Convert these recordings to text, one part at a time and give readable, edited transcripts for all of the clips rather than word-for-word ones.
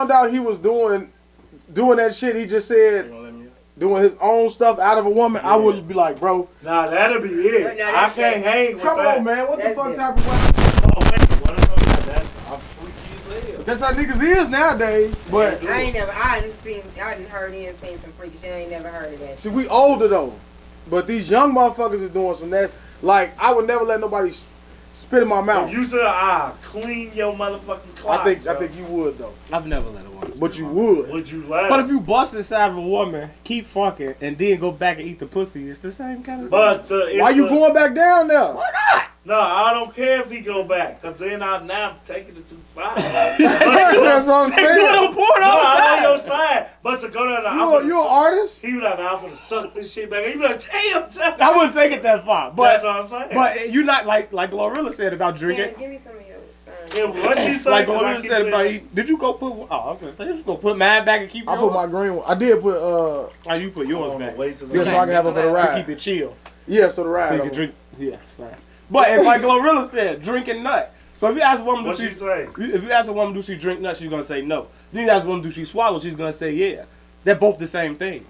found out he was doing that shit, he just said doing his own stuff out of a woman, I would be like, bro. Nah, that'll be it. I can't hang with that. Come on, man. What the fuck type of woman? Oh, wait. What is that? I'm freaky as hell. That's how niggas is nowadays. But I didn't heard anything some freaky shit. I ain't never heard of that. See, we older though. But these young motherfuckers is doing some nasty. Like, I would never let nobody spit in my mouth. If you said, clean your motherfucking clock. I think you would though. I've never let a woman. But you would. Would you let? But if you bust inside of a woman, keep fucking, and then go back and eat the pussy, it's the same kind of. But why you going back down there? Why not? No, I don't care if he go back, cause then I'm now taking it too far. That's what I'm saying. They do it on porn all the time. I'm on your side, but to go down the you an artist? He was like, I'm gonna suck this shit back. And you be like, damn, Jeff. I wouldn't take it that far. But that's what I'm saying. But you not like Glorilla said about drinking. Terrence, give me some of your. Yeah, what she said? Like Glorilla said about did you go put? Oh, I was gonna say you just gonna put mine back and keep. I put my green one. I did put. Oh, you put yours back. Yeah, so I can have it for the ride. To keep it chill. Yeah, so the ride. So you can drink. Yeah, that's fine. But it's like Glorilla said, drinking nut. So if you ask a woman, what she say? If you ask a woman, do she drink nut, she's gonna say no. Then you ask a woman, do she swallow, she's gonna say yeah. They're both the same thing.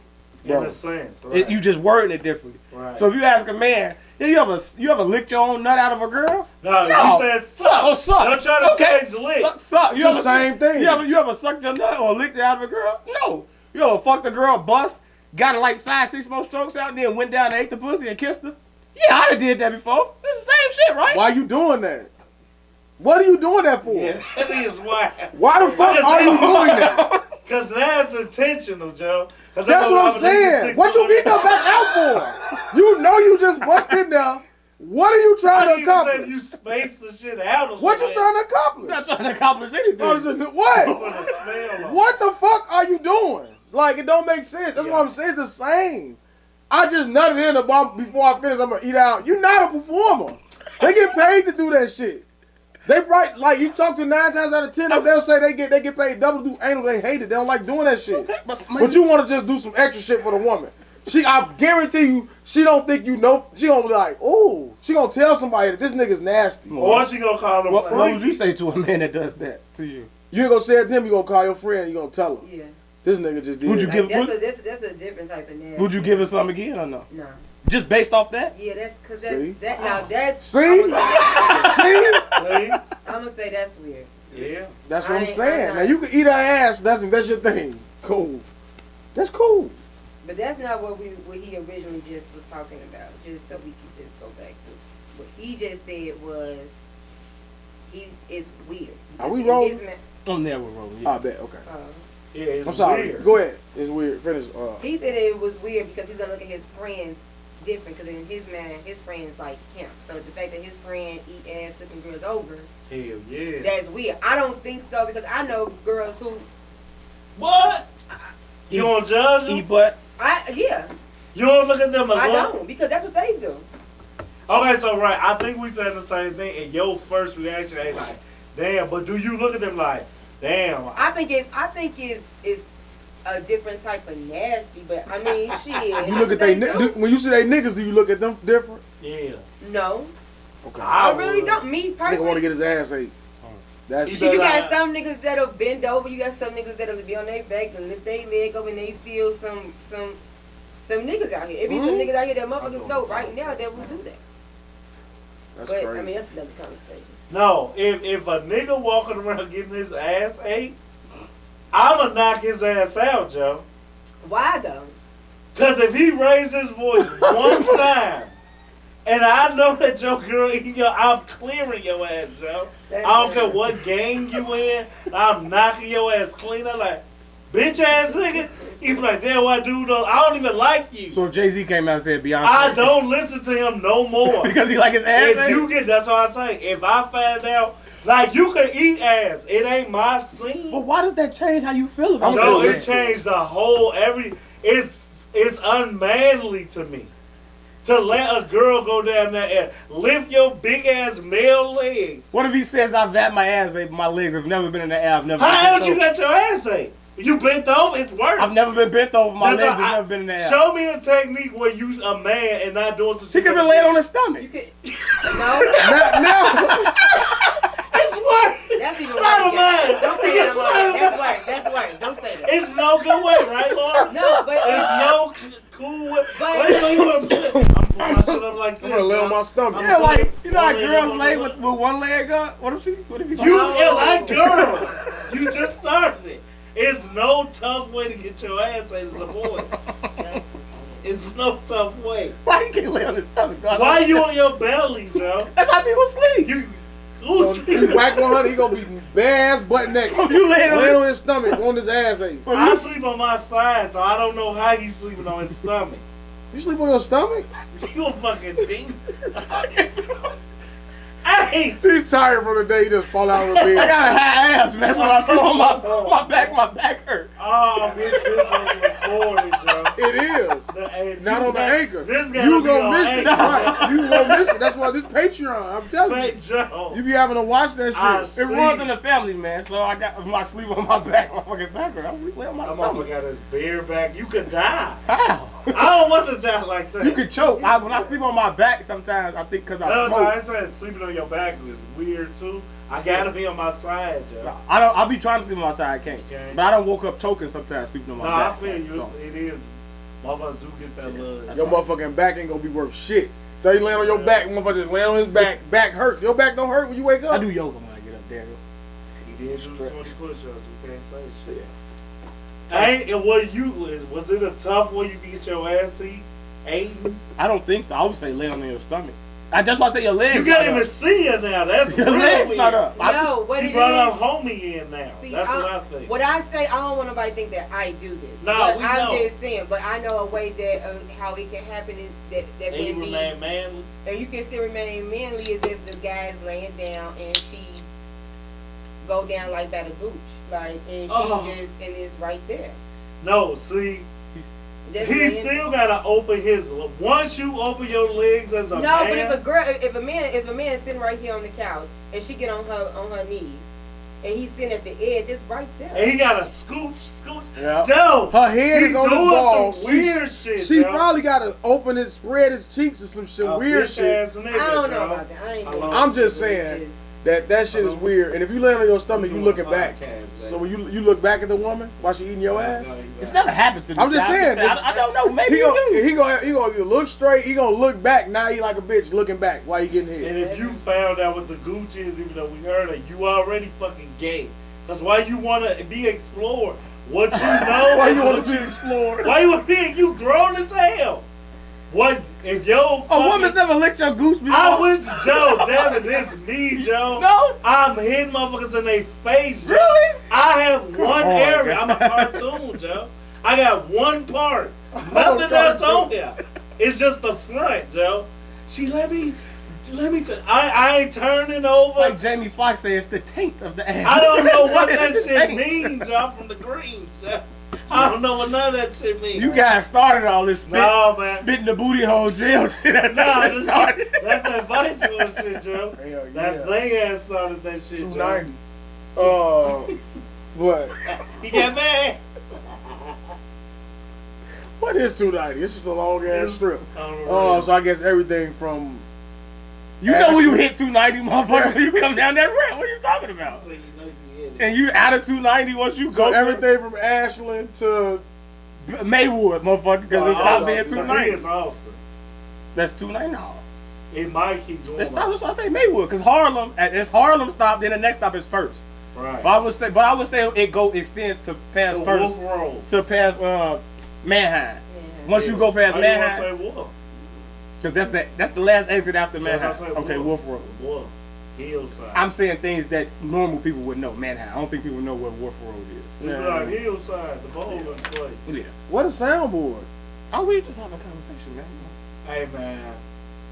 In a sense, right. You just wording it differently. Right. So if you ask a man, you ever licked your own nut out of a girl? No, you said suck. Oh, suck. Don't try to change the lick. Suck. It's the same thing. You ever sucked your nut or licked it out of a girl? No. You ever fucked a girl, bust, got her like 5-6 more strokes out, and then went down and ate the pussy and kissed her? Yeah, I done did that before. It's the same shit, right? Why you doing that? What are you doing that for? Yeah, that is why. Why the fuck are you doing that? Because that's intentional, Joe. That's what I'm saying. What you getting her back out for? You know you just bust in there. What are you trying to accomplish? You space the shit out. What you trying to accomplish? I'm not trying to accomplish anything. What? What the fuck are you doing? Like, it don't make sense. That's what I'm saying. It's the same. I just nutted in the bomb before I finish. I'm gonna eat out. You're not a performer. They get paid to do that shit. They right, like you talk to 9 times out of 10, they'll say they get paid double to do anal. They hate it. They don't like doing that shit. But you want to just do some extra shit for the woman. I guarantee you, she don't think you know. She gonna be like, ooh. She gonna tell somebody that this nigga's nasty. Or she gonna call him. What would you say to a man that does that to you? You ain't gonna say it to him. You gonna call your friend. You gonna tell her. Yeah. This nigga just did. Would you give? That's a different type of nasty. Would you give her some again or no? No. Just based off that? Yeah, that's because that's See? that. Now that's. See? See? I'm gonna say that's weird. Yeah. That's what I'm saying. Now you can eat her ass. That's your thing. Cool. That's cool. But that's not what he originally just was talking about. Just so we can just go back to what he just said was it's weird. Are we rolling? I'm there with rolling. Yeah. I bet. Okay. Yeah, it's I'm sorry. weird. Go ahead. It's weird. Finish. He said it was weird because he's gonna look at his friends different. Because in his mind, his friends like him. So the fact that his friend eat ass looking girls over, hell yeah, that's weird. I don't think so because I know girls who. What? You don't judge them? Eat butt? Yeah. You don't look at them alone? I don't because that's what they do. Okay, so right, I think we said the same thing, and your first reaction ain't like, damn. But do you look at them like? Damn. I think it's a different type of nasty, but I mean, shit. You look at when you see they niggas, do you look at them different? Yeah. No. Okay. I really don't. Me personally. Nigga want to get his ass ate. That's you got some niggas that'll bend over. You got some niggas that'll be on their back and lift their leg up, and they steal some niggas out here. It be some niggas out here that motherfuckers know right now that will do that. That's but crazy. I mean, that's another conversation. No, if a nigga walking around getting his ass ate, I'ma knock his ass out, Joe. Why though? Cause if he raised his voice one time, and I know that your girl, I'm clearing your ass, Joe. I don't care what gang you in, I'm knocking your ass clean. I'm like, bitch ass nigga. He be like, damn, what dude? I don't even like you. So if Jay-Z came out and said Beyonce, I don't listen to him no more. because he like his ass. If you get, that's what I say. If I find out, like you can eat ass, it ain't my scene. But why does that change how you feel about it? No, it changed the whole It's unmanly to me to let a girl go down there and lift your big ass male legs. What if he says I've had my ass ate, but my legs have never been in the air? I've never. How else you got your ass ate? You bent over, it's worse. I've never been bent over. My legs have never been in the air. Show me a technique where you a man and not doing some shit. He could be laying on his stomach. You could, no. It's worse. That's even Son of worse. mine. Don't say that, Lord. That's worse. Don't say that. It's no good way, right, Laura? No, but It's no cool way. But- Wait, I'm putting my shit up like this. I'm gonna lay on my stomach. Yeah, like, you know how One leg girls up, lay one with one leg up? What if you You like girls. You just started it. It's no tough way to get your ass ate as a boy. It's no tough way. Why you can't lay on his stomach? Why you on your belly, Joe? That's how people sleep. So he's whack 100, he gonna be bare ass butt naked. You laying on his stomach, on his ass ache. I sleep on my side, so I don't know how he's sleeping on his stomach. You sleep on your stomach? You a fucking demon. Hey! He's tired from the day he just fall out of the I bed. got a high ass, man. So I sleep on my back hurt. Oh, bitch, this was recorded, Joe. It is. Not on the anchor. This You gonna miss it. Right. You gonna miss it. That's why this Patreon, I'm telling Hey, you. Joe. You be having to watch that shit. It runs in the family, man. So I got my sleep on my back, my fucking back hurt. I sleep on my That stomach. motherfucker got his bare back. You could die. How? I don't want to die like that. You could choke. When I sleep on my back, sometimes I think because I That's why I smoke. said sleeping on your back was weird too. I gotta be on my side, Joe. I'll be trying to sleep on my side, I can't. Okay. But I don't woke up choking sometimes sleeping on my No, back. I feel you. So, It is. Motherfuckers do get that love. Your motherfucking back ain't gonna be worth shit. So you land on your back, motherfucker just land on his back. Back hurt. Your back don't hurt when you wake up. I do yoga when I get up there. He did do 20 push-ups. You can't say shit. Ain't it what you was it a tough way you could get your ass ate? I don't think so. I would say lay on your stomach. That's why I say your legs. You can't even see her now. That's Your real legs weird. not up. No, what She it brought is. her homie in now. See, That's what I think. What I say, I don't want nobody to think that I do this. No, but we I'm know. just saying. But I know a way that how it can happen is that And you can be, remain manly. and you can still remain manly as if the guy's laying down and she go down like by the gooch, like and she and it's right there. No, see, Just he laying- still gotta open his. Once you open your legs as a No, man, but if a man is sitting right here on the couch and she get on her knees and he's sitting at the edge, it's right there. and he gotta scooch. Yeah. Joe, Her head he is on his doing balls. some weird shit. She Joe. probably gotta open his, spread his cheeks or some shit, A weird bitch shit. ass nigga, I don't know Joe. about that. I ain't know. I'm just saying that shit is weird. And if you lay on your stomach, you looking back. So when you look back at the woman while she eating your ass, It's never happened to me. I'm just saying. I don't know. Maybe he you do. gonna look straight. He gonna look back. Now he like a bitch looking back while he getting hit. And if you found out what the gooch is, even though we heard it, you already fucking gay. Cause why you wanna be explored? What you know? Why is you wanna what be explored? Why you wanna be? You grown as hell. What if yo? A woman's never licked your goose before. I wish Joe, damn it, it's me, Joe. No. I'm hitting motherfuckers in their face, Joe. Really? I have one on, area. God. I'm a cartoon, Joe. I got one part. Nothing else on there. It's just the front, Joe. She let me. I ain't turning over. Like Jamie Foxx said, it's the taint of the ass. I don't know what that It's the shit taint. means, Joe. From the greens, Joe. I don't know what none of that shit means. You guys started all this No, man. spitting the booty hole jail shit. Nah, That started. that's that vice lord shit, Joe. Hell yeah. That's they ass started that shit, Joe. 290. What? He got mad. What is 290? It's just a long ass strip. Oh, Oh, so I guess everything from You know when you hit 290, motherfucker, when you come down that ramp. What are you talking about? so you know you hit it. And you out of 290 once you go everything from Ashland to to Maywood, motherfucker, because it's not being He is 290. awesome. That's 290. No. It might keep going. It's not, that's why I say Maywood, because Harlem, it's Harlem stop, then the next stop is First. Right. But I would say it extends to past To First, Wolf Road. to past Manheim. Once you go past Why Manheim, you want to say Wolf? because that's the last exit after That's Manheim. why I say Okay, Wolf Road. Wolf. Hillside. I'm saying things that normal people would know. Manheim. I don't think people know what Wolf Road is. Just be like Hillside, the bowling place. Yeah. what a soundboard. Oh, we just having a conversation, man. Hey man.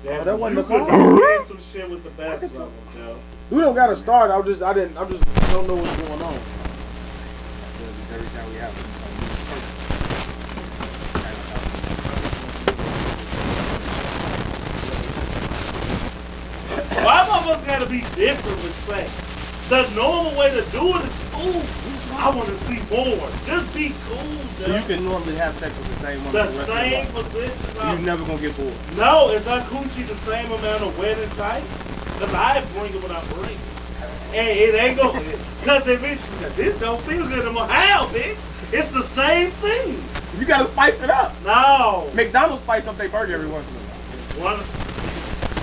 Oh, that wasn't you the call? could do some shit with the best of them, Joe. We don't gotta start. I just don't know what's going on. Every time we have Why motherfuckers gotta be different with sex? The normal way to do it is cool. I want to see more. Just be cool, Joe. So you can normally have sex with the same woman the the rest same of your positions. life. You're never gonna get bored. No, is our coochie the same amount of wet and tight? Because I bring it when I bring it. And it ain't gonna, cause if this don't feel good anymore, how, bitch? It's the same thing. You gotta spice it up. No. McDonald's spice up their burger every once in a while.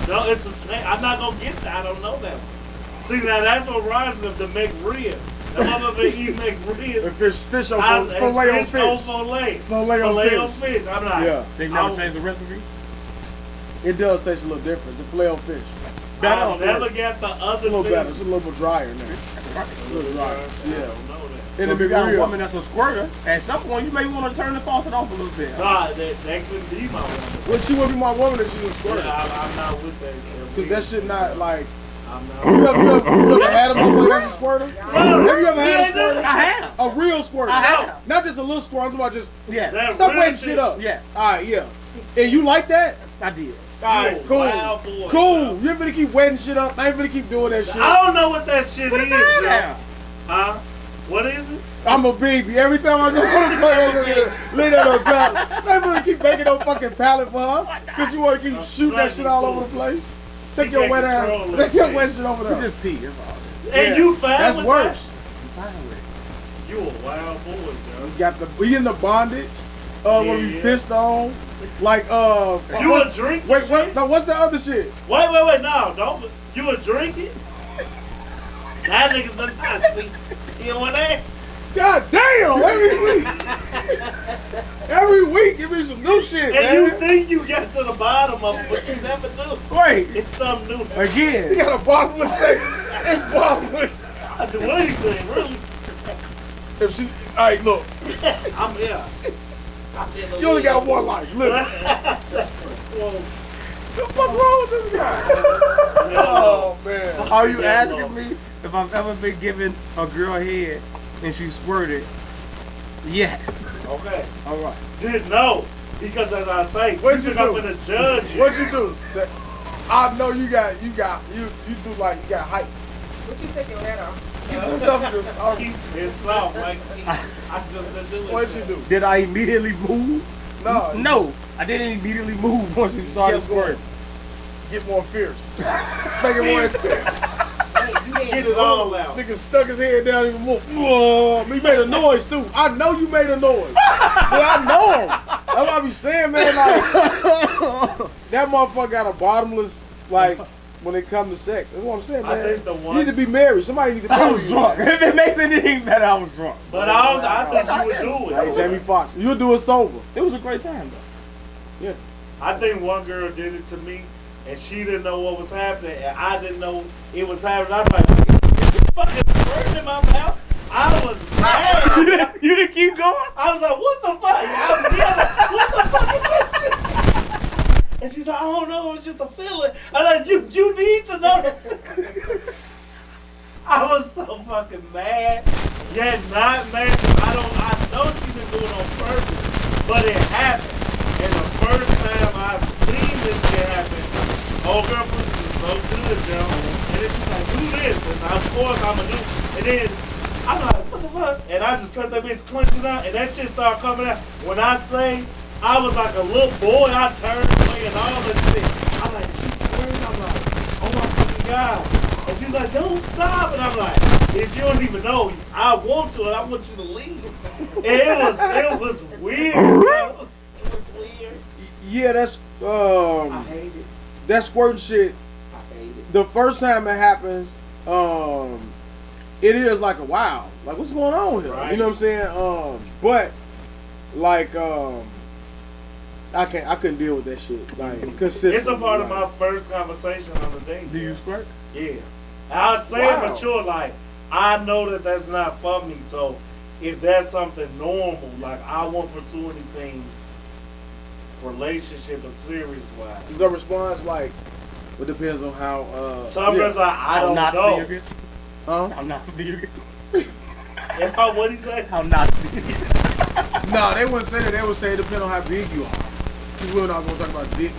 No, it's the same. I'm not gonna get that. I don't know that one. See, now that's what reminds me of the McRib. The motherfucker eat McRib. And fish on filet on fish. Filet on fish. I'm not. Yeah. They never change the recipe? It does taste a little different. The filet on fish. I never got the other It's a little thing. better. It's a little more drier now. A little drier. Yeah. I don't know that. And So if you got a McRib. woman that's a squirter, at some point you may want to turn the faucet off a little bit. Nah, that couldn't be my woman. Well, she would be my woman if she was Yeah, squirting. I'm not with that. Cause that shit not like. I'm not. You ever had a motherfucker that's a squirter? Have you ever had a squirter? I have. A real squirter. I have. Not just a little squirter. I'm talking about just Yeah, That stop real waiting shit up. yeah, Alright, yeah. And you like that? I did. Alright, cool. Wild boy, Cool. bro. You ain't finna keep wetting shit up. I ain't finna keep doing that shit. I don't know what that shit is, yo. Yeah. Huh? What is it? I'm a baby. Every time I go to the lay that on the pallet. I ain't finna keep making no fucking pallet for her. Cause you wanna keep shooting that shit all over the place. Take your wet ass. Take your wet shit over You there. just pee, that's all. And you fine That's with worse. You fine with it. that? You a wild boy, bro. You got we in the bondage. When we Yeah. pissed on. Like You a drink Wait, shit? what? No, what's the other shit? Wait, no, don't. You a drink it? That nigga's a Nazi. You know what that? God damn! Every week, give me some new shit, And man. you think you get to the bottom of it, but you never do. Wait, It's something new. you Again. got a bottomless sex. It's bottomless. I do anything, really. If she, alright, look, I'm here. you only got one life. Look, what the fuck wrong with this guy? Oh man. Are you asking me if I've ever been given a girl head and she squirted? Yes. Okay. All right. Didn't know. Because as I say, What'd you you think I'm do? gonna judge you. What you do? I know you do like you got height. What you take your hat off? Keep it soft, like I just didn't do it. What you do? Did I immediately move? No. No, I didn't immediately move once you started Kept going. squirting. Get more fierce. Make it more intense. Hey, you didn't Get it all out. Nigga stuck his head down even more. Whoa, he made a noise too. I know you made a noise. See, I know him. That's what I be saying, man. Like, that motherfucker got a bottomless, like, when it comes to sex. That's what I'm saying, man. I think the you one. need to be married. Somebody needs to I marry was you. drunk. If it makes anything better, I was drunk. But I think you would do Hey, it. Jamie Foxx, you'll do it sober. It was a great time though. Yeah. I think one girl did it to me, and she didn't know what was happening, and I didn't know it was happening. I was like, "Is you fucking squirting in my mouth?" I was mad. You didn't keep going? I was like, "What the fuck?" I'm yelling, "What the fuck is that shit?" And she's like, "I don't know. It was just a feeling." I'm like, "You need to know." I was so fucking mad, yet not mad. I know she didn't do it on purpose, but it happened. And the first time I've seen this shit happen, old girl pussy is so good, yo. And then she's like, "Do this," and of course I'ma do. And then I'm like, "What the fuck?" And I just let that bitch clenching out, and that shit started coming out. When I say I was like a little boy, I turned away and all that shit. I'm like, she's squirting. I'm like, oh my fucking God. And she's like, "Don't stop." And I'm like, "Bitch, you don't even know. I want to, and I want you to leave." And it was weird, bro. It was weird. Yeah, that's I hate it. that squirting shit. I hate it. The first time it happens, it is like a wow. Like, what's going on here? Right. You know what I'm saying? But like I couldn't deal with that shit. Like consistently. It's a part of like, my first conversation on the date. Do you squirt? Yeah. I say it Wow. mature, like, I know that that's not for me, so if that's something normal, like, I won't pursue anything relationship or serious wise. the response like it depends on how Some yeah. girls like, I How don't nasty know. you get? Huh? How nasty you get? And what'd he say? How nasty you get? No, they wouldn't say that. They would say it depends on how big you are. Because we're not gonna talk about dick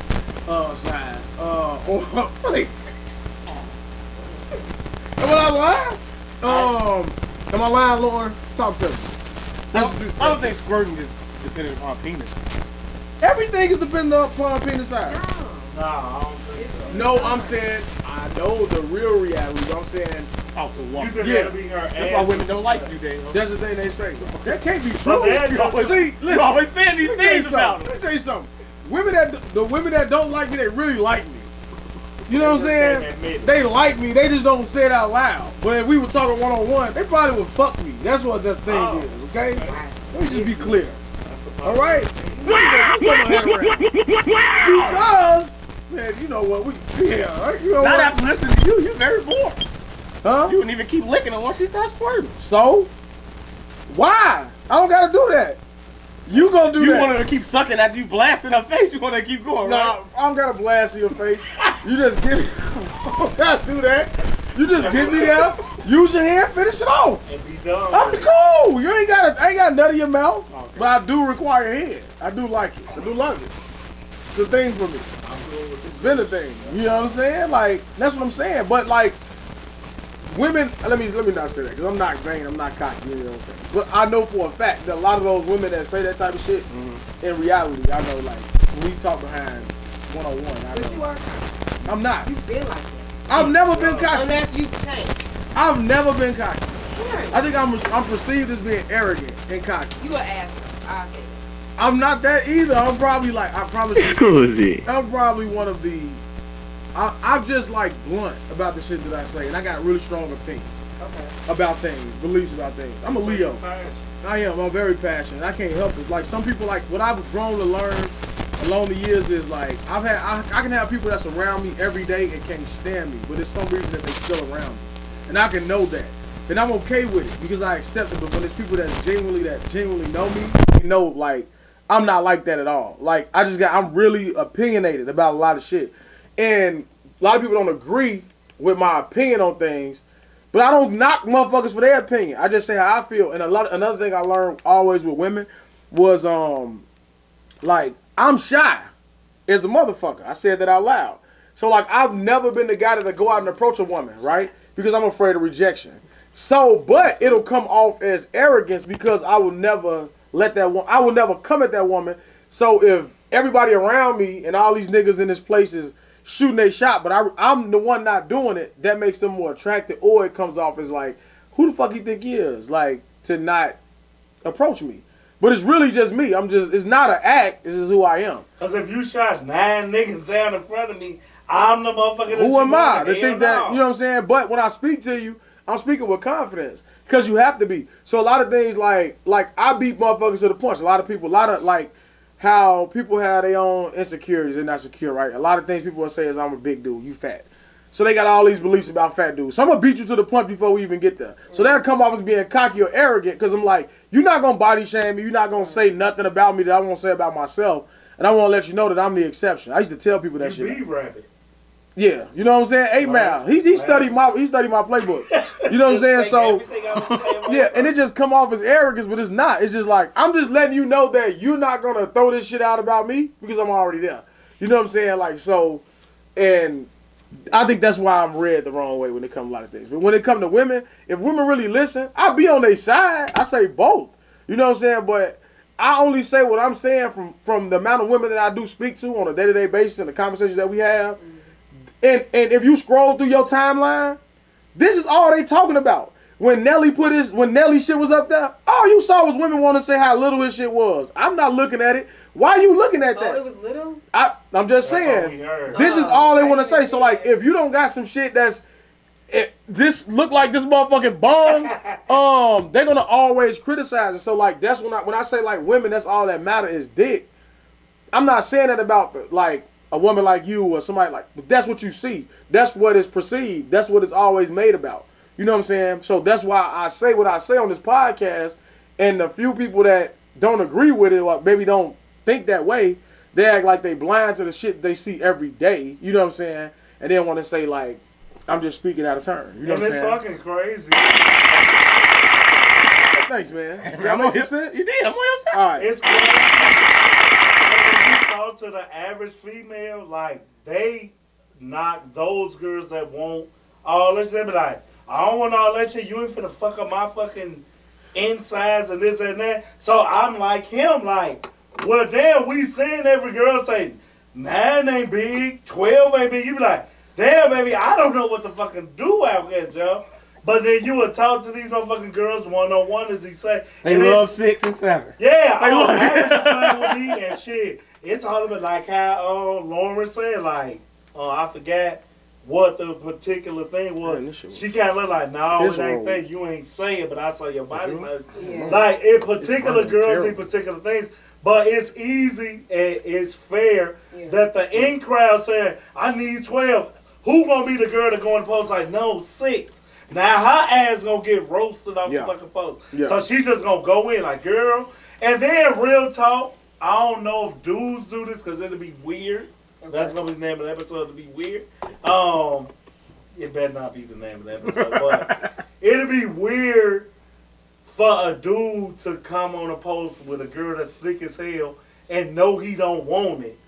size. Or like am I lying? Am I lying, Lauren? Talk to me. I don't think squirting is dependent upon penis. Everything is dependent upon penis size. Nah, I don't think so. No, I'm saying I know the real reality. You know what I'm saying? Talk to a woman. You just Yeah. gotta be her That's why women don't like you, Dave. That's the thing they say. That can't be But true. they're You always, just- see, listen, You always saying these let me tell you things about something. them. Let me tell you something. The women that don't like me, they really like me. You know what I'm They just can't saying? admit it. They like me. They just don't say it out loud. But if we were talking one-on-one, they probably would fuck me. That's what the thing Oh. is. Okay? Let me just be clear. That's All right? I'm talking about because, man, you know what? You know Not what? after listening to you very bored. Huh? You wouldn't even keep licking her once she starts squirting. So? Why? I don't gotta do that. You gonna do You that. want her to keep sucking after you blasting her face. You want her to keep going, Nah, right? I don't gotta blast in your face. You just give me. I don't gotta do that. You just get me there. Use your hand, finish it off. And be done. I'm with it. cool. You ain't got I ain't got nut in your mouth, Okay. but I do require head. I do like it. I do love it. It's a thing for me. It's been a thing. You know what I'm saying? Like that's what I'm saying. But like women, let me not say that because I'm not vain. I'm not cocky. You know what I'm saying? But I know for a fact that a lot of those women that say that type of shit, in reality, I know like when we talk behind one-on-one, I But you know are cocky. I'm not. You've been like that. I've never been cocky. Unless you changed. I've never been cocky. Right. I think I'm perceived as being arrogant and cocky. You an asshole. I say that. I'm not that either. I'm probably like I'm probably one of the. I'm just like blunt about the shit that I say, and I got really strong opinions Okay. about things, beliefs about things. I'm a Leo. I am. I'm very passionate. I can't help it. Like some people, like what I've grown to learn along the years is like I can have people that surround me every day and can't stand me, but it's some reason that they still around me, and I can know that, and I'm okay with it because I accept it. But when it's people that genuinely know me, they know like I'm not like that at all. Like I'm really opinionated about a lot of shit, and a lot of people don't agree with my opinion on things. But I don't knock motherfuckers for their opinion. I just say how I feel. And another thing I learned always with women was like I'm shy as a motherfucker. I said that out loud. So like I've never been the guy to go out and approach a woman, right? Because I'm afraid of rejection. So, but it'll come off as arrogance because I will never let that one. I will never come at that woman. So if everybody around me and all these niggas in this place is shooting their shot, but I'm the one not doing it, that makes them more attractive, or it comes off as like, who the fuck you think he is? Like, to not approach me. But it's really just me. It's not an act, it's just who I am. Because if you shot 9 niggas down in front of me, I'm the motherfucker that Who am I to Hell think that, no. you know what I'm saying? But when I speak to you, I'm speaking with confidence. Because you have to be. So a lot of things like I beat motherfuckers to the punch. A lot of like, how people have their own insecurities. They're not secure, right? A lot of things people will say is I'm a big dude, you fat. So they got all these beliefs about fat dudes. So I'm going to beat you to the punch before we even get there. So that'll come off as being cocky or arrogant because I'm like, you're not going to body shame me. You're not going to say nothing about me that I won't say about myself. And I want to let you know that I'm the exception. I used to tell people that You shit. be rabbit. Yeah, you know what I'm saying? Hey, man, he studied my playbook. You know what I'm saying? So yeah, and it just come off as arrogance, but it's not. It's just like I'm just letting you know that you're not gonna throw this shit out about me because I'm already there. You know what I'm saying? Like so, and I think that's why I'm read the wrong way when it comes to a lot of things. But when it comes to women, if women really listen, I'll be on their side. I say both. You know what I'm saying? But I only say what I'm saying from the amount of women that I do speak to on a day-to-day basis and the conversations that we have. And if you scroll through your timeline, this is all they talking about. When Nelly shit was up there, all you saw was women want to say how little his shit was. I'm not looking at it. Why are you looking at that? Oh, it was little? I'm just That's all we saying, heard. this is all they want to say. So like, if you don't got some shit this look like this motherfucking bomb, they're gonna always criticize it. So like, that's when I say like women, that's all that matter is dick. I'm not saying that about like a woman like you or somebody like, but that's what you see. That's what is perceived. That's what it's always made about. You know what I'm saying? So that's why I say what I say on this podcast, and the few people that don't agree with it or maybe don't think that way, they act like they blind to the shit they see every day. You know what I'm saying? And then want to say like, I'm just speaking out of turn. You know And what I'm it's saying? fucking crazy. Thanks, man. I'm That on makes your some sense? You did. I'm on your side. All right. It's crazy. When you talk to the average female, like, they knock those girls that want all this. They be like, I don't want all that shit. You ain't finna fuck up my fucking insides and this and that. So I'm like him, like, well, damn, we seen every girl say, 9 ain't big, 12 ain't big. You be like, damn, baby, I don't know what to fucking do out here, Joe. But then you would talk to these motherfucking girls one-on-one, as he say. They love 6 and 7. Yeah, averages fine with me and shit. It's all about like how Lauren said, like, I forgot what the particular thing was. Man, she kind of looked like, no, it ain't that. You ain't saying, but I saw your body. Like, in particular girls, in particular things. But it's easy and it's fair that the in crowd saying, I need 12. Who gonna be the girl that go in the post like, no, 6? Now her ass gonna get roasted off the fucking post. Yeah. So she's just gonna go in like, girl. And then real talk, I don't know if dudes do this because it'll be weird. Okay. That's gonna be the name of the episode. It'll be weird. It better not be the name of the episode, but it'll be weird for a dude to come on a post with a girl that's thick as hell and know he don't want it,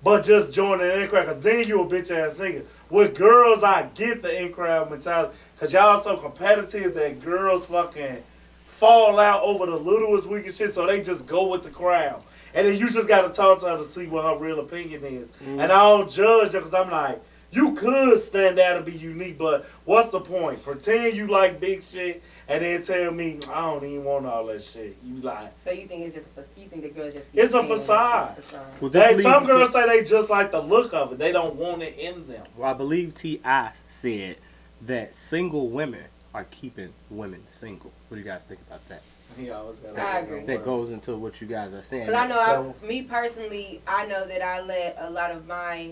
but just join the in crowd because then you a bitch ass nigga. With girls, I get the in crowd mentality because y'all so competitive that girls fucking fall out over the littlest weakest shit, so they just go with the crowd. And then you just got to talk to her to see what her real opinion is. And I don't judge her because I'm like, you could stand out and be unique, but what's the point? Pretend you like big shit and then tell me, I don't even want all that shit. You like. So you think it's just you think the girls just it's a facade. Well, some girls say they just like the look of it. They don't want it in them. Well, I believe T.I. said that single women are keeping women single. What do you guys think about that? I agree. That goes into what you guys are saying. Because I know, me personally, I know that I let a lot of my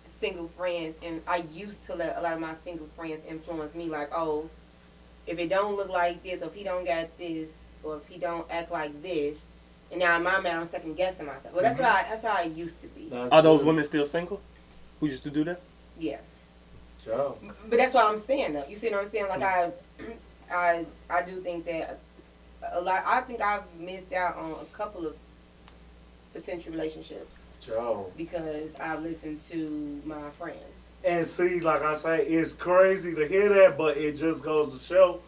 single friends, and I used to let a lot of my single friends influence me, like, oh, if it don't look like this, or if he don't got this, or if he don't act like this, and now in my mind I'm second guessing myself. Well, that's how I used to be. Are those women still single? Who used to do that? Yeah. Sure. But that's what I'm saying, though. You see what I'm saying? Like I do think that a lot. I think I've missed out on a couple of potential relationships. Joe. Because I listened to my friends. And see, like I say, it's crazy to hear that, but it just goes to show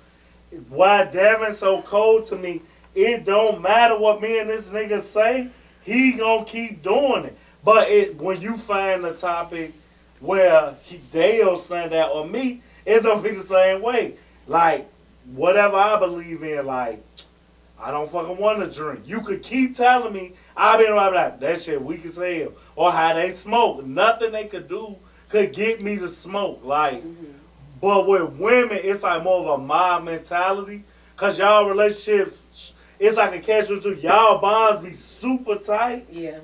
why Devin's so cold to me. It don't matter what me and this nigga say, he gonna keep doing it. But when you find a topic where Daeo stand out or me, it's gonna be the same way. Like, whatever I believe in, like, I don't fucking want to drink. You could keep telling me, I've been around like, that shit weak as hell. Or how they smoke. Nothing they could do could get me to smoke. Like, but with women, it's like more of a mob mentality. Because y'all relationships, it's like a catch-22. Y'all bonds be super tight. Yeah.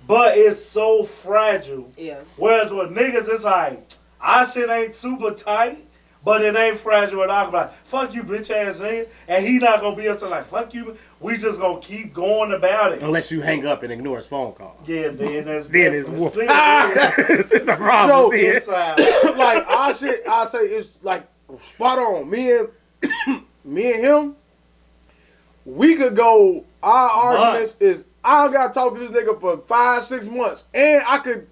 But it's so fragile. Yeah. Whereas with niggas, it's like, our shit ain't super tight. But it ain't fragile at all. I'm like, fuck you, bitch ass nigga. And he not gonna be up to like, fuck you. We just gonna keep going about it. Unless you hang up and ignore his phone call. Yeah, then that's then it's war. It's a problem. So, like our shit, I say it's like spot on. Me and him, we could go. Our arguments is I don't gotta talk to this nigga for 5-6 months, and I could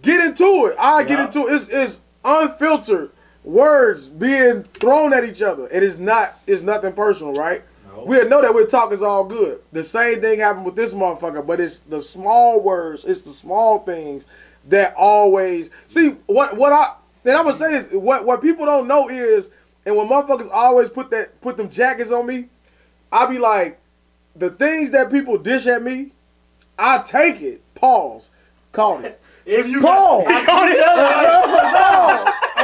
get into it. Get into it. It's unfiltered words being thrown at each other. It's nothing personal, right? No. We know that we're talking all good. The same thing happened with this motherfucker, but it's the small words, it's the small things that always see what I'm gonna say this. What people don't know is, and when motherfuckers always put them jackets on me, I be like, the things that people dish at me, I take it. Pause. Call it. If you pause. And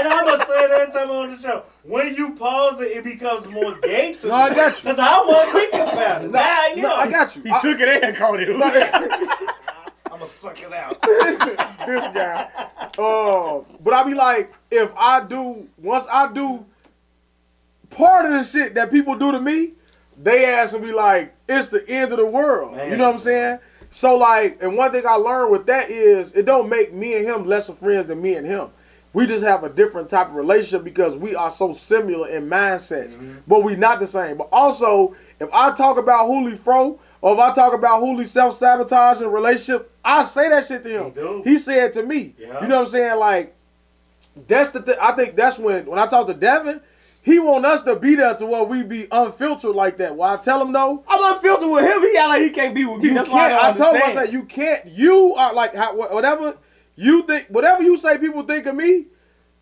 I'm going to say that time on the show. When you pause it, it becomes more gay to me. No, I got you. Because I wasn't thinking about it. I got you. He took it and called it. I'm going to suck it out. This guy. But I be like, once I do part of the shit that people do to me, they ass will be like, it's the end of the world. Man. You know what I'm saying? So like, and one thing I learned with that is, it don't make me and him lesser friends than me and him. We just have a different type of relationship because we are so similar in mindsets, but we not the same. But also, if I talk about Hooli Fro, or if I talk about Hooli self-sabotage in a relationship, I say that shit to him. He said it to me. Yeah. You know what I'm saying? Like, that's the thing. I think that's when I talk to Devin, he want us to be there to where we be unfiltered like that. Well, I tell him no. I'm unfiltered with him. He act like he can't be with me. That's why I told him, I said, you can't. You are like, whatever you think whatever you say people think of me,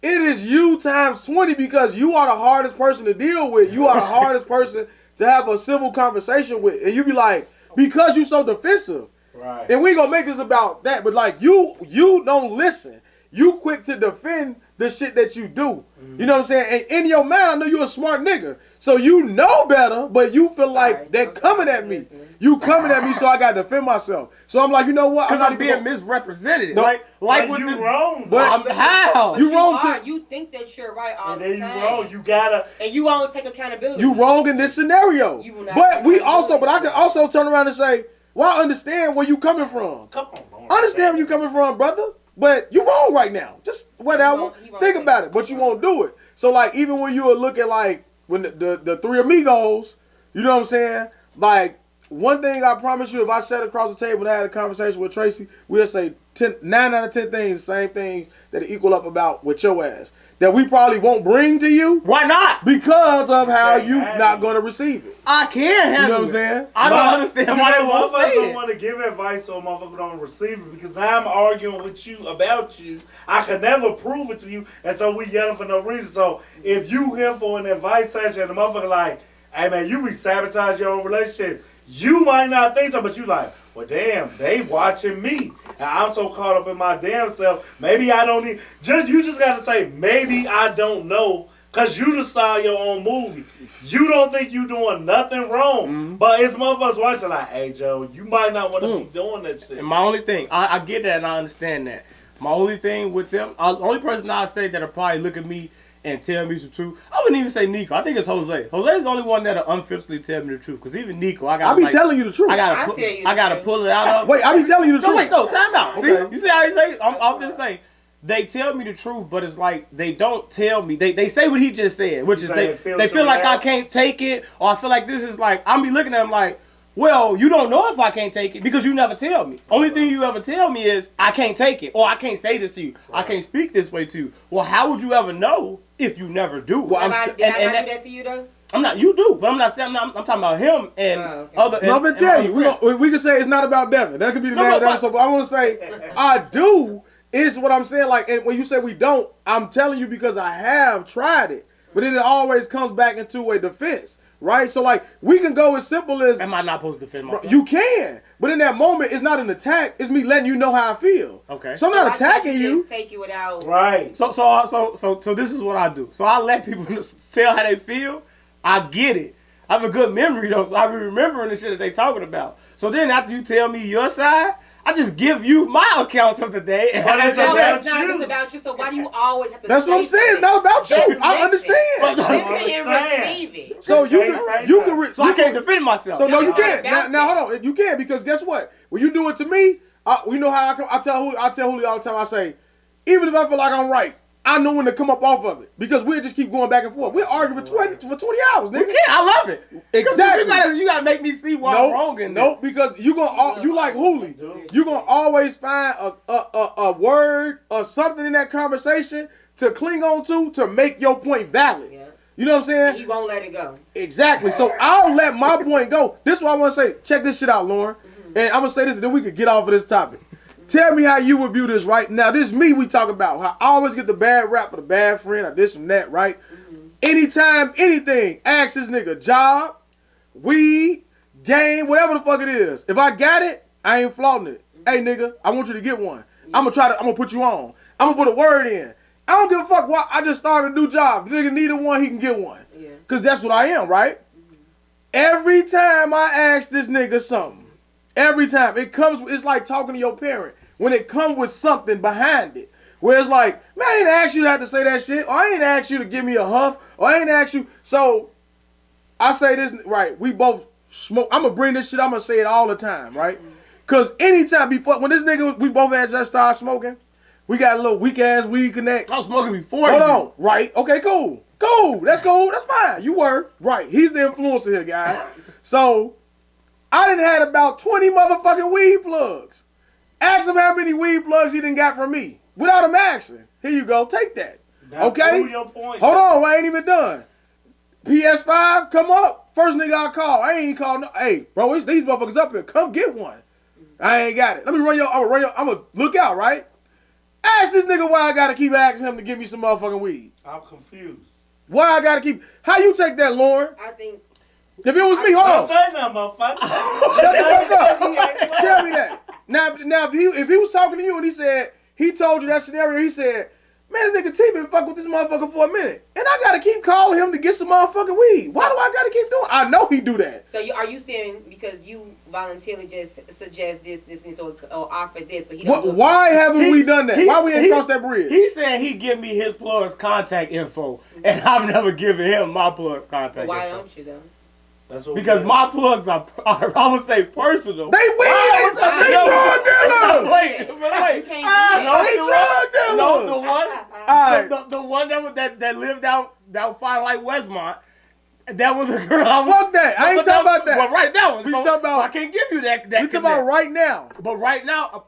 it is you times 20 because you are the hardest person to deal with. You are the hardest person to have a civil conversation with. And you be like, because you so defensive. Right. And we gonna make this about that, but like you don't listen. You quick to defend the shit that you do. You know what I'm saying? And in your mind, I know you're a smart nigga. So you know better, but you feel like they're coming at me. You coming at me, so I gotta defend myself. So I'm like, you know what? Because I'm being misrepresented. No, like with you this, wrong. But how? But You wrong you think that you're right all And the then time. you wrong. You gotta. And you won't take accountability. you wrong in this scenario. You will not But take we also, accountability. but I can also turn around and say, well, I understand where you coming from. Come on, Lord. I understand where you coming from, brother. But you wrong right now. Just whatever. He won't Think take about it, but you won't do it. So like, even when you would look at like when the three amigos, you know what I'm saying? Like, one thing I promise you, if I sat across the table and I had a conversation with Tracy, we'll say 9 out of 10 things, the same things that equal up about with your ass. That we probably won't bring to you. Why not? Because of how you not going to receive it. I can't handle You know what I'm it. saying? I don't understand why they won't say motherfuckers don't it. want to give advice so a motherfucker don't receive it because I'm arguing with you about you. I can never prove it to you, and so we yelling for no reason. So if you here for an advice session and the motherfucker like, hey man, you be sabotaging your own relationship. You might not think so, but you like, well damn, they watching me. And I'm so caught up in my damn self. Maybe I don't need, you just gotta say, maybe I don't know. Cause you just style your own movie. You don't think you doing nothing wrong. But it's motherfuckers watching like, hey Joe, you might not want to be doing that shit. And my only thing, I get that and I understand that. My only thing with them, the only person I say that'll probably look at me and tell me the truth, I wouldn't even say Nico. I think it's Jose. Jose's the only one that'll unfilteredly tell me the truth. Cause even Nico, I be telling you the truth. I I gotta pull it out of. Wait, I be telling you the No, truth. wait, no, time out. Okay. See, you see how he say? I'm finna say. They tell me the truth, but it's like they don't tell me. They say what he just said, which is they feel like I can't take it, or I feel like this is like, I'm be looking at him like, well, you don't know if I can't take it because you never tell me. Only thing you ever tell me is I can't take it, or I can't say this to you. Right. I can't speak this way to you. Well, how would you ever know if you never do? Well, did I not do that to you though? I'm not. You do, but I'm not saying. I'm talking about him and other. No, I'm gonna tell you. We can say it's not about Devin. That could be the name of the episode. But I want to say I do. Is what I'm saying. Like, and when you say we don't, I'm telling you because I have tried it. But then it always comes back into a defense, right? So like, we can go as simple as. Am I not supposed to defend myself? You can, but in that moment, it's not an attack. It's me letting you know how I feel. Okay. So I'm not attacking you. Take you without. Right. So this is what I do. So I let people tell how they feel. I get it. I have a good memory though, so I be remembering the shit that they talking about. So then after you tell me your side, I just give you my accounts of the day. But it's about you. It's about you. So why do you always have to? That's what I'm saying. It's not about you. Just I understand. Listen and receive it. So you can. So I can't defend myself. So no, you can't. Now hold on. You can because guess what? When you do it to me, you know how I tell Julio all the time. I say, even if I feel like I'm right, I know when to come up off of it because we'll just keep going back and forth. We'll argue for 20 hours, nigga. We can't. I love it. Exactly. You gotta make me see why I'm wrong in this. No, because you like Julio. You gonna always find a word or something in that conversation to cling on to make your point valid. Yeah. You know what I'm saying? And he won't let it go. Exactly. So I'll let my point go. This is what I want to say. Check this shit out, Lauren. And I'm gonna say this, and then we could get off of this topic. Tell me how you would view this right now. This is me we talk about. How I always get the bad rap for the bad friend or this and that, right? Anytime, anything, ask this nigga job, weed, game, whatever the fuck it is. If I got it, I ain't flaunting it. Hey nigga, I want you to get one. I'm gonna put you on. I'm gonna put a word in. I don't give a fuck why I just started a new job. If the nigga needed one, he can get one. Yeah. Cause that's what I am, right? Every time I ask this nigga something, every time it's like talking to your parent. When it comes with something behind it. Where it's like, man, I ain't asked you to have to say that shit. Or I ain't asked you to give me a huff. Or I ain't asked you. So, I say this, right, we both smoke. I'm going to bring this shit, I'm going to say it all the time, right? Because anytime before, when this nigga, we both had just started smoking, we got a little weak-ass weed connect. I was smoking before Hold on, right, okay, cool. Cool, that's fine. You were, right. He's the influencer here, guys. So, I done had about 20 motherfucking weed plugs. Ask him how many weed plugs he done got from me. Without him asking. Here you go. Take that. Now okay? Your point. Hold on. I ain't even done. PS5, come up. First nigga I call. I ain't call no. Hey, bro, it's these motherfuckers up here. Come get one. I ain't got it. Let me run your. I'm gonna look out, right? Ask this nigga why I gotta keep asking him to give me some motherfucking weed. I'm confused. Why I gotta keep? How you take that, Lauren? I think. If it was me, hold on. Don't say nothing, motherfucker. Shut the fuck up. Tell me that. Now, if he was talking to you and he told you that scenario, he said, man, this nigga T been fucking with this motherfucker for a minute, and I gotta keep calling him to get some motherfucking weed. Why do I gotta keep doing? I know he do that. So are you saying because you voluntarily just suggest this, or offer this, but he don't? Why haven't we done that? Why we ain't crossed that bridge? He said he give me his plug's contact info, and I've never given him my plug's contact Why info. don't you though? Because my plugs are, I would say, personal. They weed. They drug dealers. Wait. You can't They drug dealers. No, the one, Alright. the one that lived out fine like Westmont. That was a girl. Fuck that. I ain't talking about that. But right now, We talking about. so I can't give you that. We talking about right now. But right now,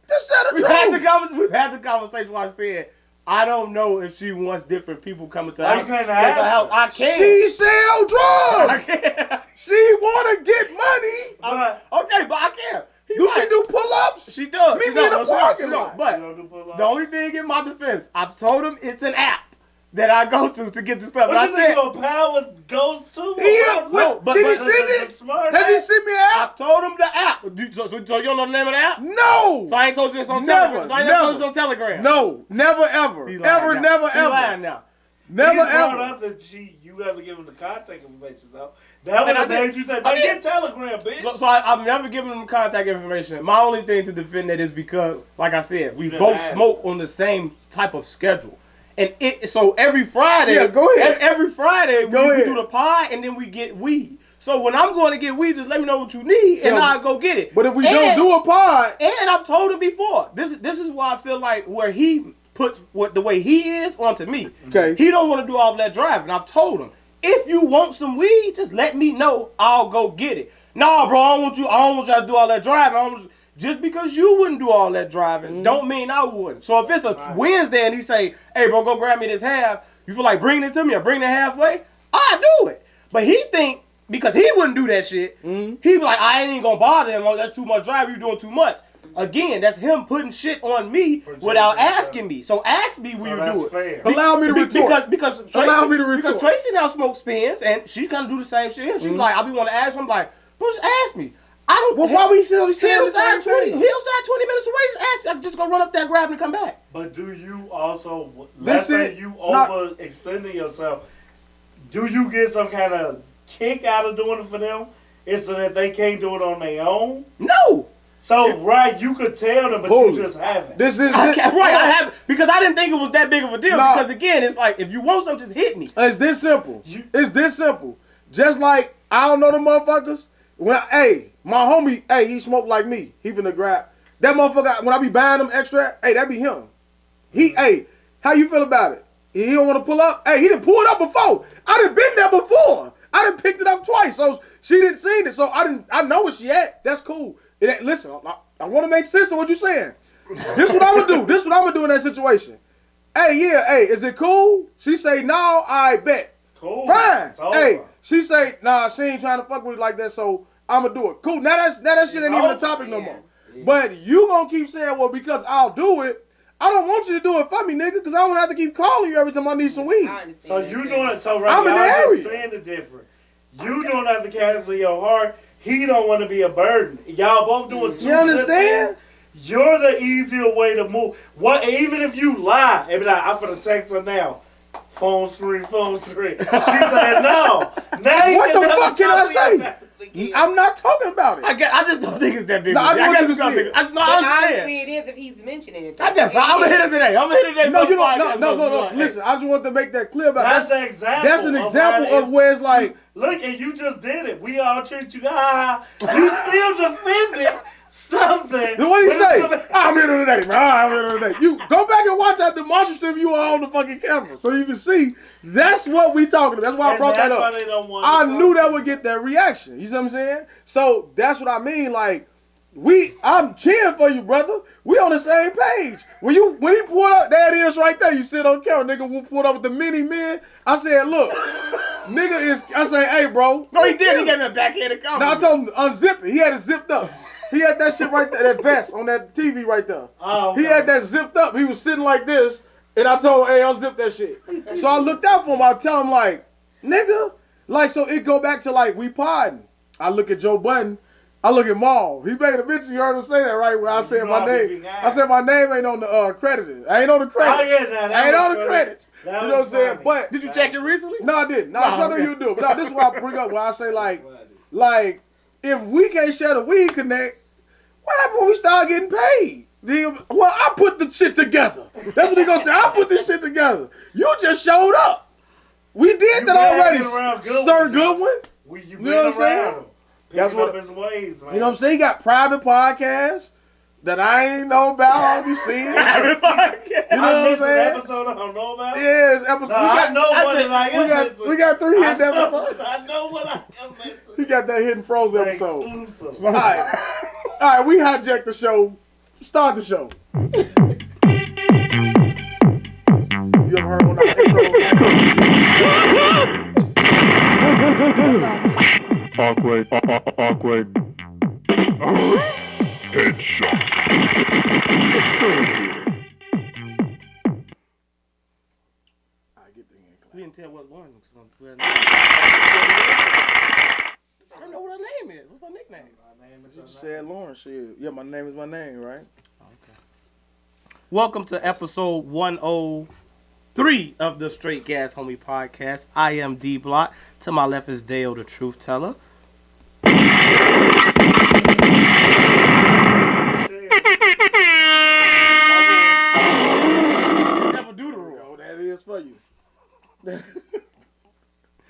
Just say the we've truth. had the conversation where I said, I don't know if she wants different people coming to Why her you can't house. ask her? I can't. She sell I drugs. can't. She wanna get money. Okay, but I can't. Do she do pull-ups? She does. Meet She me in does. the She parking does. lot. But the only thing in my defense, I've told him it's an app that I go to get the stuff. What you think your powers goes to? Yeah, but did he send it? Has he sent me an app? I've told him the app. So you don't know the name of the app? No. So I ain't told you this on Never, Telegram. So I ain't never told you this on Telegram. No, never ever. He's lying Ever, now. never, He's ever. lying now. Never He's brought ever. up that you ever given the contact information though. That And I would have did. made you say, I "Man, did. get Telegram, bitch." So I've never given them contact information. My only thing to defend that is because, like I said, we You both done asked. smoke on the same type of schedule. And so every Friday, Yeah, go ahead. Every Friday we ahead. do the pie and then we get weed. So when I'm going to get weed, just let me know what you need and I'll go get it. But if we don't do a pod, And I've told him before, this is why I feel like where he puts the way he is onto me. Okay. He don't want to do all that driving. I've told him, if you want some weed, just let me know. I'll go get it. Nah, bro, I don't want y'all to do all that driving. Just because you wouldn't do all that driving, don't mean I wouldn't. So if it's a Wednesday and he say, hey, bro, go grab me this half, you feel like bringing it to me or bring it halfway, I do it. But he think, because he wouldn't do that shit, he be like, I ain't even gonna bother him. Oh, that's too much driving. You doing too much. Again, that's him putting shit on me without asking me. So ask me will you do it. Fair. allow me to retort. Because Tracy, Allow me to retort. because Tracy now smokes spins and she gonna do the same shit. She be like, I be want to ask him, I'm like, bro, just ask me. I don't. well, why we still Hillside saying the same 20 thing? Hillside 20 minutes away. Just ask me. I can just go run up there, grab him, and come back. But do you also, let's say you overextending yourself, do you get some kind of kick out of doing it for them? Is so that they can't do it on their own? No. So, right, you could tell them, but Hold you just haven't. This is I have because I didn't think it was that big of a deal. No. Because again, it's like if you want something, just hit me. It's this simple. It's this simple. Just like I don't know the motherfuckers. My homie, he smoked like me. He finna grab that motherfucker. When I be buying them extra, that be him. How you feel about it? He don't want to pull up. He done pulled up before. I done been there before. I done picked it up twice, so she didn't see it. So I know where she at. That's cool. Listen, I want to make sense of what you're saying. This what I'm gonna do. This what I'm gonna do in that situation. Is it cool? She say no. I bet. Cool. Fine. It's over. She say nah. She ain't trying to fuck with it like that. So I'm gonna do it. Cool. Now that shit ain't even a topic no more. Yeah. But you gonna keep saying, well, because I'll do it. I don't want you to do it for me, nigga, because I don't have to keep calling you every time I need some weed. I understand. So you doing it, so right, I'm in the y'all area. just saying it different. You don't have to cancel your heart. He don't want to be a burden. Y'all both doing two You understand? good things. You're the easier way to move. What? Even if you lie, and be like, I'm finna text her now. Phone screen. She said no. Now you What can the never fuck can talk I to say? your family again. I'm not talking about it. I just don't think it's that big. No, I just want you to just don't see think it. I But understand. honestly, it is if he's mentioning it. I'm gonna hit it today. No, you don't. No. Listen, I just want to make that clear about That's an example. That's an of example how it of where it's like, look, and you just did it. We all treat you. You still defended something. then what do you say? But I'm here today, man. I'm here today. You go back and watch that demonstrative you are on the fucking camera, so you can see that's what we talking about. That's why I brought that that's why up. they don't want I to knew talk that to would get that reaction. You see what I'm saying? So that's what I mean. Like I'm cheering for you, brother. We on the same page. When he pulled up, there it is right there. You sit on camera, nigga. Pulled up with the mini men. I said, look, nigga is. I say, hey, bro. No, he did. He gave me a backhanded comment. Now I told him to unzip it. He had it zipped up. He had that shit right there, that vest on that TV right there. Oh, okay. He had that zipped up. He was sitting like this, and I told him, hey, unzip that shit. So I looked out for him. I tell him, like, nigga. Like, so it go back to, like, we podding. I look at Joe Budden. I look at Maul. He made a mention. You heard him say that, right? Where I said my name. I said my name ain't on the credits. I ain't on the credits. Oh, yeah, I ain't on the credits. You know what I'm saying? Funny. But Did you check it recently? no, I didn't. No, I told you do it. But no, this is what I bring up. Where I say like, if we can't share the weed connect, what happened when we start getting paid? Well, I put the shit together. That's what he gonna say. I put this shit together. You just showed up. We did that already, Sir Goodwin. You know what I'm saying? That's what his ways, man. You know what I'm saying? He got private podcasts that I ain't know about. You see? You know what I'm saying? Episode I don't know about. Yeah, it's episode. I know what I am missing. We got 3 hidden episodes. I know what I am missing. He got that hidden Frozen episode. Exclusive. All right, we hijacked the show. Start the show. You ever heard one of our intros? Awkward. Headshot. We didn't tell what Lauren was going to do. I don't know what her name is. What's her nickname? My name is You just said Lauren shit. Yeah, my name is my name, right? Okay. Welcome to episode 103 of the Straight Gas Homie Podcast. I am dblock. To my left is Daeo, the truth teller. Never do the rule. Oh, that is for you. Never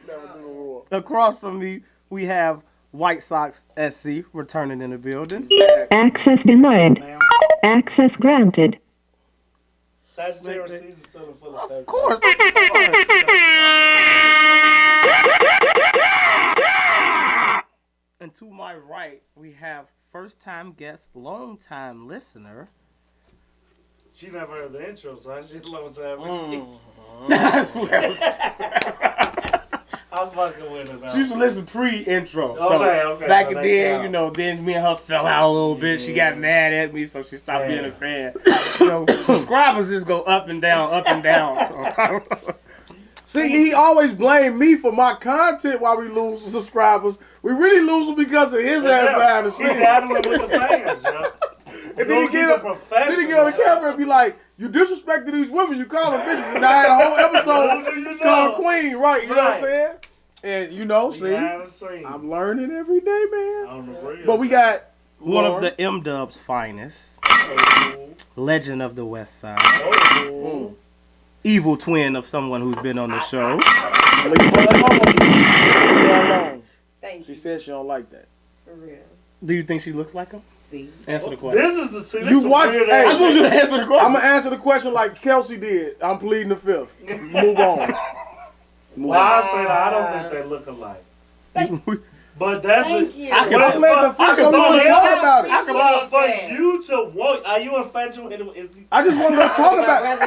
do the rule. Across from me, we have whitesoxSC returning in the building. Access denied. Access granted. Sagittarius season still full of Of course. And to my right, we have first-time guest, long-time listener. She never heard the intro, so she's long time. That's what I'm fucking with her now. she used to listen pre-intro. Okay. Back So then, that's you know, then me and her fell out a little bit. She got mad at me, so she stopped being a fan. You know, subscribers just go up and down, up and down. So. See, he always blamed me for my content while we lose subscribers. We really lose them because of his ass behind the He scenes. dabbling with the fans, yo. And then he get on the camera and be like, you disrespected these women, you call them bitches. And I had a whole episode called Queen, right? You know what I'm saying? And you know, see, I'm learning every day, man. But we got one of the M-Dub's finest. Legend of the West Side. Evil twin of someone who's been on the show. Leave her alone. Thank She you. said she don't like that. For real. Do you think she looks like him? See. Answer the question. This is the scene. You watch. Hey, I just want you to answer the question. I'm gonna answer the question like Kelsey did. I'm pleading the fifth. Move on. Well, I say that I don't think they look alike. But that's Thank you. I'm letting the first one talk about it. I can buy for you to walk. Are you infatuated with Izzy? I just want to talk about it.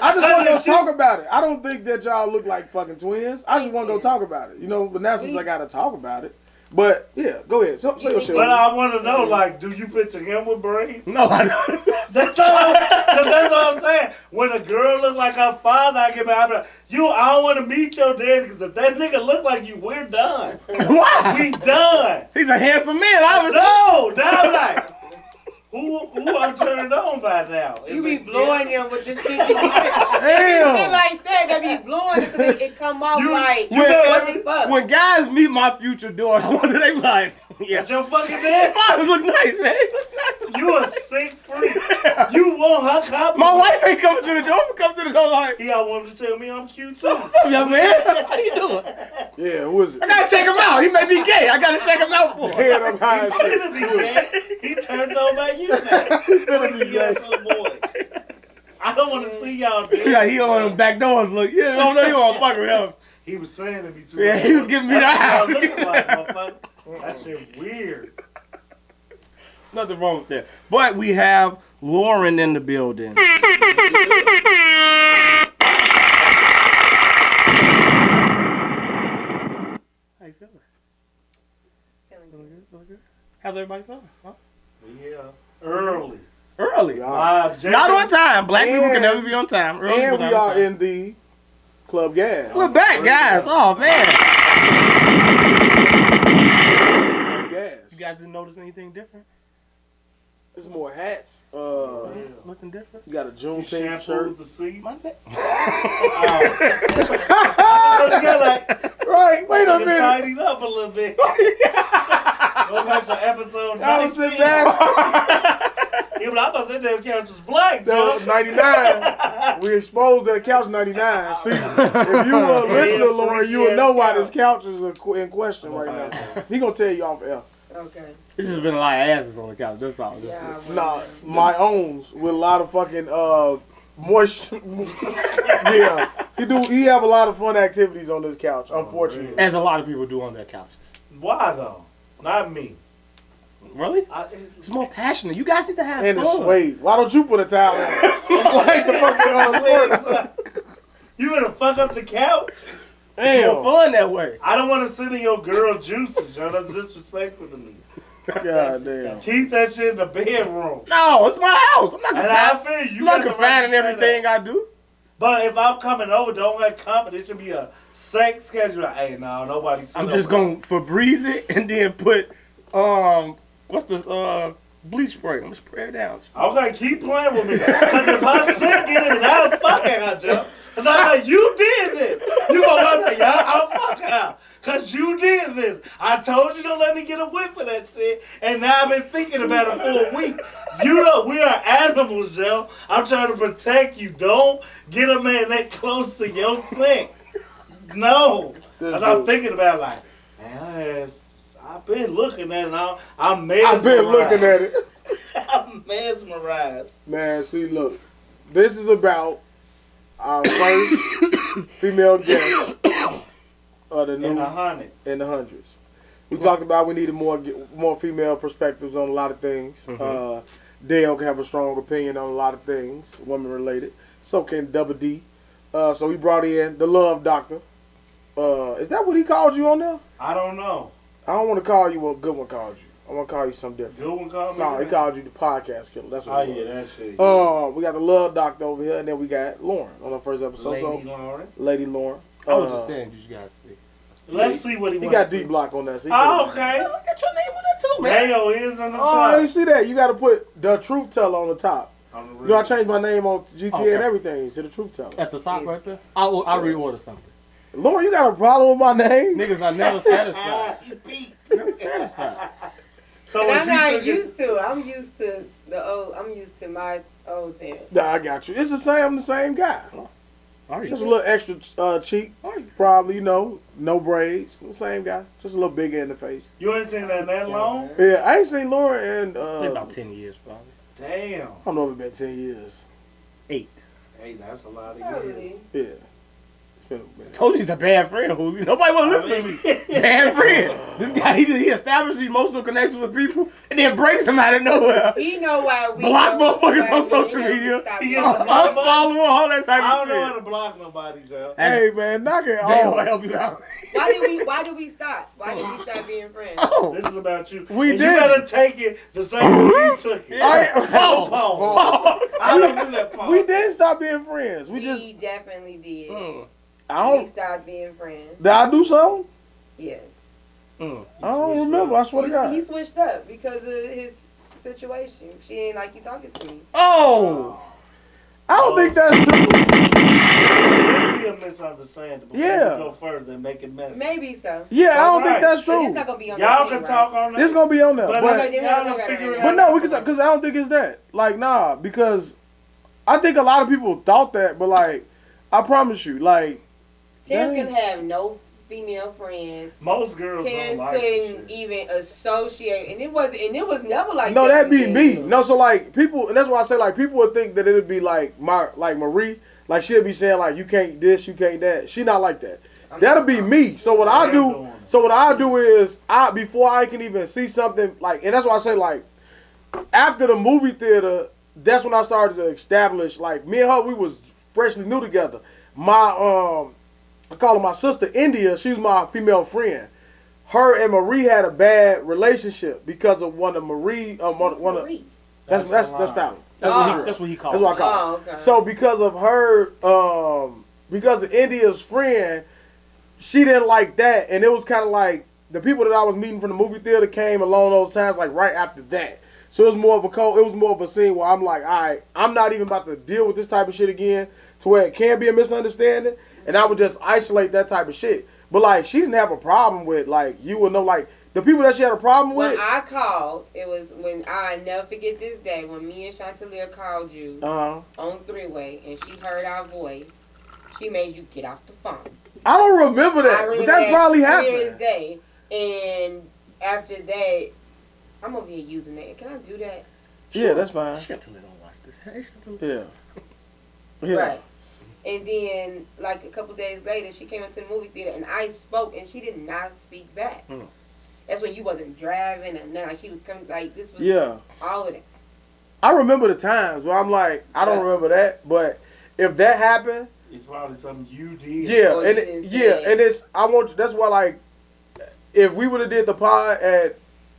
I just want to talk about it. I don't think that y'all look like fucking twins. I just want to go talk about it. You know, but now since I got to talk about it. But yeah, go ahead. Say your shit. But I want to know, like, do you picture him with braids? No, I don't. That's all I'm saying. When a girl look like her father, I get mad. I don't want to meet your daddy because if that nigga look like you, we're done. Why? We done. He's a handsome man. No, now I'm like, who I'm turned on by now? You be blowing them with the shit. Damn. Damn. Like that, they be blowing it because it come off like, When- what the fuck? When guys meet my future daughter, they be like, yeah. That's your fucking dad. Father looks nice, man. He looks nice. You a sick freak. You want her compliment. My wife ain't coming to the door. I'm coming to the door like, Yeah, I want him to tell me I'm cute too. what's up, young man? How you doing? Yeah, who is it? I gotta check him out. He may be gay. I gotta check him out for him. Head up high and He shit. finna be gay. He turned on by you now. He finna be gay. Boy. I don't want to see y'all dead. Yeah, he on the back doors. Look, yeah, don't know you want to fuck with him. He was saying to me too. Yeah, he was giving me the That's eye. what I look like, motherfucker. That shit weird. Nothing wrong with that. But we have Lauren in the building. How you feeling? Feeling good? How's everybody feeling? Huh? Yeah. Early. Not on time. Black people can never be on time. Early, and we are in the Club Gas. We're back, guys. Oh, man. Gas. You guys didn't notice anything different? There's more hats. Nothing different? You got a Juneteenth shirt. The seat. My bad. Right, wait a minute. Tidied up a little bit. Go back to episode 19. Yeah, but I thought that damn couch was black, That was 99. We exposed that couch 99. See, if you were a listener, Lauren, you would know why this couch is in question right now. He gonna tell you off air. Okay. This has been a lot of asses on the couch. That's all. Yeah. Nah, my owns with a lot of fucking moisture. Yeah, he have a lot of fun activities on this couch. Unfortunately, As a lot of people do on their couches. Why though? Not me. Really? It's more passionate. You guys need to have and fun. it's suede. Why don't you put a towel on? It's like the fucking You gonna fuck up the couch? It's more fun that way. I don't want to sit in your girl juices, yo. That's disrespectful to me. God damn. Keep that shit in the bedroom. No, it's my house. I'm not And I feel you. I'm not got the confining right to say everything that. I do. But if I'm coming over, don't let company. It should be a sex schedule. Like, hey, no, nobody. I'm just gonna Febreze it and then put what's the bleach spray? I'm gonna spray it down. Okay, keep playing with me. Because if I sick in it and I'll fuck her, Joe. Because I'm like, you did this. You gonna run like, I'll fuck her. Because you did this. I told you to let me get a whiff of that shit. And now I've been thinking about it for a week. You know, we are animals, Joe. I'm trying to protect you. Don't get a man that close to your sink. No. Because I'm thinking about it like, man, I've been looking at it. I'm mesmerized. I've been looking at it. I'm mesmerized. Man, see, look. This is about our first female guest of the new In the hundreds. In the hundreds. We talked about we needed more female perspectives on a lot of things. Daeo can have a strong opinion on a lot of things, women related. So can Double D. So we brought in the Love Doctor. Is that what he called you on there? I don't know. I don't want to call you what Good One called you. I want to call you something different. Good One called me? No, he called you the podcast killer. That's what Oh, it was. yeah, that shit. We got the Love Doctor over here, and then we got Lauren on our first episode. Lady Lauren. Lady Lauren. I was just saying, you guys see. Let's see what he He wants. got dblock on that. So Oh, okay. I got your name on that too, man. Daeo is on the Oh, top. I ain't see that. You got to put the Truth Teller on the top. On the You know, I changed my name on GTA Okay. and everything to the Truth Teller. At the top right there. I'll reorder something. Lauren, you got a problem with my name? Niggas are never satisfied. Never satisfied. So And what I'm you not took used to. I'm used to the old. I'm used to my old town. Nah, I got you. It's the same. I'm the same guy. Are you? Just a little extra cheek. Probably, no braids. The same guy. Just a little bigger in the face. You ain't seen that long? Yeah, I ain't seen Lauren in, Been about 10 years, probably. Damn. I don't know if it's been 10 years. 8. Hey, that's a lot of years. Probably. Yeah. It's been a minute. Told you he's a bad friend, Julio. Nobody want to listen to me. Bad friend. This guy, he establishes emotional connections with people and then breaks them out of nowhere. He know why we Block don't motherfuckers respect on me. social He media. stop He me. is- Unfollow all that type I of don't know how shit. to block nobody, Joe. Hey, man, knock it Jay will off. help you out. Why did we stop? Why did we stop being friends? Oh. This is about you. We and did. You better take it the same way you took it. Pause. Pause. I don't do that pause. We didn't stop being friends. We We just, definitely did. I We don't, stopped being friends. did I do something? Yes. I don't remember. I swear to God. He switched up because of his situation. She ain't like you talking to me. Oh. I don't think that's true. This be a misunderstanding. Before Yeah. we go further and make it messy. Maybe so. Yeah, I don't Alright. think that's But it's true. not gonna be on Y'all the can thing, talk right? on that. It's gonna be on there, But but Okay, then y'all we don't don't figure it gotta out. but no, because I don't think it's that. Like, nah, because I think a lot of people thought that, but like, I promise you, like, Terrence dang. can have no female friends. Most girls Terrence don't like couldn't shit. even associate, and it was never like no, that. that'd be between me. them. No, so like people, and that's why I say like people would think that it'd be like Marie, like she'll be saying like you can't this, you can't that. She not like that. That'll be me. So what I do, is before I can even see something like, and that's why I say like after the movie theater, that's when I started to establish like me and her, we was freshly new together. My I call her my sister India. She's my female friend. her and Marie had a bad relationship because of one of Marie. Marie? That's Fallon. That's what he called. That's what I call it. Okay. So because of her, because of India's friend, she didn't like that, and it was kind of like the people that I was meeting from the movie theater came along those times, like right after that. So it was more of a scene where I'm like, all right, I'm not even about to deal with this type of shit again, to where it can be a misunderstanding, and I would just isolate that type of shit. But like, she didn't have a problem with, like, you would know, like, the people that she had a problem with. When I called, it was when I never forget this day when me and Chantelia called you on three-way, and she heard our voice. She made you get off the phone. I don't remember that, but that probably happened. Clear as day. And after that, I'm over here using that. Can I do that? Yeah, that's fine. Chantelia don't watch this. Hey, Yeah. Yeah. Right. And then, like, a couple days later, she came into the movie theater, and I spoke, and she did not speak back. That's when you wasn't driving, and now she was coming, like, this was all of that. I remember the times where I'm like, I don't remember that, but if that happened, it's probably something you did. Yeah, and it's, that's why, like, if we would have did the pod at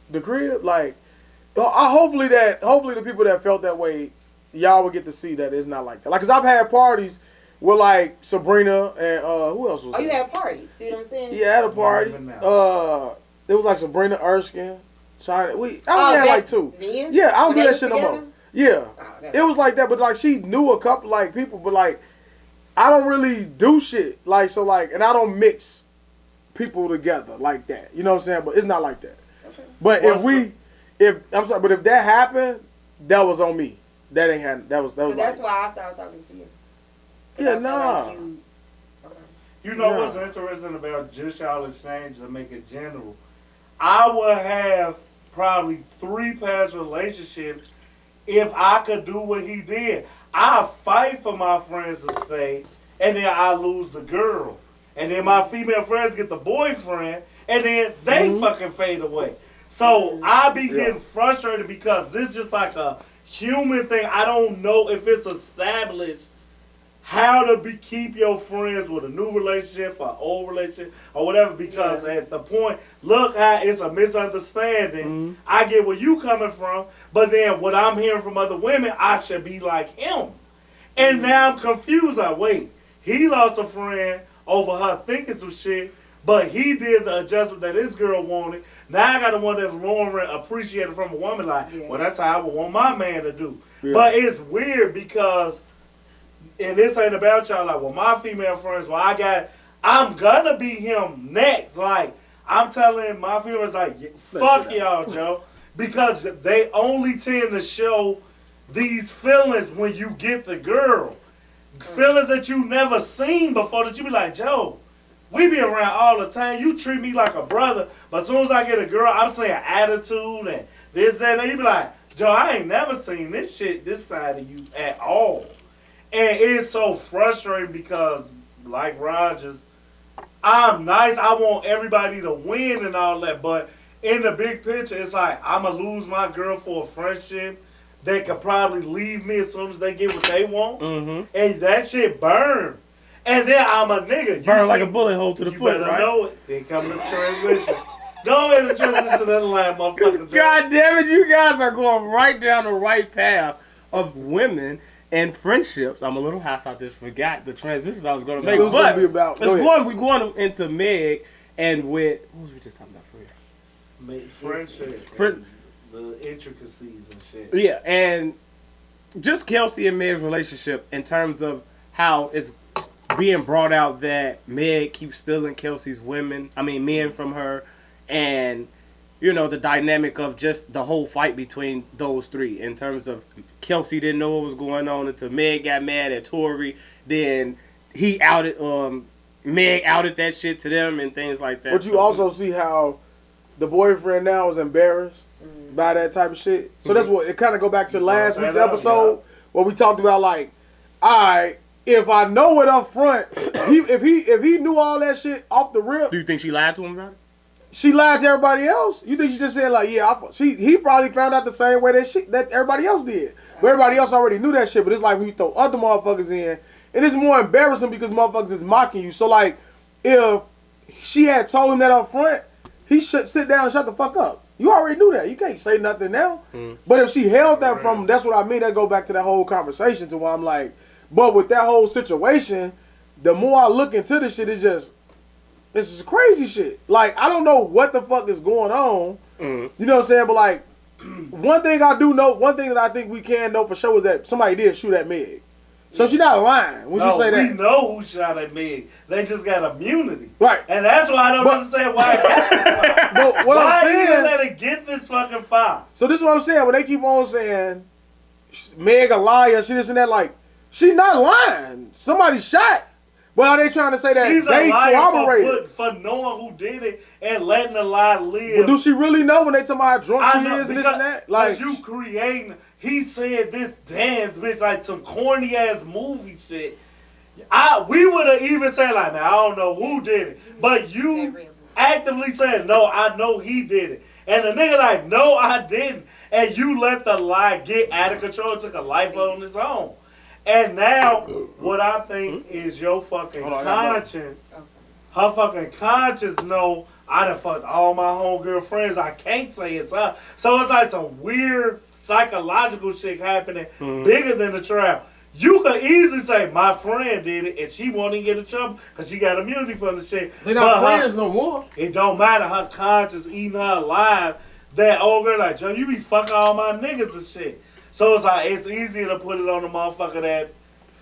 the crib, like, hopefully the people that felt that way, y'all would get to see that it's not like that. Like, cause I've had parties with, like, Sabrina and who else was there? You had parties. See what I'm saying? Yeah, I had a party. It was like Sabrina, Erskine, China. I had like two. Then? Yeah, I don't When do they that shit no was more. Yeah, it was like that, but like she knew a couple like people, but like I don't really do shit like so like, and I don't mix people together like that. You know what I'm saying? But it's not like that. Okay. But but if that happened, that was on me. That ain't happened. That was. That's why I started talking to you. Yeah, nah. Like you know what's interesting about just y'all exchange to make it general? I would have probably 3 past relationships if I could do what he did. I fight for my friends to stay, and then I lose the girl. And then my female friends get the boyfriend, and then they fucking fade away. So I be getting frustrated because this is just like a human thing. I don't know if it's established how to keep your friends with a new relationship or old relationship or whatever, because at the point, look how it's a misunderstanding. I get where you coming from, but then what I'm hearing from other women, I should be like him. And now I'm confused. Wait, he lost a friend over her thinking some shit, but he did the adjustment that this girl wanted. Now I got to wonder if Lauren appreciated from a woman like, well, that's how I would want my man to do. Yeah. But it's weird because, and this ain't about y'all, like, well, my female friends, I'm gonna be him next. Like, I'm telling my females, like, fuck y'all, Joe. Because they only tend to show these feelings when you get the girl. Feelings that you never seen before, that you be like, Joe, we be around all the time. You treat me like a brother. But as soon as I get a girl, I'm saying attitude and this, that, and you be like, Joe, I ain't never seen this shit, this side of you at all. And it's so frustrating because, like Rogers, I'm nice. I want everybody to win and all that. But in the big picture, it's like I'm going to lose my girl for a friendship that could probably leave me as soon as they get what they want. And that shit burn. And then I'm a nigga. Burn like a bullet hole to the foot, right? You know it. Then come the transition. Go ahead and transition to that line, motherfucker. God damn it, you guys are going right down the right path of women and friendships. I'm a little house. I just forgot the transition I was going to make. It was going to be about. We're going into Meg and with, what was we just talking about for you? Friendship. The intricacies and shit. Yeah, and just Kelsey and Meg's relationship in terms of how it's being brought out that Meg keeps stealing Kelsey's men from her, and you know the dynamic of just the whole fight between those three in terms of Kelsey didn't know what was going on until Meg got mad at Tori, then he outed Meg outed that shit to them and things like that. But you also see how the boyfriend now is embarrassed by that type of shit. So that's what it kind of go back to last week's episode where we talked about, like, all right, if I know it up front, if he knew all that shit off the rip. Do you think she lied to him about it? She lied to everybody else. You think she just said, like, yeah, he probably found out the same way that everybody else did. But everybody else already knew that shit. But it's like when you throw other motherfuckers in, and it's more embarrassing because motherfuckers is mocking you. So like, if she had told him that up front, he should sit down and shut the fuck up. You already knew that. You can't say nothing now. But if she held that from him, that's what I mean. That go back to that whole conversation to where I'm like, but with that whole situation, the more I look into this shit, this is crazy shit. Like, I don't know what the fuck is going on. You know what I'm saying? But like, one thing I do know, one thing that I think we can know for sure is that somebody did shoot at Meg. So she's not lying when you say that. We know who shot at Meg. They just got immunity. Right. And that's why I don't understand why it got this far. But what why I'm saying, you let it get this fucking far? So this is what I'm saying. When they keep on saying Meg a liar, she this and that, like, she not lying. Somebody shot. But are they trying to say that she's they a liar corroborated for knowing who did it and letting the lie live? But do she really know when they talk about how drunk she is and this and that? Like, you creating, he said this dance, bitch, like some corny ass movie shit. We would have even said like, man, I don't know who did it, but you actively said, no, I know he did it, and the nigga like, no, I didn't, and you let the lie get out of control and took a life on his own. And now, what I think is your fucking conscience, her fucking conscience know I done fucked all my homegirl friends. I can't say it's her. So it's like some weird psychological shit happening bigger than the trial. You could easily say, my friend did it, and she won't even get in trouble because she got immunity from the shit. They're not friends no more. It don't matter. Her conscience eating her alive. That old girl like, Joe, you be fucking all my niggas and shit. So it's like, it's easier to put it on the motherfucker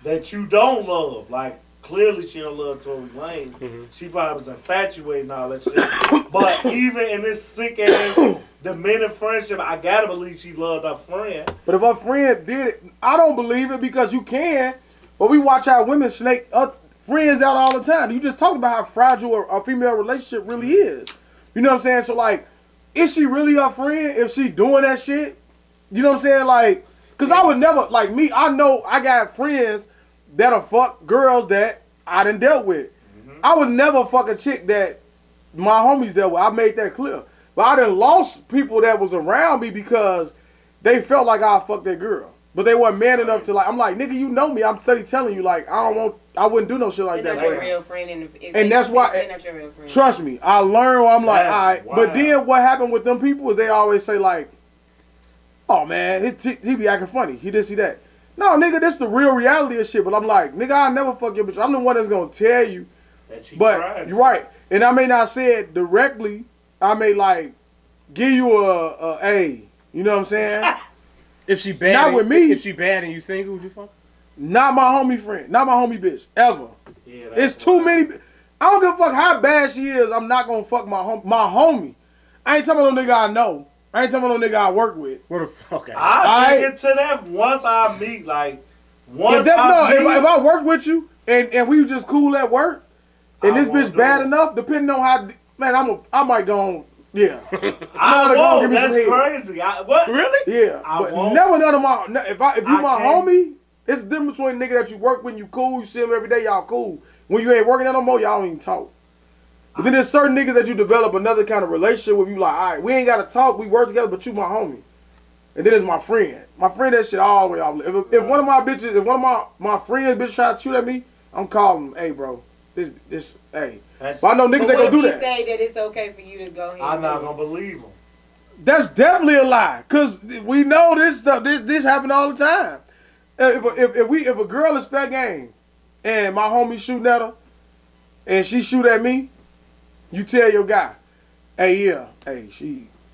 that you don't love. Like, clearly she don't love Tory Lanez. She probably was infatuated and all that shit. But even in this sick ass, demented friendship, I gotta believe she loved her friend. But if her friend did it, I don't believe it because you can. But we watch how women snake friends out all the time. You just talked about how fragile a female relationship really is. You know what I'm saying? So like, is she really her friend if she doing that shit? You know what I'm saying? Like, cause I would never, like me, I know I got friends that'll fuck girls that I done dealt with. I would never fuck a chick that my homies dealt with. I made that clear. But I done lost people that was around me because they felt like I fucked that girl. But they weren't man enough to like, I'm like, nigga, you know me. I'm steady telling you, like, I wouldn't do no shit like they're that. Not your real friend, and that's why, they're not your real friend. Trust me, I learned, I'm like, all right. Wild. But then what happened with them people is they always say like, oh man, he be acting funny. He did see that. No, nigga, this the real reality of shit. But I'm like, nigga, I'll never fuck your bitch. I'm the one that's gonna tell you. That she But tried you're right. And I may not say it directly. I may like give you a you know what I'm saying? If she bad, Not with me. If she bad and you single, would you fuck? Not my homie friend. Not my homie bitch. Ever. Yeah, It's too many. I don't give a fuck how bad she is. I'm not gonna fuck my homie. I ain't talking about no nigga I know. I ain't talking about no nigga I work with. Okay. I'll take it to that once I meet, like, If I work with you and we just cool at work, and this bitch bad enough, depending on how, man, I might go on, yeah. I won't. That's crazy. What? Really? Yeah. I But won't. never none of my, if you my can't. homie, it's the difference between a nigga that you work with, you cool, you see him every day, y'all cool. When you ain't working out no more, y'all don't even talk. But then there's certain niggas that you develop another kind of relationship with. You like, all right, we ain't got to talk. We work together, but you my homie. And then it's my friend. My friend, that shit all the way off. If one of my bitches, if one of my friends bitch try to shoot at me, I'm calling them, hey, bro, this, hey. But I know niggas ain't gonna do that. Say that it's okay for you to go ahead. I'm not gonna believe him. That's definitely a lie, cause we know this stuff. This happen all the time. If a girl is fair game, and my homie shooting at her, and she shoot at me, you tell your guy, hey, yeah, hey,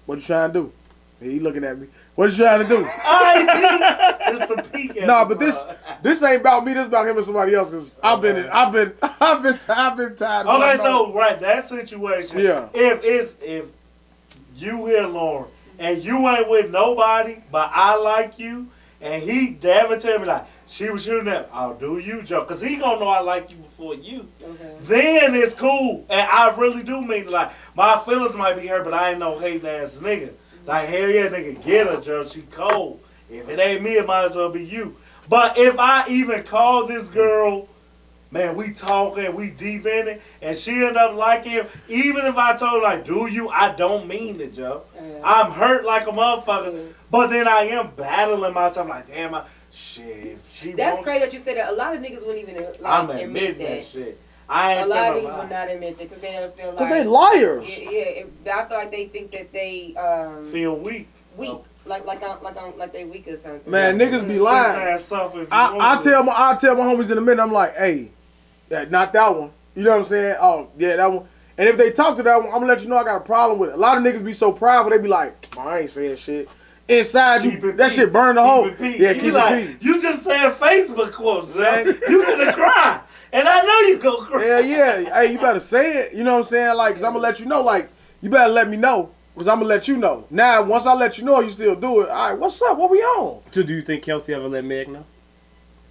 what you trying to do? He looking at me. What you trying to do? It's the peak. Nah, but this ain't about me. This about him and somebody else. Cause I've been tired. Okay, so right, that situation. Yeah. If you here, Lauren, and you ain't with nobody, but I like you, and he damn it tell me like she was shooting at, I'll do you, Joe, cause he gonna know I like you before you. Okay. Then it's cool, and I really do mean it. Like my feelings might be hurt, but I ain't no hating ass nigga. Like hell yeah, nigga, get her, Joe. She cold. If it ain't me, it might as well be you. But if I even call this girl, man, we talking, we deep in it, and she end up liking him, even if I told her, like, do you, I don't mean it, Joe. I'm hurt like a motherfucker, but then I am battling myself, like, damn, shit, if she That's won't, crazy that you said that. A lot of niggas wouldn't even I'm admit admitting that shit. I ain't A lot of finna niggas lie. will not admit that because they don't feel Cause like. they liars. I feel like they think that they Feel weak. weak, like they weak or something. Man, niggas be lying. I tell my homies in a minute. I'm like, hey, yeah, not that one. You know what I'm saying? Oh, yeah, that one. And if they talk to that one, I'm gonna let you know I got a problem with it. A lot of niggas be so prideful, they be like, oh, I ain't saying shit. Inside you, that shit burn the hole. Yeah, keep it P. You just saying Facebook quotes, man. You finna cry. And I know you go cry. Hell yeah. Hey, you better say it. You know what I'm saying? Like, cause I'm gonna let you know. Like, you better let me know. Cause I'm gonna let you know. Now, once I let you know, you still do it. All right, what's up? What we on? So do you think Kelsey ever let Meg know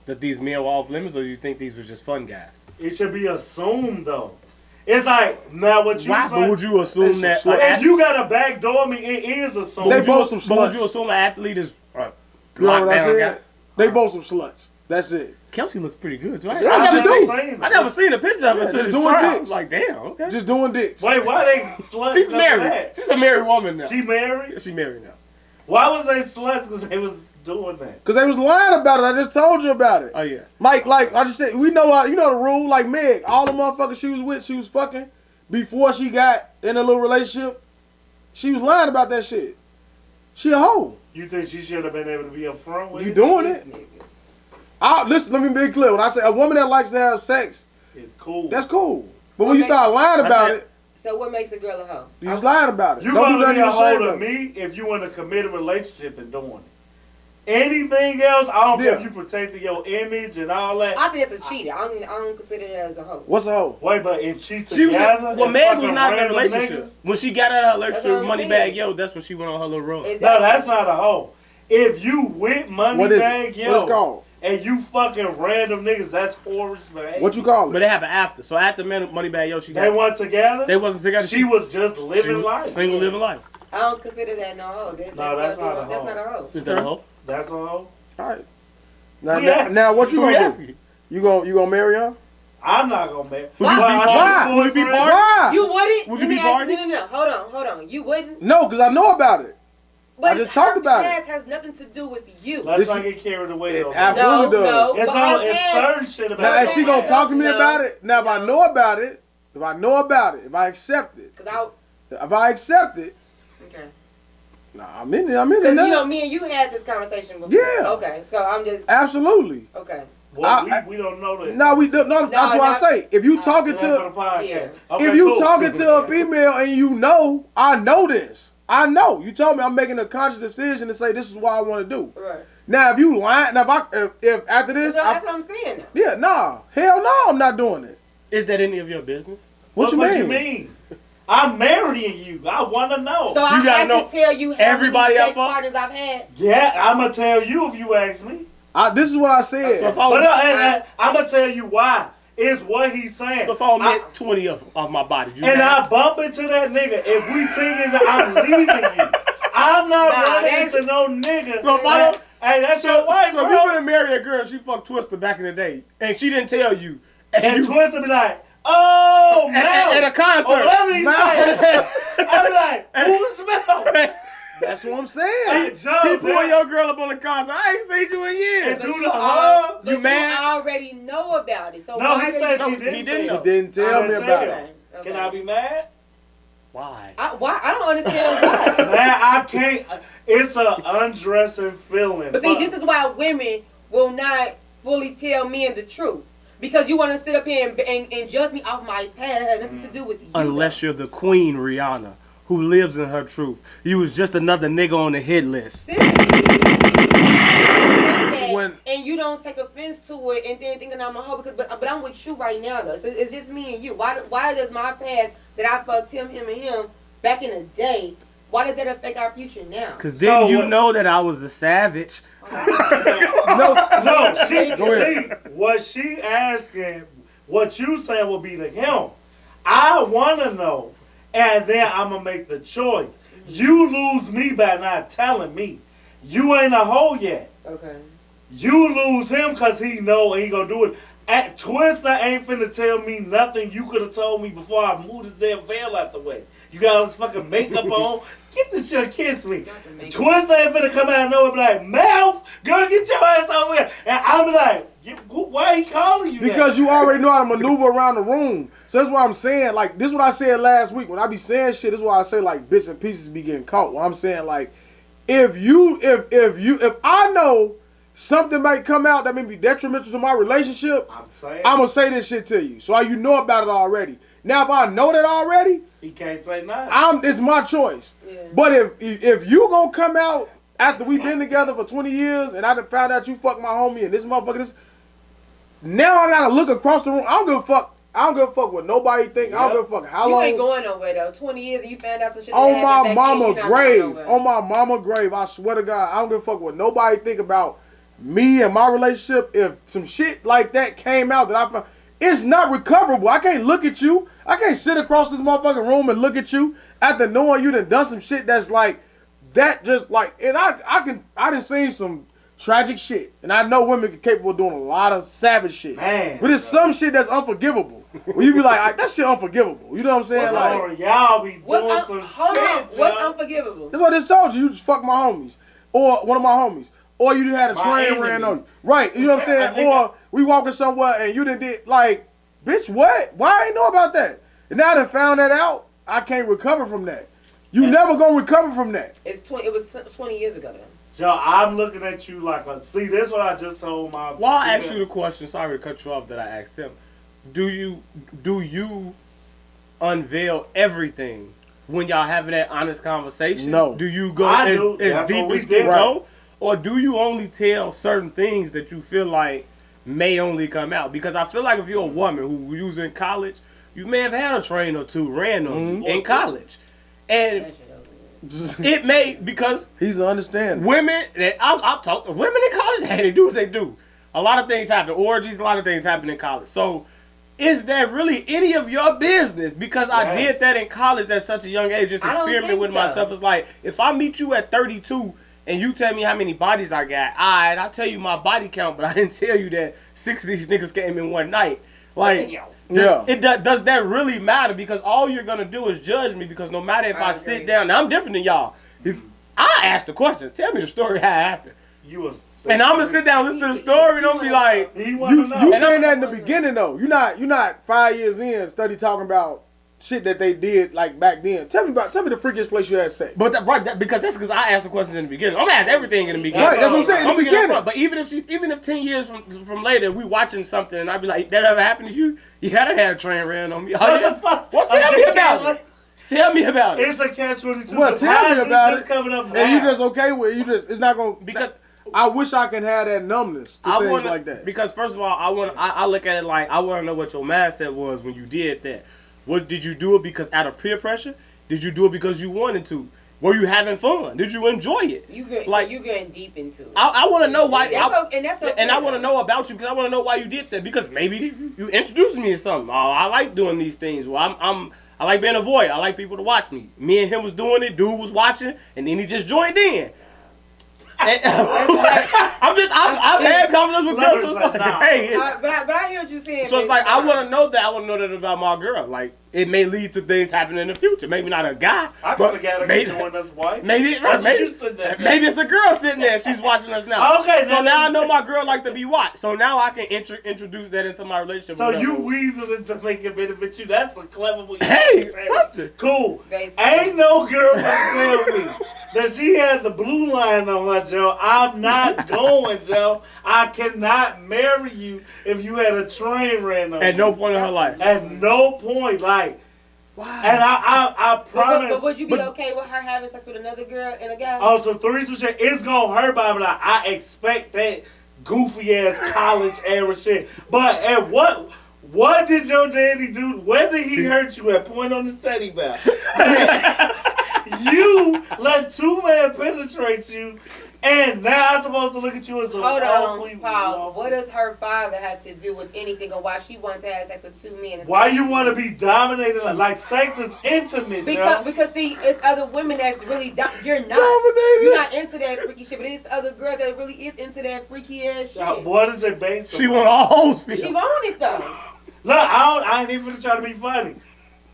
that these men were off limits, or do you think these were just fun guys? It should be assumed, though. It's like, now what you Why? say. But would you assume that? If you got a backdoor me, it is assumed. They both some sluts. But would you assume an athlete is You know what I lockdown guy? said? They both some sluts. That's it. Kelsey looks pretty good, right? Yeah, I never seen a picture of her Yeah, until just this doing trial. I dicks. was like, damn, okay. Just doing dicks. Wait, why they sluts? She's 'cause of married. that? She's a married woman now. She married? She married now. Why was they sluts? Because they was doing that. Cause they was lying about it. I just told you about it. Oh yeah. Like I just said, we know you know the rule. Like Meg, all the motherfuckers she was with, she was fucking before she got in a little relationship. She was lying about that shit. She a hoe. You think she should have been able to be upfront with You it? doing it? Listen, let me be clear. When I say a woman that likes to have sex, It's cool. that's cool. But when you start lying about it, So what makes a girl a hoe? you was lying about it. You Don't do gonna be nothing a hoe ashamed to of it. me if you in a committed relationship and doing it. Anything else, I don't care if Yeah. you protecting your image and all that. I think it's a cheater. I don't consider it as a hoe. What's a hoe? Wait, but if she She was, together, well, and Meg was fucking not in a random relationship. niggas, When she got out of her That's relationship what with I'm Moneybag saying. Yo, that's when she went on her little run. no, that's not a hoe. If you with What is Moneybag it? Yo What it's called? and you fucking random niggas, that's whorish, man. What you call But it? they happened after. So after Moneybag Yo, she They got. weren't together? They wasn't together. She was just she living was life. Single, living life. I don't consider that no hoe. That's not a hoe. That's not a hoe. Is that a hoe? That's a hoe. All right. Now, We asked what you Who gonna asking do? you? You gonna marry her? I'm not gonna marry. Would you be Why? Would you be part? Why? You wouldn't? Would Let you me be ask you- party? No. Hold on. You wouldn't? No, because I know about it. But just talked her about it. past has nothing to do with you. Let's This not get carried away It though. absolutely No, does. no. It's But all her it's past- certain shit about Now, that. is she gonna talk to me No. about it? Now, if I know about it, if I accept it, if I accept it, Okay. nah, I'm in it. Because, now. you know, me and you had this conversation before. Yeah. Okay, so I'm just, Absolutely. okay. Well, we don't know that. No, we don't. No, that's what I say. If you talking For the to, podcast. Yeah. Okay, if you cool. talking to a female and you know, I know this. I know. You told me I'm making a conscious decision to say this is what I want to do. Right. Now, if you lying, now if after this, So that's what I'm saying now. yeah, nah, hell no, I'm not doing it. Is that any of your business? What you the fuck mean? you mean? I'm marrying you. I want to know. So I You gotta have know to tell you how everybody many I sex fuck? partners I've had. Yeah, I'm going to tell you if you ask me. This is what I said. So if But I I'm going to tell you why. It's what he's saying. so if I met 20 of my body, you And mad? I bump into that nigga. If we teaming, I'm leaving you. I'm not running that's- into no nigga. So if I don't- Hey, that's your wife, So if bro. you gonna marry a girl, she fucked Twister back in the day, and she didn't tell you, And you, Twister be like, oh, Mel. at a concert, Or whatever he Mel. said. I be like, who's Mel? That's what I'm Hey, saying. Joe, he pull your girl up on the concert. I ain't seen you in years. And But do you the al- hug. but You mad? already know about it. So No, why he did said you- she didn't. he didn't She know. didn't tell me didn't about tell it. you. Okay. Can I be mad? Why? Why? I don't understand why. Man, I can't. It's an undressing feeling. But see, this is why women will not fully tell men the truth. Because you want to sit up here and judge me off my past. It has nothing to do with you. Unless you're the queen Rihanna, who lives in her truth. You was just another nigga on the hit list. Seriously. When- And you don't take offense to it and then thinking I'm a hoe. But I'm with you right now, though. So it's just me and you. Why does my past that I fucked him and him back in the day, why does that affect our future now? Cause then So you what- know that I was the savage. No, she Go ahead. see what she asking. What you saying will be to him. I want to know, and then I'm gonna make the choice. You lose me by not telling me. You ain't a hoe yet. Okay. You lose him because he know he gonna do it. Twister ain't finna tell me nothing you could have told me before I moved this damn veil out the way. You got all this fucking makeup on. Get the Twisted should have kissed me. Twisted ain't finna come out of nowhere and be like, Mouth, girl, get your ass over here. And I'm like, why he calling you because that? you already know how to maneuver around the room. So that's what I'm saying. Like, this is what I said last week. When I be saying shit, this is why I say, like, bits and pieces be getting caught. What I'm saying, like, if I know something might come out that may be detrimental to my relationship, I'm going to say this shit to you. So you know about it already. Now, if I know that already, he can't say nothing. It's my choice. Yeah. But if you gonna come out after we've been together for 20 years and I done found out you fucked my homie and this motherfucker, now I gotta look across the room. I don't give a fuck. I don't give a fuck what nobody think. Yep. I don't give a fuck how long. You ain't going nowhere though. 20 years and you found out some shit. On my mama grave. On my mama grave. I swear to God, I don't give a fuck what nobody think about me and my relationship. If some shit like that came out that I found, it's not recoverable. I can't look at you. I can't sit across this motherfucking room and look at you after knowing you done some shit that's like that. Just like, and I done seen some tragic shit, and I know women are capable of doing a lot of savage shit. Man, but it's some shit that's unforgivable. Where you be like, that shit unforgivable. You know what I'm saying? Like, y'all be doing some shit. What's unforgivable? That's what I just told you. You just fucked my homies, or one of my homies, or you had a train ran on you. Right? You know what I'm saying? Or we walking somewhere and you done did like, bitch, what? Why I ain't know about that? And now that I found that out, I can't recover from that. You never gonna recover from that. It was 20 years ago then. Joe, I'm looking at you like, see, this is what I just told my. Well, I asked you the question. Sorry to cut you off. That I asked him. Do you unveil everything when y'all having that honest conversation? No. Do you go as deep as can go, or do you only tell certain things that you feel like may only come out? Because I feel like if you're a woman who was in college, you may have had a train or two ran on you in college, and it may, because he's understanding. Women that I've talked to women in college, they do what they do. A lot of things happen, orgies, a lot of things happen in college. So is that really any of your business? Because I did that in college at such a young age, just experiment with myself. It's like, if I meet you at 32 and you tell me how many bodies I got, I'll tell you my body count, but I didn't tell you that 6 of these niggas came in one night. Like, does that really matter? Because all you're going to do is judge me, because no matter if I sit down, now I'm different than y'all. If I ask the question, tell me the story how it happened. And I'm going to sit down and listen to the story, don't be like, you saying that in the beginning though. You're not 5 years in study talking about shit that they did like back then. Tell me the freakiest place you had sex. But because I asked the questions in the beginning. I'm gonna ask everything in the beginning. Right, that's what I'm saying. In the beginning. But even if 10 years from later, we watching something and I'd be like, that ever happened to you? Yeah, I had a train ran on me. What the fuck? Well, tell me about it. Tell me about it. It's a catch-22. Well, tell me about it. Coming up now. And you just okay with it? It's not gonna, because I wish I could have that numbness to things like that. Because first of all, I look at it like, I want to know what your mindset was when you did that. What did you do it because out of peer pressure? Did you do it because you wanted to? Were you having fun? Did you enjoy it? You getting deep into it. I want to know why. That's okay. And I want to know about you, because I want to know why you did that. Because maybe you introduced me to something. Oh, I like doing these things. Well, I like being a voyeur. I like people to watch me. Me and him was doing it. Dude was watching, and then he just joined in. I've had conversations with girls. So it's like, hey, but I hear what you're saying. So it's like, I want to know that. I want to know that about my girl. Like, it may lead to things happening in the future. Maybe not a guy. I got a guy that join us wife. Maybe it's a girl sitting there. She's watching us now. Okay. So now I know my girl like to be watched. So now I can introduce that into my relationship. So you weaseled it to make it benefit you. That's a clever way. Hey, something cool. Basically. Ain't no girl gonna tell me that she had the blue line on her, Joe. I'm not going, Joe. I cannot marry you if you had a train ran on you. At no point in her life. At no point, like. Wow. And I promise. But would you be okay with her having sex with another girl and a guy? Oh, so threesome shit, it's gonna hurt, but like, I expect that goofy ass college era shit. But at what did your daddy do? Where did he hurt you at? Point on the teddy bear. You let two men penetrate you, and now I'm supposed to look at you as a hold on, pause. What does her father have to do with anything, or why she wants to have sex with two men? Why you want to be dominated? Like sex is intimate, because see, it's other women that's really you're not. You're not into that freaky shit, but it's other girls that really is into that freaky ass shit. What is it based on? She want all hoes feel. She want it though. Look, I ain't even trying to be funny.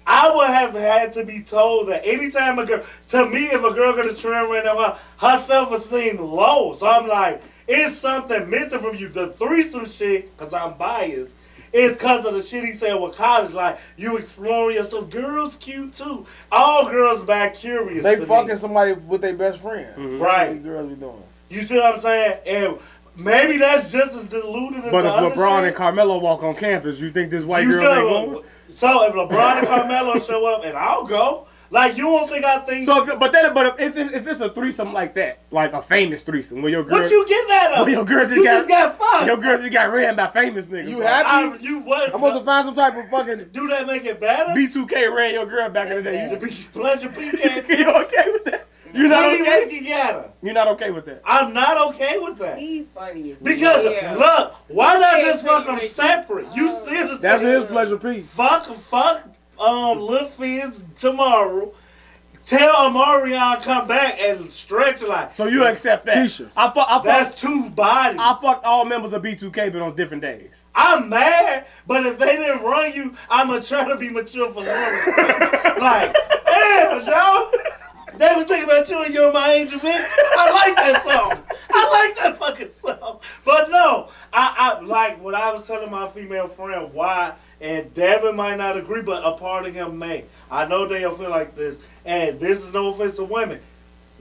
I would have had to be told that anytime a girl, to me, if a girl gonna trim right now, her self-esteem low. So I'm like, it's something missing from you. The threesome shit, because I'm biased, is because of the shit he said with college. Like, you exploring yourself. Girls cute too. All girls back curious. They fucking somebody with their best friend. Mm-hmm. Right. What girls be doing. You see what I'm saying? And maybe that's just as diluted as but the other if LeBron shit. and Carmelo walk on campus, you think this white girl ain't going? So if LeBron and Carmelo show up, and I'll go. Like, you don't think I think... So, if it's a threesome like that, like a famous threesome, where your girl... What you getting at? Where your girl just got fucked. Your girl just got ran by famous niggas. You happy? You what? I'm supposed to find some type of fucking... Do that make it better? B2K ran your girl back in the day. The Pleasure PK. You okay with that? You're not okay? You're not okay with that? I'm not okay with that. He funny as Because, hell. look, why not just fuck them separate? You see the That's his pleasure P. Fuck, Lil Fizz tomorrow. Tell Amarion come back and stretch like. So you accept that? Keisha. That's two bodies. I fucked all members of B2K, but on different days. I'm mad, but if they didn't run you, I'ma try to be mature for Lawrence. Like, damn, Joe. They was thinking about you and You're My Angel, bitch. I like that song. I like that fucking song. But no, I like what I was telling my female friend why, and Devin might not agree, but a part of him may. I know they'll feel like this, and this is no offense to women.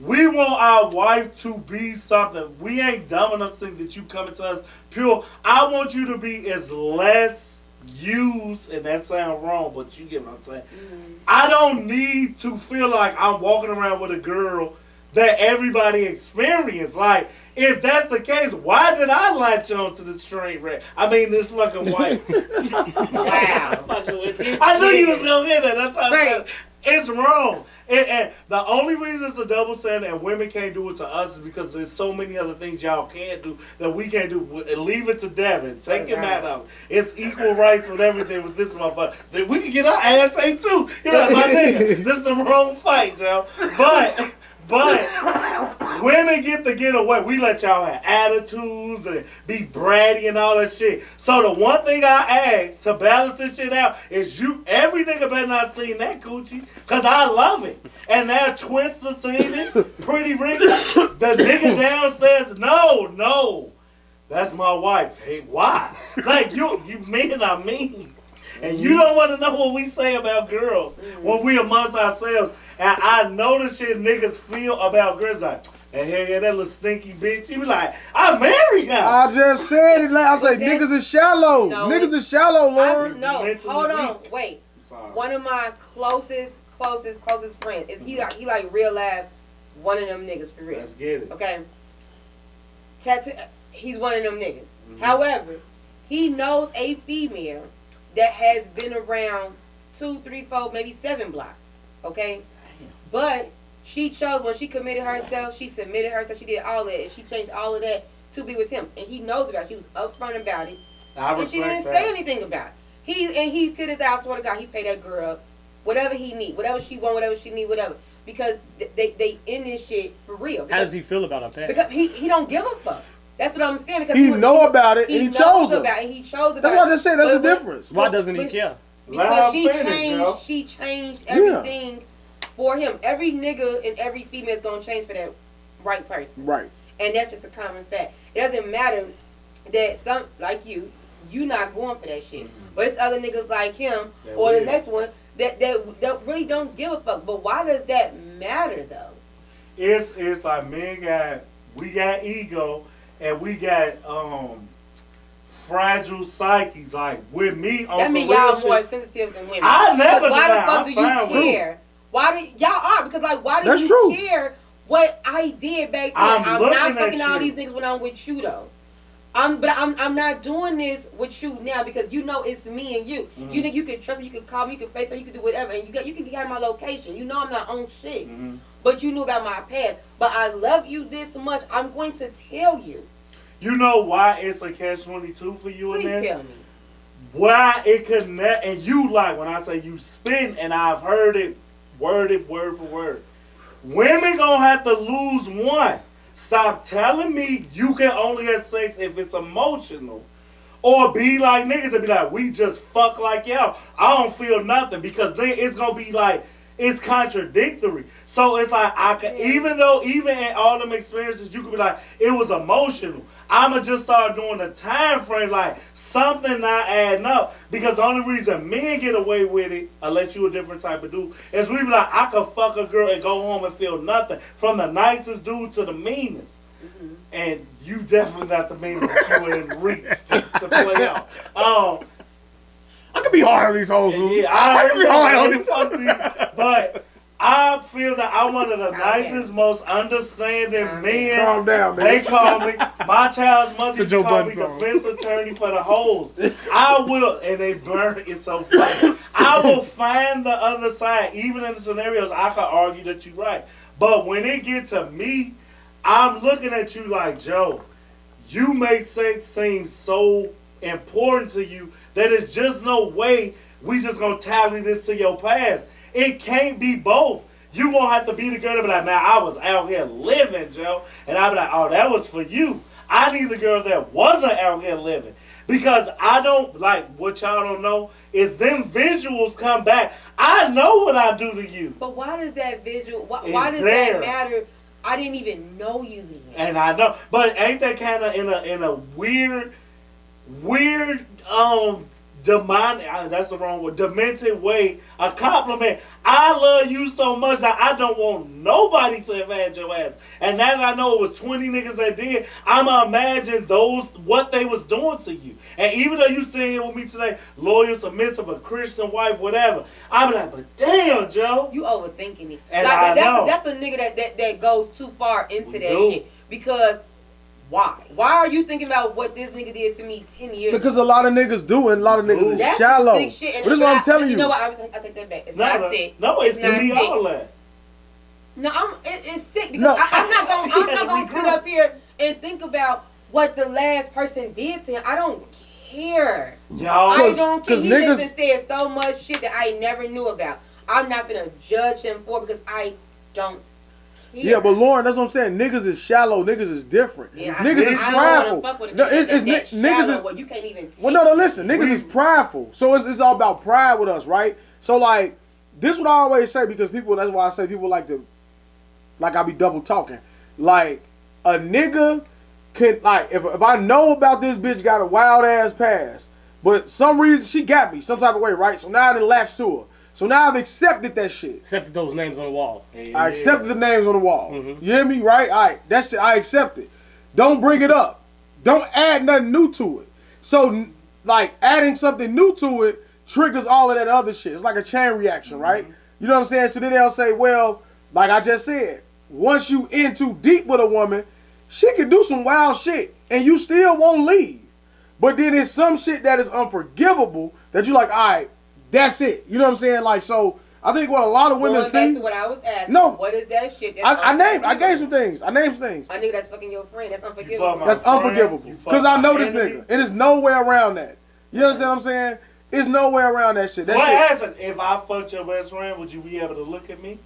We want our wife to be something. We ain't dumb enough to think that you coming to us pure. I want you to be as less used, and that sounds wrong, but you get what I'm saying. Mm-hmm. I don't need to feel like I'm walking around with a girl that everybody experienced. Like, if that's the case, why did I latch on to this train wreck? I mean, this fucking wife. Wow. I knew you was going to get that. That's how I said it's wrong. And the only reason it's a double standard and women can't do it to us is because there's so many other things y'all can't do that we can't do. Leave it to Devin. Take him out of it. It's equal rights with everything with this motherfucker. We can get our ass ate too. You're like, my nigga, this is the wrong fight, Joe. But women get to get away. We let y'all have attitudes and be bratty and all that shit. So the one thing I ask to balance this shit out is every nigga better not seen that coochie, cause I love it. And that Twister seen it, Pretty Ricky. The nigga downstairs, no, that's my wife. Hey, why? Like you mean I mean. And you don't want to know what we say about girls when we amongst ourselves. And I know the shit niggas feel about girls like, hey, that little stinky bitch. You be like, I married her. I just said it. I say niggas is shallow. No, niggas is shallow, Lord. No, hold on, wait. Sorry. One of my closest friends is he like real life one of them niggas for real. Let's get it. Okay. He's one of them niggas. Mm-hmm. However, he knows a female that has been around 2, 3, 4, maybe 7 blocks. Okay? Damn. But she chose when she committed herself, she submitted herself, she did all that, and she changed all of that to be with him. And he knows about it. She was upfront about it. And she didn't say anything about it. He to this day, I swear to God, he paid that girl whatever he need, whatever she want, whatever she need, whatever. Because they in this shit for real. Because, how does he feel about her past? Because he don't give a fuck. That's what I'm saying. Because he know about it and he chose her. About it. He chose about that's what I just said. That's the difference. Why doesn't he care? Because she changed everything for him. Every nigga and every female is gonna change for that right person. Right. And that's just a common fact. It doesn't matter that some like you not going for that shit. But it's other niggas like him or the next one that really don't give a fuck. But why does that matter though? It's like we got ego. And we got fragile psyches. Like with me on that mean y'all more sensitive than women. I never. Why the fuck do you care? Why do y'all are? Because like why do you care what I did back then? I'm not fucking all these niggas when I'm with you though. I'm not doing this with you now because you know it's me and you. Mm-hmm. You think you can trust me? You can call me. You can FaceTime. You can do whatever, and you can get my location. You know I'm not on shit. Mm-hmm. But you knew about my past. But I love you this much. I'm going to tell you. You know why it's a catch-22 for you in this? Please tell me. Why it connect, and you like, when I say you spin, and I've heard it worded word for word. Women gonna have to lose one. Stop telling me you can only have sex if it's emotional. Or be like niggas and be like, we just fuck like y'all. I don't feel nothing because then it's gonna be like it's contradictory. So it's like even in all them experiences, you could be like, it was emotional. I'ma just start doing a time frame like something not adding up. Because the only reason men get away with it, unless you a different type of dude, is we be like, I could fuck a girl and go home and feel nothing. From the nicest dude to the meanest. Mm-hmm. And you definitely not the meanest that you were in reach to play out. I could be hard on these hoes. Yeah, I can be hard on these. But I feel that I'm one of the nicest, most understanding men. Calm down, man. They call me, my child's mother used to call me defense attorney for the hoes. I will, and they burn it so funny. I will find the other side, even in the scenarios I can argue that you're right. But when it gets to me, I'm looking at you like, Joe, you make sex seem so important to you that there's just no way we just gonna tally this to your past. It can't be both. You gonna have to be the girl to be like, man, I was out here living, Joe. And I'll be like, oh, that was for you. I need the girl that wasn't out here living. Because I don't, like, what y'all don't know is them visuals come back. I know what I do to you. But why does that visual, why does that matter? I didn't even know you then. And I know. But ain't that kind of in a weird, demonic, that's the wrong word, demented way, a compliment. I love you so much that I don't want nobody to have had your ass. And now that I know it was 20 niggas that did, I'ma imagine what they was doing to you. And even though you sitting here with me today, loyal, submissive, a Christian wife, whatever, I'm like, but damn, Joe. You overthinking it. And like, that's a nigga that goes too far into that shit. Because why? Why are you thinking about what this nigga did to me 10 years ago? Because a lot of niggas do, and a lot of niggas is shallow. Sick shit. But this is what I'm telling you. You know what? I take that back. It's not sick. No, it's not sick. All that. No, it's sick because I'm not gonna sit up here and think about what the last person did to him. I don't care. I don't care. He just said so much shit that I never knew about. I'm not gonna judge him for it because I don't. Yeah, but Lauren, that's what I'm saying. Niggas is shallow. Niggas is different. Yeah, niggas is prideful. No, niggas is. Well, you can't even. Well, no, listen. Niggas is prideful. So it's all about pride with us, right? So like, this is what I always say because people. That's why I say people like to, like I be double talking. Like a nigga can like if I know about this bitch got a wild ass past, but some reason she got me some type of way, right? So now I done latched to her. So now I've accepted that shit. Accepted those names on the wall. I accepted the names on the wall. Mm-hmm. You hear me? Right? All right. That shit, I accept it. Don't bring it up. Don't add nothing new to it. So, like, adding something new to it triggers all of that other shit. It's like a chain reaction, right? Mm-hmm. You know what I'm saying? So then they'll say, well, like I just said, once you in too deep with a woman, she can do some wild shit, and you still won't leave. But then there's some shit that is unforgivable that you like, all right, that's it. You know what I'm saying? Like, so I think what a lot of women see. Back to what I was asking. No. What is that shit? I gave some things. I named some things. I knew that's fucking your friend. That's unforgivable. That's unforgivable. Because I know this nigga. And there's no way around that. You understand what I'm saying? There's no way around that shit. If I fucked your best friend, would you be able to look at me?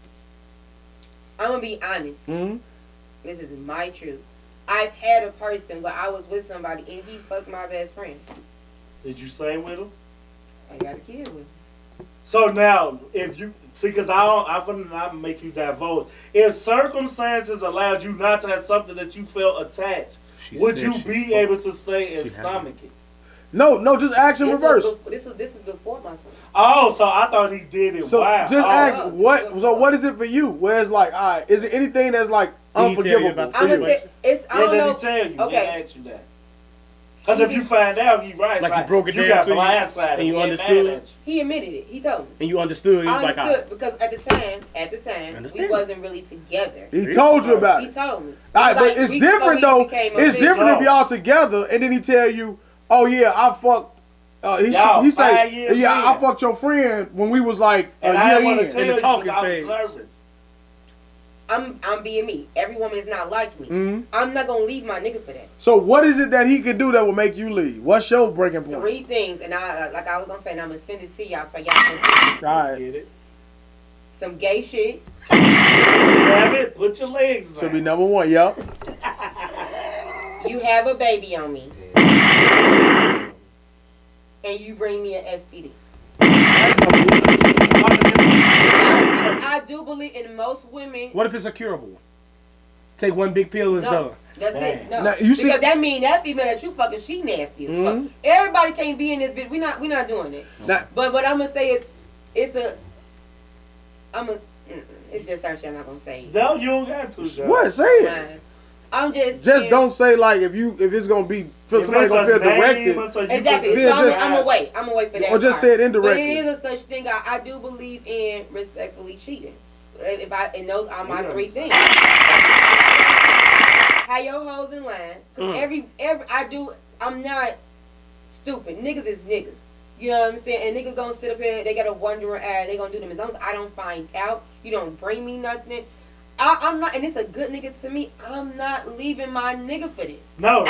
I'm going to be honest. Mm-hmm. This is my truth. I've had a person where I was with somebody and he fucked my best friend. Did you stay with him? I got a kid with him. So now, if you see, because I'm gonna not make you divulge. If circumstances allowed you not to have something that you felt attached, would you be able to stay and stomach it? No, just action reverse. This is before my son. Oh, so I thought he did it. So just ask what. So what is it for you? Where it's like, all right, is it anything that's like unforgivable? I don't know. Tell you. Okay. Ask you that. Because if you find out he right, like you broke it down, you got blindsided and you understood. He admitted it. He told me. And you understood. I understood because at the time, we wasn't really together. He told you about it. He told me. All right, but it's different though. It's different if y'all together and then he tell you, "Oh yeah, I fucked." He say, "Yeah, I fucked your friend when we was like a year in." The talking stage. I'm being me. Every woman is not like me. Mm-hmm. I'm not gonna leave my nigga for that. So what is it that he can do that will make you leave? What's your breaking point? 3 things, and I was gonna say, and I'm gonna send it to y'all so y'all can see it. All right. Some gay shit. Grab it. Put your legs down. Should be number 1. Yup. You have a baby on me. and you bring me an STD. That's no bullshit. Because I do believe in most women. What if it's a curable one? Take one big pill, it's done. That's it. No, now, you see, because that mean that female that you fucking, she nasty as fuck. Everybody can't be in this bitch. We not doing it. Now, but what I'm gonna say is, it's just certain shit I'm not gonna say. No, you don't got to. Joe. what? Say it. I'm just don't say like if it's gonna be for somebody gonna feel directed. Exactly. So I'm gonna wait. I'm gonna wait for that. Or just say it indirectly. But it is a such thing. I do believe in respectfully cheating. And those are my three things. Have your hoes in line. Cause I'm not stupid. Niggas is niggas. You know what I'm saying? And niggas gonna sit up here, they got a wondering they gonna do them. As long as I don't find out, you don't bring me nothing. I'm not, and it's a good nigga to me. I'm not leaving my nigga for this. No.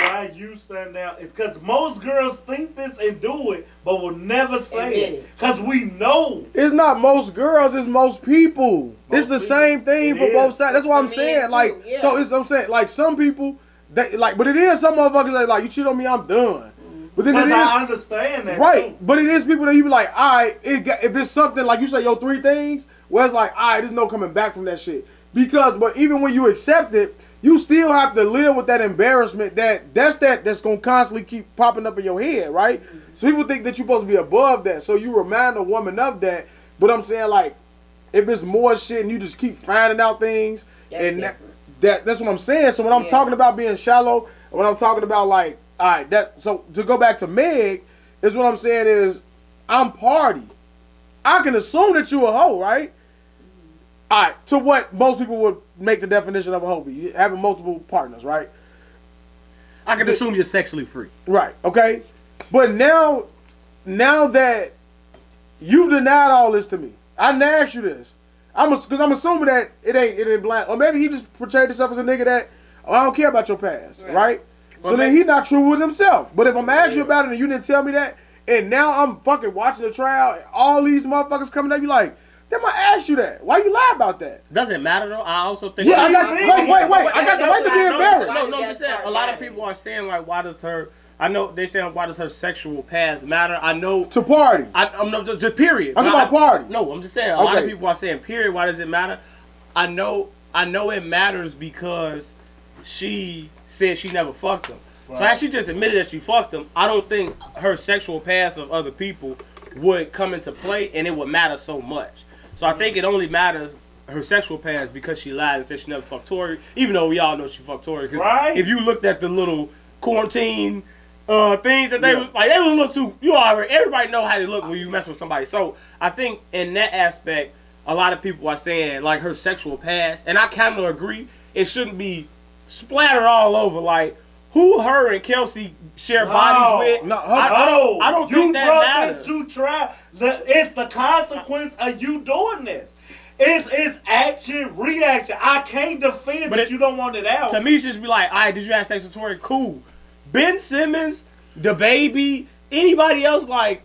Why you stand out? It's because most girls think this and do it, but will never say it. Because we know. It's not most girls, it's most people. It's the same thing for both sides. That's what I'm saying. Like, so I'm saying, like, some people, but it is some motherfuckers that like, you cheat on me, I'm done. But then I understand that. Right. Too. But it is people that you be like, all right, if it's something like you say, your three things, where it's like, all right, there's no coming back from that shit. But even when you accept it, you still have to live with that embarrassment that's gonna constantly keep popping up in your head, right? So people think that you're supposed to be above that. So you remind a woman of that. But I'm saying, like, if it's more shit and you just keep finding out things, that's what I'm saying. So when I'm talking about being shallow, when I'm talking about like, all right, so to go back to Meg, is what I'm saying is I'm party. I can assume that you a hoe, right? All right, to what most people would make the definition of a hoe be, having multiple partners, right? I can assume you're sexually free. Right, okay? But now that you've denied all this to me, I didn't ask you this. Because I'm assuming that it ain't blind. Or maybe he just portrayed himself as a nigga that, I don't care about your past, right? So then he's not true with himself. But if I'm asking you about it and you didn't tell me that, and now I'm fucking watching the trial, and all these motherfuckers coming up, you like, then I ask you that. Why you lie about that? Doesn't matter though. I also think. Yeah, wait. I got the right to be embarrassed. No, I'm just saying. A lot of people are saying like, why does her? I know they saying why does her sexual past matter? I know to party. I'm not just period. I'm talking about party. No, I'm just saying. A lot of people are saying period. Why does it matter? I know it matters because she said she never fucked him. Right. So as she just admitted that she fucked him, I don't think her sexual past of other people would come into play and it would matter so much. So I think it only matters her sexual past because she lied and said she never fucked Tori, even though we all know she fucked Tori. Right. If you looked at the little quarantine things that they was like, they would look too. Everybody know how they look when you mess with somebody. So I think in that aspect, a lot of people are saying like her sexual past, and I kind of agree. It shouldn't be splattered all over like. Who her and Kelsey share bodies with? I don't think that matters. You brought this to trial. It's the consequence of you doing this. It's action, reaction. I can't defend that you don't want it out. To me, it's just be like, all right, did you have sex with Tori? Cool. Ben Simmons, the baby, anybody else, like,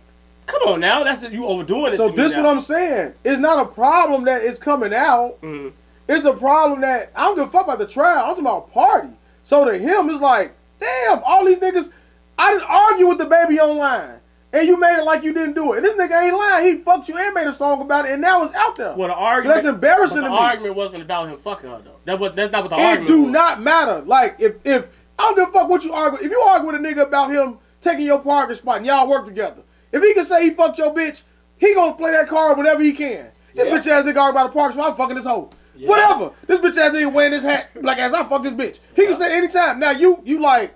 come on now. You overdoing it. So this is what I'm saying. It's not a problem that it's coming out. Mm-hmm. It's a problem that I don't give a fuck about the trial. I'm talking about party. So to him, it's like, damn, all these niggas, I didn't argue with the baby online. And you made it like you didn't do it. And this nigga ain't lying. He fucked you and made a song about it, and now it's out there. Well, the argument, so that's embarrassing to me. The argument wasn't about him fucking her, though. That's not what the argument was. It do not matter. Like, if I don't give a fuck what you argue. If you argue with a nigga about him taking your parking spot and y'all work together, if he can say he fucked your bitch, he gonna play that card whenever he can. This bitch ass nigga argue about a parking spot, I'm fucking this hoe. Yeah. Whatever. This bitch ass nigga wearing this hat, black ass, I fuck this bitch. He can say anytime. Now you like,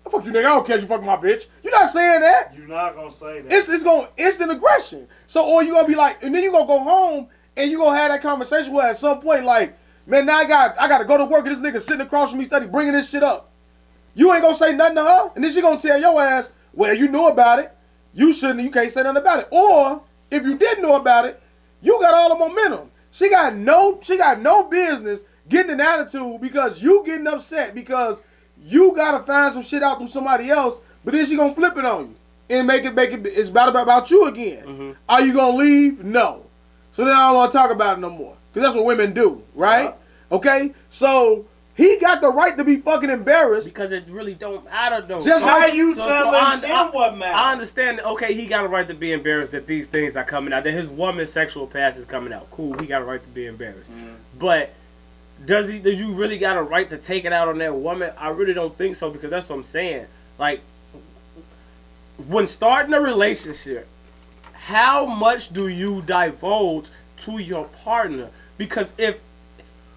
oh, fuck you nigga, I don't care if you fucking my bitch. You not saying that. You're not gonna say that. It's gonna instant aggression. So or you gonna be like, and then you gonna go home and you gonna have that conversation with her at some point like, man, now I gotta go to work and this nigga sitting across from me steady bringing this shit up. You ain't gonna say nothing to her, and then she gonna tell your ass, well, you knew about it. You can't say nothing about it. Or if you didn't know about it, you got all the momentum. She got no business getting an attitude because you getting upset because you gotta find some shit out through somebody else, but then she gonna flip it on you and make it it's about you again. Mm-hmm. Are you gonna leave? No. So then I don't wanna talk about it no more. Because that's what women do, right? Okay? So He got the right to be fucking embarrassed. Because it really don't matter though. Just How like you telling him what matters? I understand, okay, he got a right to be embarrassed that these things are coming out, that his woman's sexual past is coming out. Cool, he got a right to be embarrassed. But do you really got a right to take it out on that woman? I really don't think so, because that's what I'm saying. Like, when starting a relationship, how much do you divulge to your partner? Because if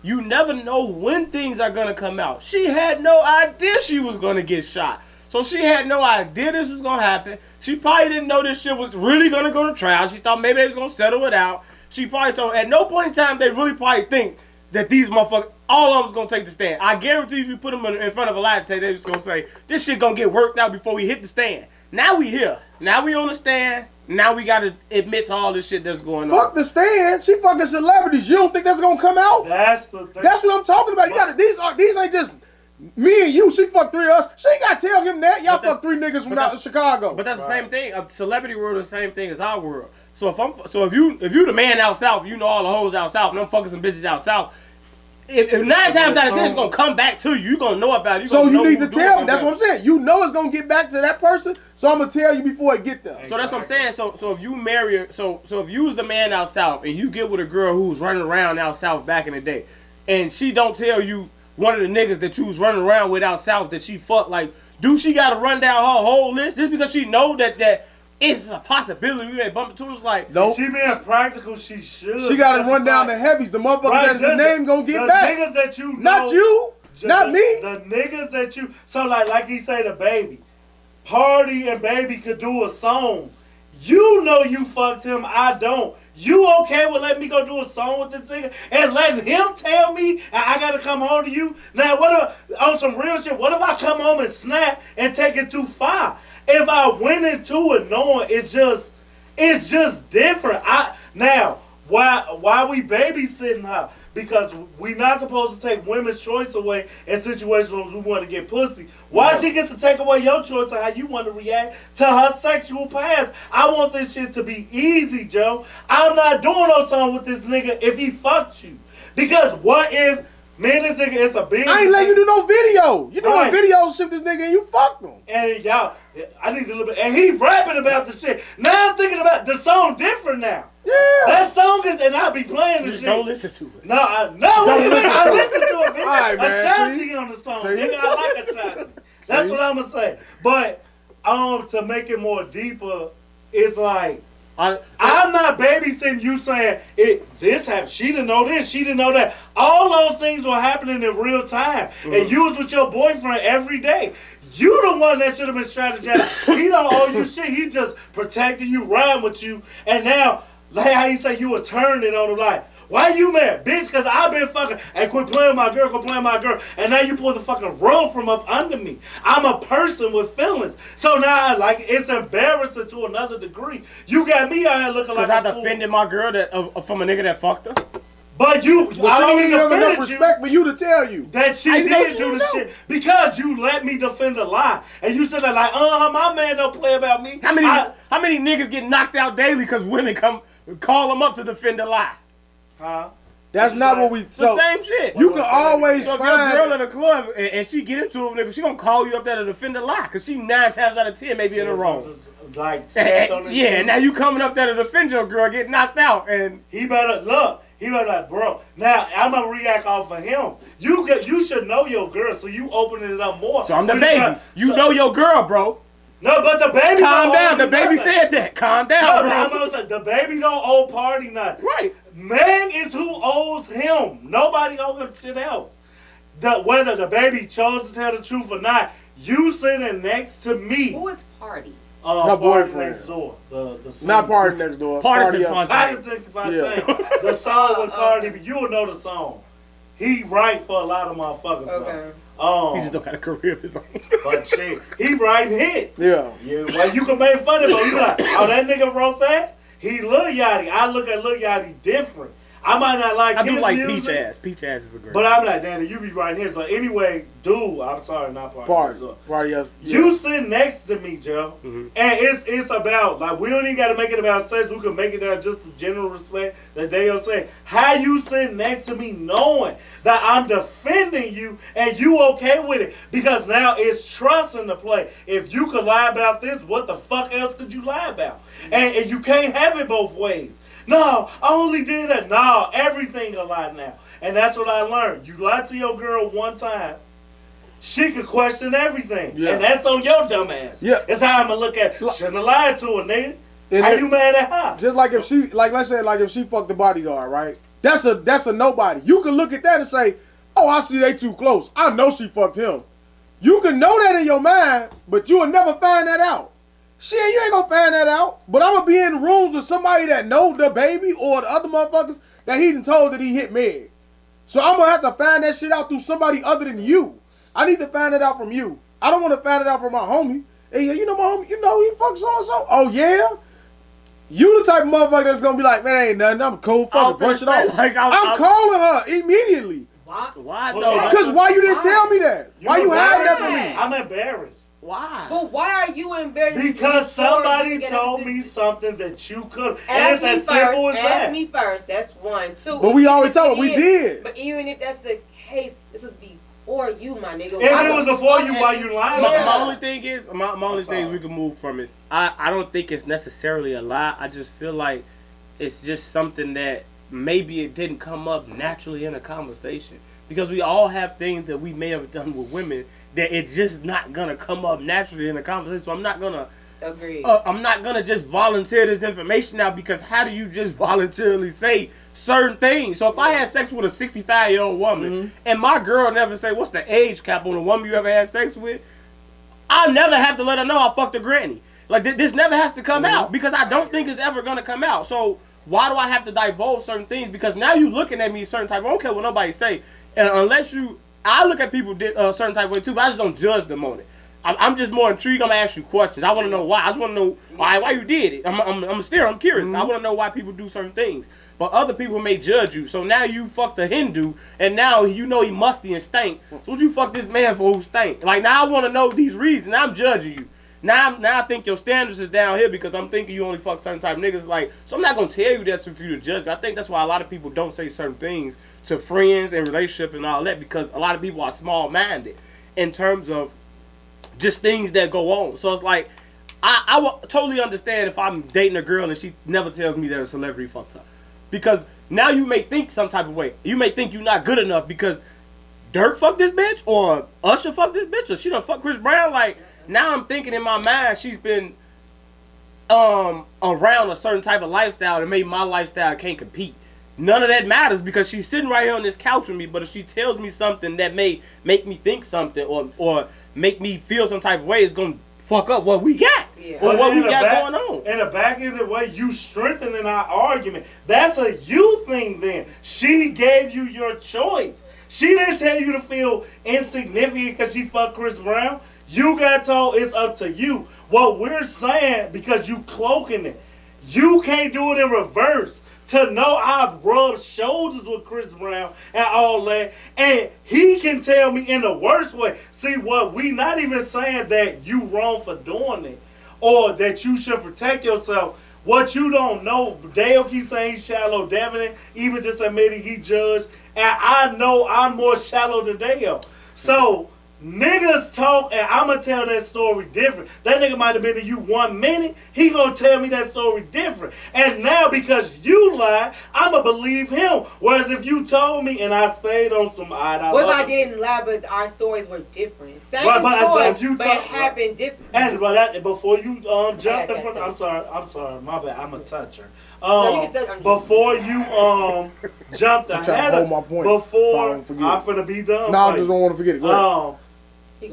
you never know when things are going to come out. She had no idea she was going to get shot. So she had no idea this was going to happen. She probably didn't know this shit was really going to go to trial. She thought maybe they was going to settle it out. She probably, so at no point in time they really probably think that these motherfuckers, all of them's going to take the stand. I guarantee if you put them in front of a lie today, they're just going to say, this shit going to get worked out before we hit the stand. Now we here. Now we on the stand. Now we gotta admit to all this shit that's going on. Fuck the stand. She fucking celebrities. You don't think that's gonna come out? That's the thing. That's what I'm talking about. You gotta, these ain't just me and you. She fucked 3 of us. She ain't gotta tell him that. Y'all fucked 3 niggas from out of Chicago. But that's the same thing. A celebrity world is the same thing as our world. So if you the man out south, you know all the hoes out south, and I'm fucking some bitches out south. If 9 times out of 10 it's gonna come back to you, you gonna know about it. So you need to tell me. That's what I'm saying. You know it's gonna get back to that person, so I'm gonna tell you before it get there. So that's what I'm saying. So if you marry her, so if you was the man out south and you get with a girl who was running around out south back in the day, and she don't tell you one of the niggas that you was running around with out south that she fucked, like, do she gotta run down her whole list just because she know that it's a possibility we may bump into? It's like, nope. She being practical, she should. She gotta run down the heavies. The motherfuckers that's the name gonna get back. The niggas that you know. Not you. Not me. The niggas that you. So like he say the baby. Party and Baby could do a song. You know you fucked him. I don't. You okay with letting me go do a song with this nigga and letting him tell me I gotta come home to you? Now what if, on some real shit, what if I come home and snap and take it too far? If I went into it knowing it's just different. Now, why we babysitting her? Because we not supposed to take women's choice away in situations where we want to get pussy. Why she get to take away your choice of how you want to react to her sexual past? I want this shit to be easy, Joe. I'm not doing no song with this nigga if he fucked you. Because what if, man, this nigga is a big... I ain't letting you do no video. You doing video shit this nigga and you fucked him. And y'all, I need a little bit... And he rapping about the shit. Now I'm thinking about the song different now. Yeah. That song is... And I be playing this shit. Don't listen to it. No, what do you mean? I listen to it, nigga. All right, man, Ashanti on the song, nigga. I like Ashanti. That's what I'm going to say. But to make it more deeper, it's like... I'm not babysitting you saying this happened. She didn't know this. She didn't know that. All those things were happening in real time, and you was with your boyfriend every day. You the one that should have been strategizing. He don't owe you shit. He just protecting you, riding with you, and now like how you say you were turning on him like. Why you mad, bitch? Because I've been fucking, and quit playing my girl, and now you pull the fucking rug from up under me. I'm a person with feelings. So now, like, it's embarrassing to another degree. You got me out here looking like a fool. Because I defended my girl from a nigga that fucked her? But you, I don't even have enough respect for you to tell you that she did do the shit because you let me defend a lie, and you said that like, my man don't play about me. How many niggas get knocked out daily because women come call them up to defend a lie? That's not what we... So, the same shit. You can always find... So if your girl at a club and she get into it, nigga, she gonna call you up there to defend a lie. Because she 9 times out of 10 may be in the wrong. Like, yeah, now you coming up there to defend your girl, get knocked out. And he better, look, like, bro, now I'm gonna react off of him. You should know your girl, so you opening it up more. So I'm the baby. You know your girl, bro. No, but the baby calm down. The baby said that. Calm down, bro. I'm gonna say, the baby don't owe Party nothing. Right. Man is who owes him. Nobody owes him shit else. Whether the baby chose to tell the truth or not, you sitting next to me. Who is Party? Her boyfriend. Next door. The not Party next door. Partisan Fontaine. Yeah. The song with Cardi B. You will know the song. He write for a lot of motherfuckers. Okay. He just don't got a career of his own. But shit, he writing hits. Yeah. Well, you can make fun of him. You like, oh, that nigga wrote that? He Lil Yachty. I look at Lil Yachty different. I might not like I his do like music, Peach Ass. Peach Ass is a great. but I'm like, Danny, you be writing his. But anyway, dude, I'm sorry, not Party. Yeah. You sit next to me, Joe, and it's about like we don't even got to make it about sex. We can make it about just the general respect that Daeo said. How you sit next to me, knowing that I'm defending you and you okay with it, because now it's trust in the play. If you could lie about this, what the fuck else could you lie about? And you can't have it both ways. No, I only did that. No, everything a lie now. And that's what I learned. You lied to your girl one time, she could question everything. Yeah. And that's on your dumb ass. Yeah. That's how I'm going to look at it. Shouldn't have lied to her, nigga. And how you mad at her? Just like if she, like let's say, like if she fucked the bodyguard, right? That's a nobody. You can look at that and say, oh, I see they too close. I know she fucked him. You can know that in your mind, but you will never find that out. Shit, you ain't gonna find that out. But I'm gonna be in rooms with somebody that know the baby or the other motherfuckers that he done told that he hit Meg. So I'm gonna have to find that shit out through somebody other than you. I need to find it out from you. I don't want to find it out from my homie. Hey, you know my homie, you know he fucks so-and-so. Oh, yeah? You the type of motherfucker that's gonna be like, man, ain't nothing. I'm cool. Fucking brush it off. Like, I'm calling her immediately. Why though? Because why you didn't tell me that? Why you hiding that from me? I'm embarrassed. Why? But why are you embarrassed? Because somebody told me something that you could. And it's as simple as that. Ask me first. That's one. Two. But we already told her we did. But even if that's the case, this was before you, my nigga. If it was before you, why you lying? My only thing is, we can move from is, I don't think it's necessarily a lie. I just feel like it's just something that maybe it didn't come up naturally in a conversation. Because we all have things that we may have done with women that it's just not gonna come up naturally in a conversation. So I'm not gonna agree. I'm not gonna just volunteer this information now, because how do you just voluntarily say certain things? So if I had sex with a 65-year-old woman and my girl never say what's the age cap on a woman you ever had sex with, I never have to let her know I fucked a granny. Like this never has to come out, because I don't think it's ever gonna come out. So why do I have to divulge certain things? Because now you looking at me a certain type. I don't care what nobody say. And unless I look at people a certain type of way too, but I just don't judge them on it. I'm just more intrigued. I'm gonna ask you questions. I want to know why. I just want to know why you did it. I'm curious. I want to know why people do certain things. But other people may judge you. So now you fucked a Hindu, and now you know he musty and stank. So what you fuck this man for who stank? Like, now I want to know these reasons. I'm judging you. Now I think your standards is down here because I'm thinking you only fuck certain type of niggas. Like, so I'm not gonna tell you that's for you to judge. I think that's why a lot of people don't say certain things to friends and relationships and all that, because a lot of people are small-minded in terms of just things that go on. So it's like, I would totally understand if I'm dating a girl and she never tells me that a celebrity fucked her, because now you may think some type of way. You may think you're not good enough because Durk fucked this bitch, or Usher fucked this bitch, or she done fucked Chris Brown. Like, now I'm thinking in my mind she's been around a certain type of lifestyle that made my lifestyle can't compete. None of that matters because she's sitting right here on this couch with me. But if she tells me something that may make me think something or make me feel some type of way, it's gonna fuck up what we got or what we got going on. In the back end of the way, you strengthening our argument. That's a you thing. Then she gave you your choice. She didn't tell you to feel insignificant because she fucked Chris Brown. You got told it's up to you. What we're saying, because you cloaking it, you can't do it in reverse. To know I've rubbed shoulders with Chris Brown and all that, and he can tell me in the worst way. See, what we not even saying that you wrong for doing it, or that you should protect yourself. What you don't know, Daeo keeps saying he's shallow. Devin even just admitted he judged, and I know I'm more shallow than Daeo. So niggas talk, and I'ma tell that story different. That nigga might have been to you 1 minute. He gonna tell me that story different. And now because you lied, I'ma believe him. Whereas if you told me and I stayed on some what if I didn't lie, but our stories were different? Same story, but it happened different. And before you jumped in front, I'm sorry, my bad. I'm a toucher. No, you can touch, before you jumped ahead of my point. Before I'm finna be done. No, I just don't want to forget it. Go ahead.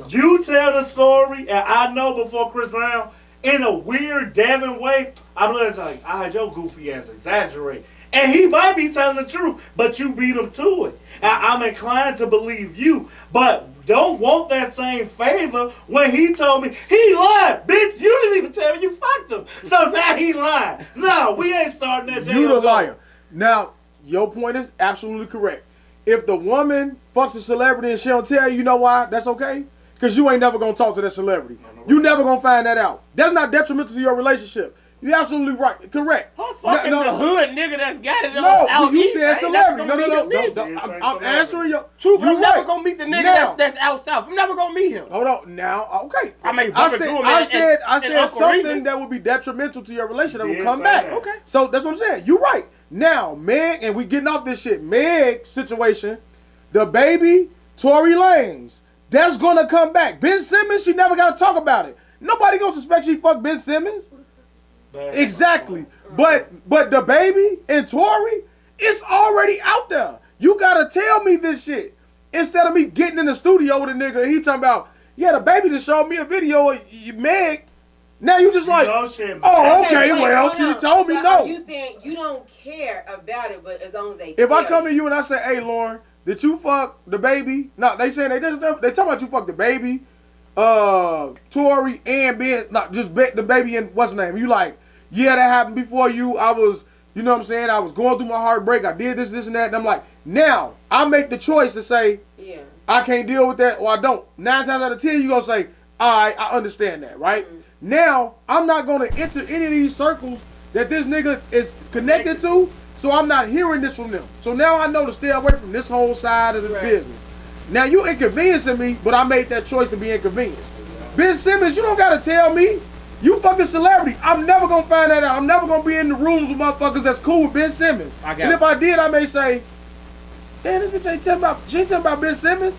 You tell the story, and I know before Chris Brown, in a weird Devin way, I'm like, I had your goofy ass exaggerate. And he might be telling the truth, but you beat him to it. And I'm inclined to believe you, but don't want that same favor when he told me he lied. Bitch, you didn't even tell me you fucked him. So now he lied. No, we ain't starting that. You the liar. Now, your point is absolutely correct. If the woman fucks a celebrity and she don't tell you, you know why? That's okay. Because you ain't never gonna talk to that celebrity. You never gonna find that out. That's not detrimental to your relationship. You're absolutely right. Correct. I'm fucking the hood nigga that's got it no, out you east. said celebrity. No. I'm answering your. True, but I'm never gonna meet the nigga that's out south. I'm never gonna meet him. Hold on. Now, okay. I said something that would be detrimental to your relationship that will come back. Okay. So that's what I'm saying. You're right. Now, Meg, and we getting off this shit. Meg situation, the baby, Tory Lanez, that's gonna come back. Ben Simmons, she never gotta talk about it. Nobody gonna suspect she fucked Ben Simmons. Exactly. But the baby and Tory, it's already out there. You gotta tell me this shit. Instead of me getting in the studio with a nigga and he talking about, yeah, the baby just showed me a video of Meg. Now you just like, oh, okay, well, she told me no. You saying you don't care about it, but as long as they if I come to you and I say, hey, Lauren, did you fuck the baby? No, they saying they talking about you fuck the baby, Tory and Ben, not just the baby and what's the name? You like, yeah, that happened before you. I was, you know what I'm saying? I was going through my heartbreak. I did this, and that. And I'm like, now I make the choice to say, yeah, I can't deal with that, or I don't. 9 times out of 10, you gonna say, all right, I understand that, right? Mm-hmm. Now I'm not gonna enter any of these circles that this nigga is connected to, so I'm not hearing this from them. So now I know to stay away from this whole side of the business. Now you inconveniencing me, but I made that choice to be inconvenienced. Ben Simmons, you don't gotta tell me. You fucking celebrity. I'm never gonna find that out. I'm never gonna be in the rooms with motherfuckers that's cool with Ben Simmons. And if I did, I may say, damn, this bitch ain't talking about Ben Simmons.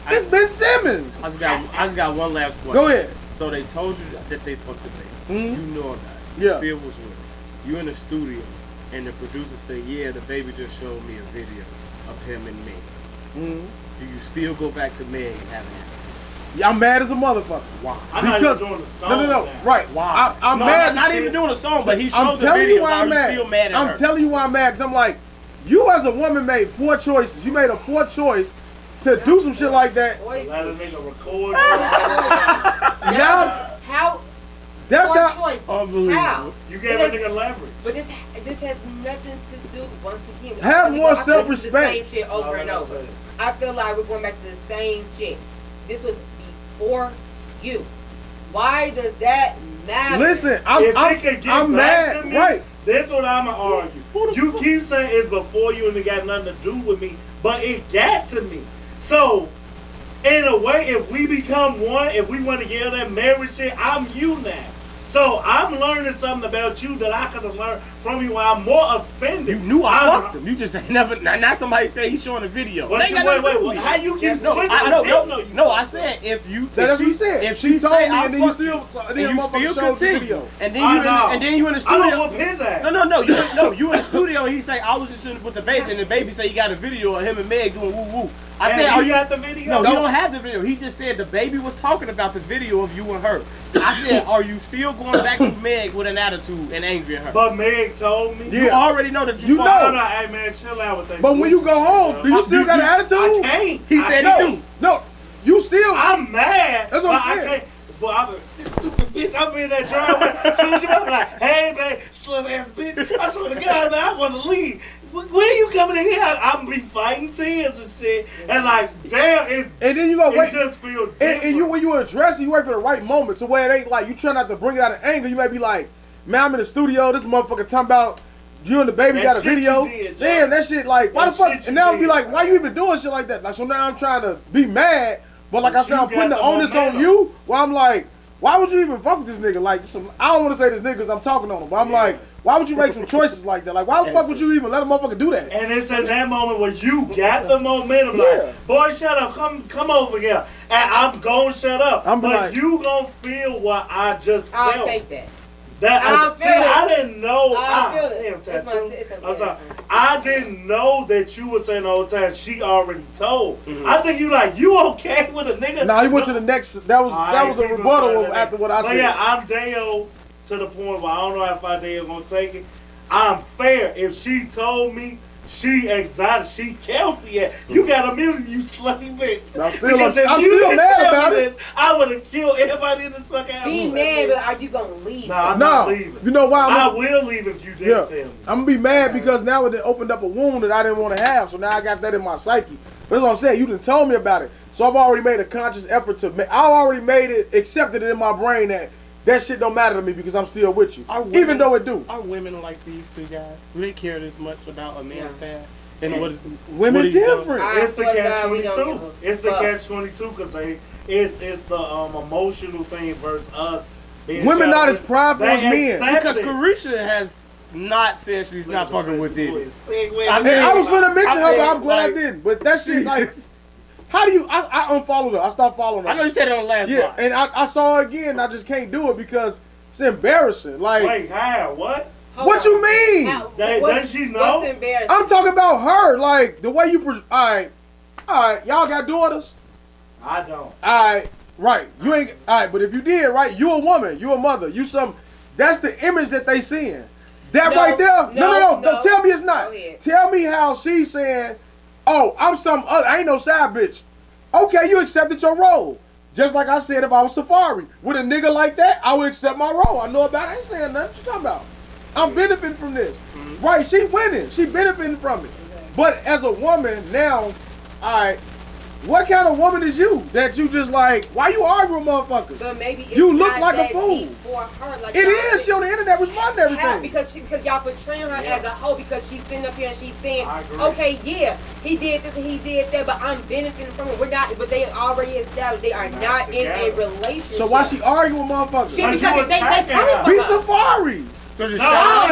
It's Ben Simmons. I just got one last question. Go ahead. So they told you that they fucked the baby. Mm-hmm. You know about it. Yeah. Phil was with it. You in the studio, and the producer said, yeah, the baby just showed me a video of him and Meg. Mm-hmm. Do you still go back to Meg and have it? Yeah, I'm mad as a motherfucker. Why? I'm not even doing the song. No. Right. Why? I'm mad. Not even doing a song, but he shows the video. I'm still mad at her. I'm telling you why I'm mad. Because I'm like, you as a woman made poor choices. You made a poor choice to do some shit like that. Let a nigga record. Now, how? That's how. How? You gave a nigga leverage. But this has nothing to do. Once again, have more self-respect. The same shit over and over. I feel like we're going back to the same shit. This was before you. Why does that matter? Listen, I'm mad. To me, right. That's what I'm gonna argue. You keep saying it's before you and it got nothing to do with me, but it got to me. So, in a way, if we become one, if we want to get that marriage shit, I'm you now. So I'm learning something about you that I could have learned from you. I'm more offended. You knew I fucked him. You just ain't never. Not somebody say he's showing a video. Wait. How you keep switching? I said if you. That's what you said. If she told me, and then you still continue, and then you in the studio. I don't whoop his ass. No. You in the studio and he say I was just with the baby, and the baby say he got a video of him and Meg doing woo woo. I said, "Are you got the video?" No, you don't have the video. He just said the baby was talking about the video of you and her. I said, "Are you still going back to Meg with an attitude and angry at her?" But Meg told me. You already know that you know. Hey man, chill out with that. But when you go home, do you still got an attitude? I can't. He said he do. No, you still. I'm mad. That's what I'm saying. I can't. But I'm this stupid bitch. I'm in that driveway. As soon as you be like, hey man, slim ass bitch. I swear to God, man, I want to leave. When you coming in here, I'm be fighting tears and shit, and like, damn, and then you go wait. It just feels different. And when you address it, you wait for the right moment to where it ain't like you try not to bring it out of anger. You may be like, man, I'm in the studio. This motherfucker talking about you and the baby got a video. Damn, that shit like why the fuck? And now I'll be like, why you even doing shit like that? Like so now I'm trying to be mad, but like I said, I'm putting the onus on you. Well, I'm like, why would you even fuck with this nigga? Like, I don't want to say this nigga because I'm talking on him, but I'm like. Why would you make some choices like that? Like, why the fuck would you even let a motherfucker do that? And it's in that moment where you got the momentum. Like, boy, shut up. Come over here. And I'm going to shut up. But like, you going to feel what I just felt. I'll take that. I didn't know. I feel it. I'm sorry. I didn't know that you were saying the whole time she already told. Mm-hmm. I think you okay with a nigga? No, he went to the next. That was a rebuttal after what I said. But yeah, I'm daeo to the point where I don't know if I dare gonna take it. I'm fair. If she told me she exotic, she Kelsey. You got immunity, you slutty bitch. I'm still mad about it. I would have killed everybody in this fucking house. Be mad, but are you gonna leave? Nah, I'm not leaving. You know why? I will leave if you didn't tell me. I'm gonna be mad because now it opened up a wound that I didn't want to have. So now I got that in my psyche. But that's what I'm saying. You didn't tell me about it. So I've already made a conscious effort I already made it, accepted it in my brain that shit don't matter to me because I'm still with you. Even though it do. Are women like these two guys? Do they care this much about a man's past? And women different. It's the catch-22. It's the catch-22 because it's the emotional thing versus us. Women not as prideful as men. Because Caresha has not said she's not fucking with it. I was gonna mention her, but I'm glad I didn't. But that shit like. How do you? I unfollowed her. I stopped following her. I know you said it on the last podcast. And I saw her again. And I just can't do it because it's embarrassing. Like, wait, how? What? What you mean? Does she know? What's embarrassing? I'm talking about her. Like the way you. All right. Y'all got daughters? I don't. All right. Right. You ain't. All right. But if you did, right? You a woman. You a mother. You some. That's the image that they seeing. That right there. No. Tell me it's not. Tell me how she's saying. Oh, I'm some other. I ain't no side bitch. Okay, you accepted your role. Just like I said, if I was Safari with a nigga like that, I would accept my role. I know about it. I ain't saying nothing. What you talking about? I'm benefiting from this. Mm-hmm. Right? She winning. She benefiting from it. Okay. But as a woman now, all right. What kind of woman is you that you just like? Why you arguing with motherfuckers? But maybe it's you look like a fool. For her, like it is. She on the internet responding to everything. Because y'all portraying her as a hoe because she's sitting up here and she's saying, okay, yeah, he did this and he did that, but I'm benefiting from it. We're not, but they already established they are not in a relationship. So why she arguing with motherfuckers? Because they be Safari. No,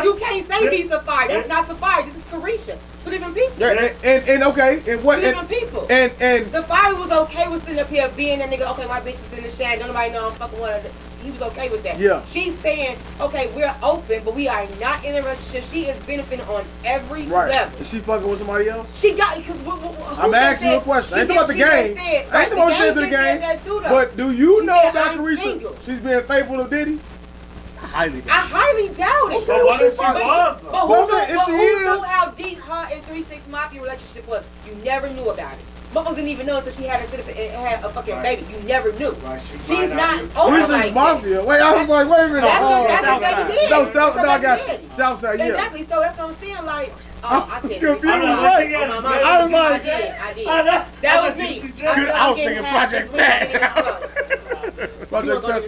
you can't say be Safari. That's not Safari. This is Caresha. Two different people. Yeah, and okay, and what? Two different people. And Safari was okay with sitting up here being that nigga. Okay, my bitch is in the shade. Don't nobody know I'm fucking with her. He was okay with that. Yeah. She's saying, okay, we're open, but we are not in a relationship. She is benefiting on every level. Is she fucking with somebody else? She got because I'm asking you a question. I ain't talking about the game. I ain't talking about shit to the game. But do you know that Caresha? She's being faithful to Diddy. I highly doubt it. But what if she was? But who knew how deep her and 3 6 Mafia relationship was? You never knew about it. Motherfuckers didn't even know until she had a fucking baby. You never knew. She's not open like Mafia. Wait, I was like, wait a minute. That's what they did. No, Southside, I got you. Southside, yeah. Exactly. So that's what I'm saying. Like, I said, I was like, I did. That was me. I was thinking Project Pat. Project Pat.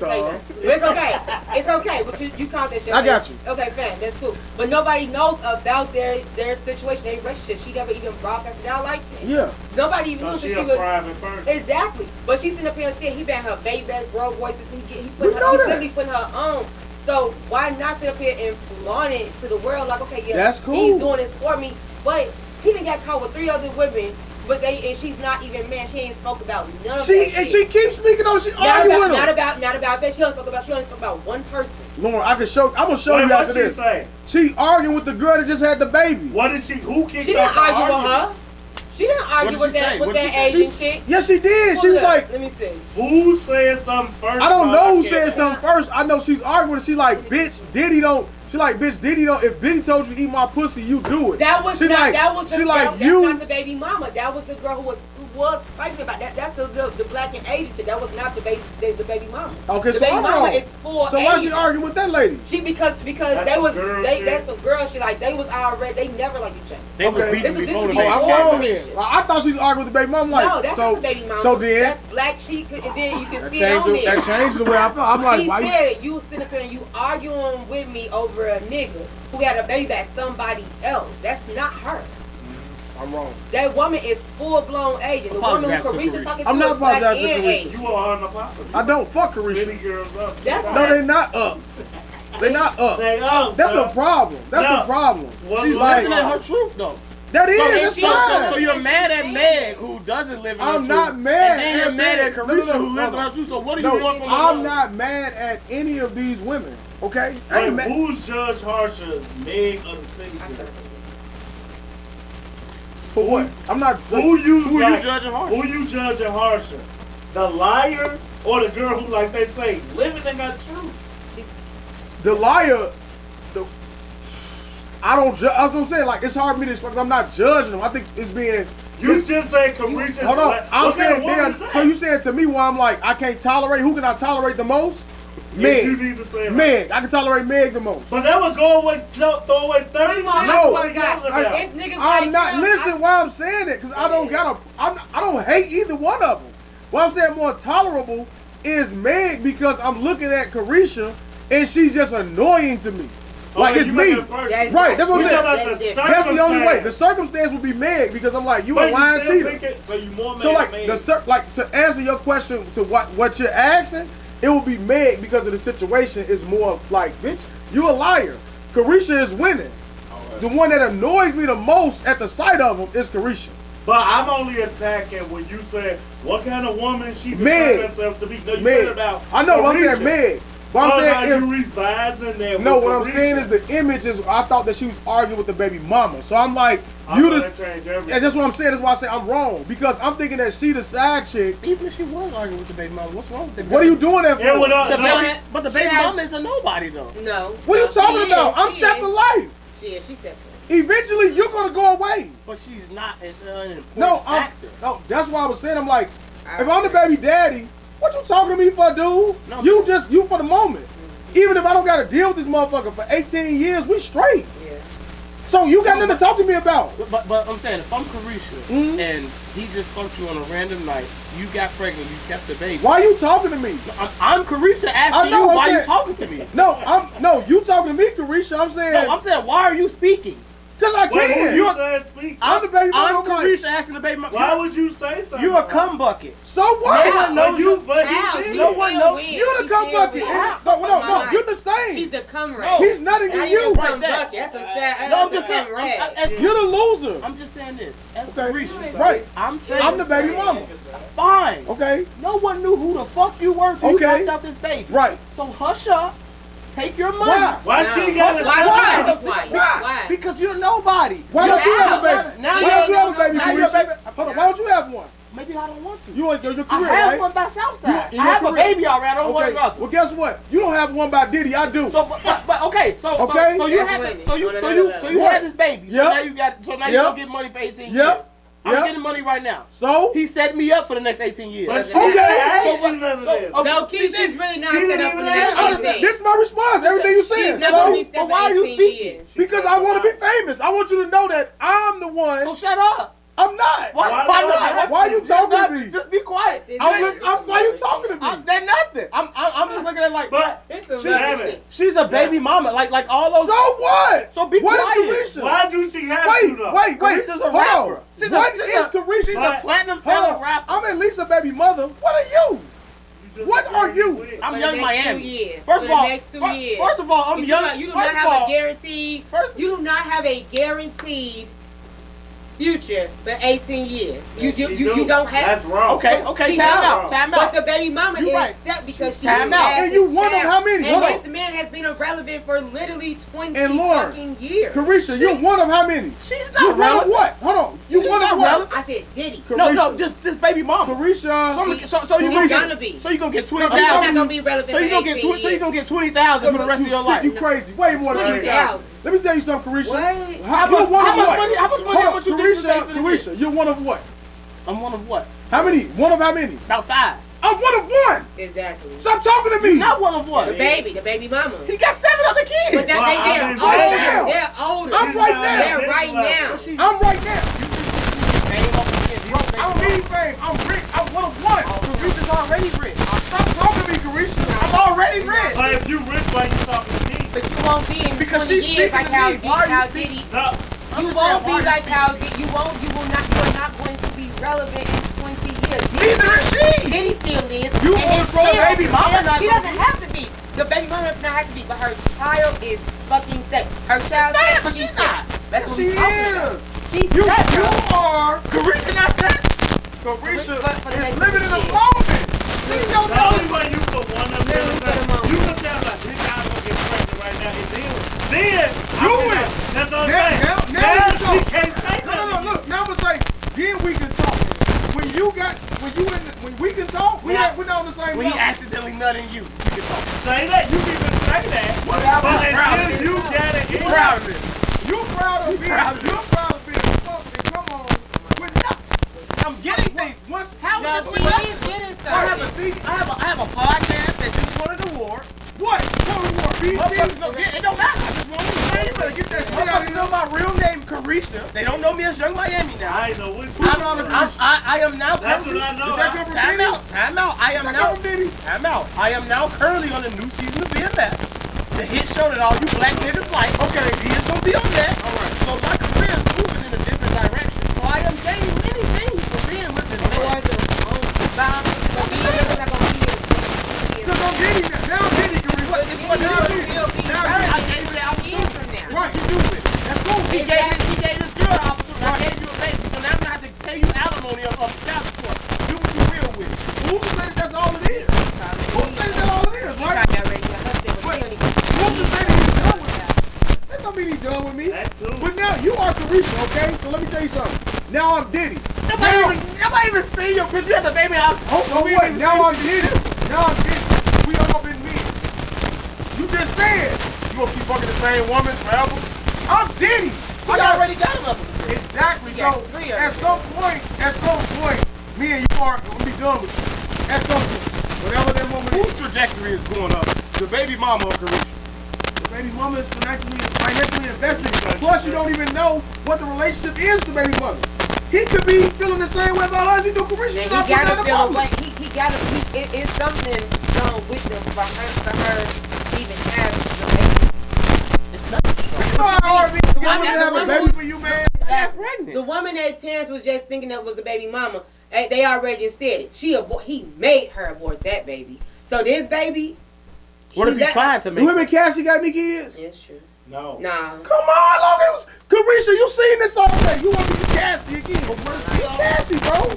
It's okay. It's okay. But you caught that shit. I got you. Okay, fine. That's cool. But nobody knows about their situation, their relationship. She never even broadcasted out like that. Yeah. Nobody even knew she was private person. Exactly. But she's sitting up here and saying he been her baby best road voices. He literally putting her on. So why not sit up here and flaunt it to the world? Like, okay, yeah, that's cool. He's doing this for me, but he done got caught with 3 other women. But and she's not even mad. She ain't spoke about none of that. And she keeps speaking on. She arguing with him. Not about that. She only spoke about one person. Lauren, I'm gonna show you after this. Say? She arguing with the girl that just had the baby. What did she? Who kicked her? She didn't argue with her. She didn't argue with that Asian chick. Yes, she did. She was like, let me see. Who said something first? I don't know who said something first. I know she's arguing. She like, bitch, Diddy don't. She like, bitch, Diddy don't. If Diddy told you to eat my pussy, you do it. That was she not. Like, that was the. She That, like that's you. not the baby mama. That was the girl who was fighting about that. That's the black and Asian chick. That was not the baby mama. Okay, the so baby I'm mama wrong. is for. So why she arguing with that lady? She because that's some girl shit. Like they was already. They never liked each other. They was beating before the baby. I'm wrong then. I thought she was arguing with the baby mama. Like, no, that's not the baby mama. So then that's black chic, and then you can see it on there. That changed the way I felt. I'm like, she why said you was sitting up here and you arguing with me over a nigga who had a baby by somebody else. That's not her. I'm wrong. That woman is full-blown Asian. The woman who Caresha talking to I'm not is black apologizing and to Caresha. Asian. You are on apology. I don't fuck Caresha. City girls up. No, they not up. They not up. They up. That's a problem. That's the problem. She's like, living in her truth though. That is. That's fine. So you're mad at Meg who doesn't live in her truth. I'm not mad. And then you're mad at Caresha who lives in her truth. So what do you want from her? I'm not mad at any of these women. Okay. Who's Judge harsher, Meg or the city girl? For what? I'm not. Who you judging harsher? Who you judging harsher? The liar or the girl who, like they say, living in that truth? The liar. I don't judge. I was gonna say, like, it's hard for me to explain. I'm not judging them. I think it's being. You just say Carisha. Hold on. I'm saying, so you saying to me why I'm like, I can't tolerate. Who can I tolerate the most? Meg. You need to say Meg. I can tolerate Meg the most. But that would go away, throw away 30 minutes. No, I'm not. Listen, why I'm saying it, because I don't I don't hate either one of them. What I'm saying more tolerable is Meg because I'm looking at Carisha and she's just annoying to me. Like it's me. Right, that's what I'm saying. That's the only way. The circumstance would be Meg because I'm like, you a lying cheater. So you more So like to answer your question to what you're asking, it would be Meg because of the situation is more like, bitch, you a liar. Carisha is winning. Right. The one that annoys me the most at the sight of him is Carisha. But I'm only attacking when you said, what kind of woman is she Meg herself to be? No, you Meg. said about I know Carisha. what I'm saying, Meg. But so I'm saying like you revising that. No, what Carisha. I'm saying is the image is. I thought that she was arguing with the baby mama, so I'm like, you just. And that's what I'm saying. That's why I say I'm wrong because I'm thinking that she the side chick. Even if she was arguing with the baby mama, what's wrong with the baby? What are you doing that for? But the baby mama is a nobody though. No. What are you talking about? I'm set for life. She's set for life. Eventually, you're gonna go away. But she's not an important factor. No, that's why I was saying. I'm like, if I'm the baby daddy, what you talking to me for, dude? No, you for the moment. Even if I don't gotta deal with this motherfucker for 18 years, we straight. Yeah. So you got nothing to talk to me about. But I'm saying, if I'm Carisha and he just fucked you on a random night, you got pregnant, you kept the baby. Why are you talking to me? I'm Carisha asking you why you talking to me. No, you talking to me, Carisha. I'm saying. No, I'm saying, why are you speaking? Because I can. You said speak. I'm the baby mama. I'm Carisha asking the baby mama. Why would you say something? You a cum bucket. So what? No one knows you, but no one knows. You the cum bucket. No, you're the same. He's the cum rat. He's nutting to you. Right there. That's a sad. No, I'm just saying. You're the loser. I'm just saying this. As Carisha, right? I'm the baby mama. Fine. Okay. No one knew who the fuck you were until you fucked up this baby. Right. So hush up. Take your money. Why she got to Why? Because you're nobody. Why don't you have a baby? Why don't you have a baby? Hold on. Why don't you have one? Maybe I don't want to. You want your career, I have right? one by Southside. I have a baby already. I don't want another. Well, guess what? You don't have one by Diddy. I do. So, but okay. So you had this baby. So now you got. So now you don't get money for 18 years. I'm getting money right now. So he set me up for the next 18 years. No, Keith is really not set up for the next 18. This is my response. Everything you said. But why are you speaking? Because I want to be famous. I want you to know that I'm the one. So shut up. I'm not. Why not? Why are you talking to me? Just be quiet. Why are you talking to me? They're nothing. I'm just looking at it like. But she's a baby mama. Like all those. So what? So be quiet. What is Carisha? Why do she have to though? Wait. Carisha's a rapper. What is Carisha? She's a platinum selling rapper. I'm at least a baby mother. What are you? What are you? I'm Young Miami. First of all, next 2 years. First of all, I'm young. You do not have a guaranteed. You do not have a guaranteed future for 18 years. You don't have. That's wrong. Okay. Time out. But the baby mama is set because she time out. And you one of how many? And this man has been irrelevant for literally 20 fucking years. Carisha, you're one of how many? She's not relevant. What? Hold on. You one of what? I said Diddy. No, just this baby mama. Carisha. So you gonna be. So you gonna get 20,000. You're not gonna be relevant. So you gonna get 20,000 for the rest of your life. You crazy? Way more than 20,000. Let me tell you something, Carisha. How much money? How much money you Carisha, you're one of what? I'm one of what? How many? One of how many? About 5. I'm one of one. Exactly. Stop talking to me. You're not one of what? The baby mama. He got 7 other kids. But they're older. They're older. I'm right now. They're right now. I'm right now. I don't need fame. I'm rich. I'm one of one. Carisha's already rich. Stop talking to me, Carisha. I'm already rich. But if you rich, why you talking to me? But you won't be in because 20 years like how Diddy. You won't be like how Diddy. You are not going to be relevant in 20 years. Neither is she. Diddy still is. You want to throw a baby mama? He doesn't have to be. The baby mama does not have to be, but her child is fucking safe. Her child is but she's not. That's what she we're talking about. is. She's You set, bro. are. Carisha not set. Carisha But is living in the moment. Leave your The only way you could want to Literally for the moment. you could tell like, nigga, I'm gonna get pregnant right now. And then Do it. That's what I'm saying. Now she can't say No, nothing. look. Now I'm gonna say, then we can talk. When we can talk, we're not on the same When he level. accidentally nutting you can talk. Say that. You can even say that. Whatever. But until you get it in. Proud of this. You're proud of being fucked. Come on. With nothing. I'm getting things. Once how No, is she is getting something. I have a podcast that just won an award. What? What award? Motherfuckers don't get it. Don't matter. I just want to say You better get that shit out of motherfuckers here. know my real name, Caresha. They don't know me as Young Miami now. I know which I am now. That's what I know. Time out. I am now. Diddy. Time out. I am now currently on the new season of BMF. The hit show that all you black niggas like. Okay, he is gonna be on that. All right. So my career is moving in a different direction. So I am gaining many things for being with this man. Now Diddy can What this was now I gave you the opportunity. Right, you do it. That's cool. He gave this girl the opportunity. I gave you a baby. So now I'm gonna have to pay you alimony of child support. Do what you real with. Who said that's all it is? Who said that's all it is, right? Who said he's done with me? That don't mean he's done with me. That too. But now you are Caresha, okay? So let me tell you something. Now I'm Diddy. Nobody even see your picture. You had the baby in October. So what? Now I'm Diddy. Now I'm Diddy. We all been men. You just said you gonna keep fucking the same woman forever. I'm Diddy. I already got another. Exactly. So at some point, me and you are gonna be done with it. At some point, whatever that moment is. Whose trajectory is going up? The baby mama or Caresha? The baby mama is financially invested. Plus, you don't even know what the relationship is to baby mother. He could be feeling the same way about us. He do Caresha. He gotta feel like it's something strong with them for her to even have the baby. It's not strong. You know how hard it is to get women to have a baby for you, man? I got pregnant. The woman that Terrence was just thinking of was the baby mama. They already just said it. He made her abort that baby. So this baby. What if he tried to make? You women Cassie got any kids? It's true. No. Nah. Come on, long it was Caresha. You seen this all day? You want to be Cassie again? But where's Cassie, bro?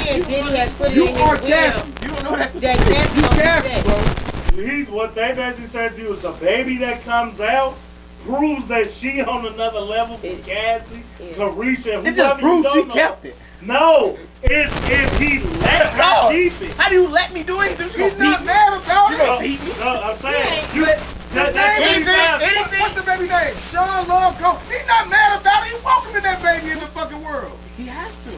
And Diddy has put it You in are his will. Cassie. You don't know that's That Cassie You gonna be Cassie, that. bro. What they basically said to you is the baby that comes out proves that she on another level from Cassie, Caresha, It just proves she kept it. No, it's if he let her keep it. How do you let me do anything? He's not mad about it. beat me? No, I'm saying Yeah, but that's what he says. What's the baby name? Sean Love Cole. He's not mad about it. He welcoming that baby in the fucking world. He has to.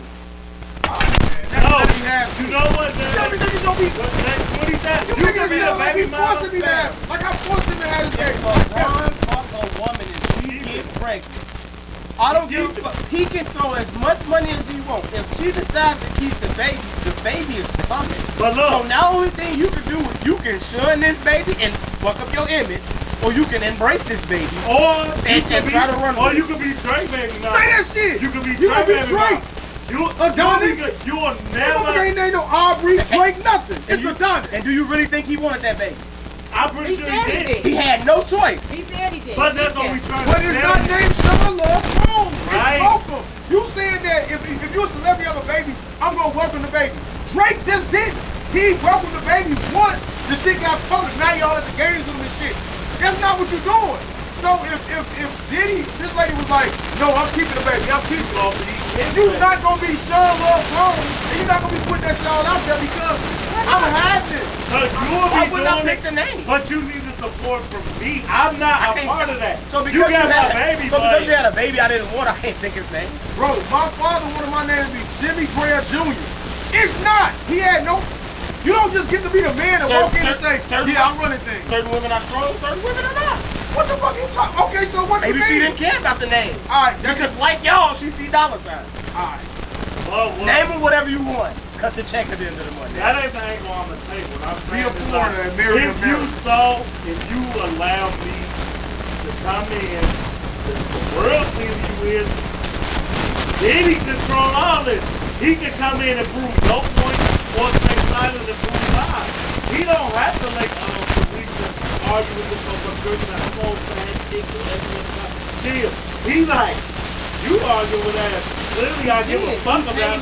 No, He has to. you know what? Tell me niggas don't be. That's what he said. You You niggas can be sound a like baby he forcing me to mama. have. Like I forced him to have his baby. One fuck a woman and she get pregnant. I don't give a fuck. He can throw as much money as he wants. If she decides to keep the baby is coming. But look. So now only thing you can do is you can shun this baby and fuck up your image, or you can embrace this baby. Or And try to run Or with you could be Drake, baby. Now. Say that shit. You could be You Drake, gonna be baby. Drake. You Adonis? You will That motherfucker never. ain't named no Aubrey, Drake, nothing. It's Adonis. And do you really think he wanted that baby? I'm pretty He sure said he he did. did. He had no choice. He said he did. But that's what we trying But to it's tell not you. named Sean Love Cole. It's Right. both of them. You said that if you're a celebrity of a baby, I'm gonna welcome the baby. Drake just didn't. He welcomed the baby once. The shit got published. Now y'all at the games with him and shit. That's not what you're doing. So if Diddy, this lady was like, no, I'm keeping the baby. I'm keeping it. And you're not gonna be Sean Love Cole, and you're not gonna be putting that Sean out there because I'm having it. So you'll Why be wouldn't I doing pick it, the name? but you need the support from me. I'm not a can't part tell- of that. So because you got my had, baby, so buddy. because you had a baby I didn't want, I can't think his name. Bro, my father wanted my name to be Jimmy Greer Jr. It's not. He had no. You don't just get to be the man and walk in and say, yeah, I'm running things. Certain women are strong, certain women are not. What the fuck you talking? Okay, so what Maybe you she mean? didn't care about the name. All right, that's Because just. like y'all, she see dollar signs. All right. Well, Name them whatever you want. Cut the check at the end of the month. that ain't the angle I'm gonna take. What I'm Be saying a is foreigner like, and marry if America. if you allow me to come in, the world seeing you is, then he control all this. He can come in and prove no point or stay silent and prove lies. He don't have to like Teresa argue with this over person that I'm all saying chill. He like, you argue with that. Clearly I give a fuck about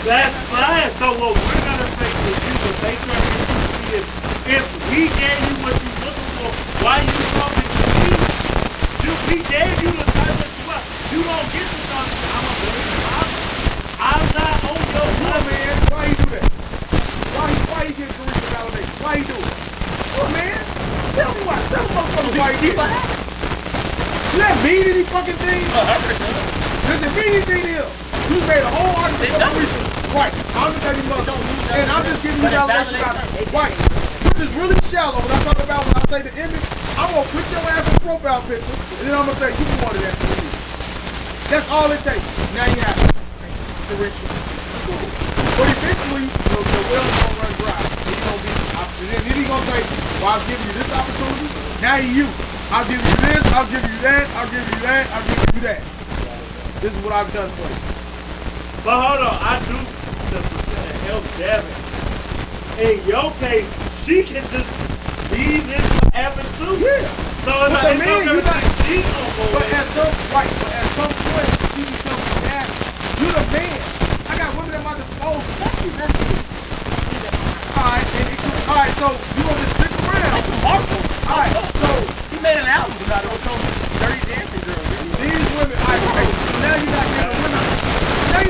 That's fine. So what we're gonna say to you, what they try to do is, if we gave you what you looking for, why you talking to me? We gave you the type that you want. You don't get to talk to me. I'm a very father. I'm not on your What, level. man? Why he do that? Why he get Caresha validation? Why he do it? What, man? Tell me why. Tell me motherfucker why you did it. Does that mean any fucking thing? Does it mean anything to him? You made a whole argument for Caresha. Right. I'm the baby mother. And I'm just giving you validation about it. Right. Which is really shallow. When I talk about when I say the image, I'm gonna put your ass in the profile picture, and then I'm gonna say you can wanted that for me. That's all it takes. Now you have it. Caresha. Cool. But eventually, the well's gonna run dry. And then he's gonna say, well, I'll give you this opportunity. Now you. I'll give you this, I'll give you that, I'll give you that, I'll give you that. This is what I've done for you. But hold on, I do just to help Devin. In your case, she can just be this forever too. Yeah. So it's like, you not cheat on board. But at some point, she becomes nasty. You're the man. I got women at my disposal. Alright, so you gonna just stick around. Alright, so he made an album about it. Dirty Dancing Girl. These women, now you're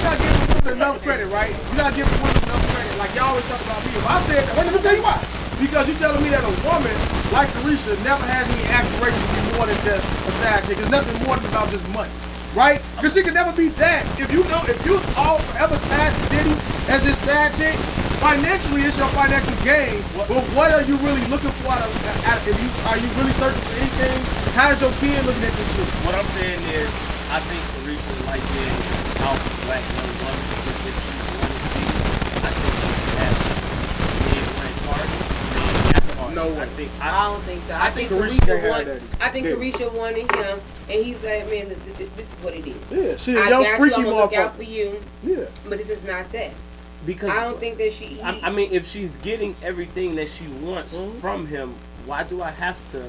not giving women enough credit, right? You're not giving women enough credit. Like y'all always talk about me. If I said that, let me tell you why. Because you're telling me that a woman like Caresha never has any aspirations to be more than just a side chick. There's nothing more than about just money. Right? Because she can never be that. If you all forever tied to Diddy as this side chick, financially it's your financial gain. But what are you really looking for are you really searching for anything? How's your kid looking at this shit? What I'm saying is, I think Caresha like being out black young woman because if she wanted to be, I think she should have mid-rank party, after party. No way. I don't think so. I think Caresha wanted him, and he's like, man, this is what it is. Yeah, she's a young freaky motherfucker. Look out for you. Yeah. But this is not that. Because I don't think that she. I mean, if she's getting everything that she wants from him, why do I have to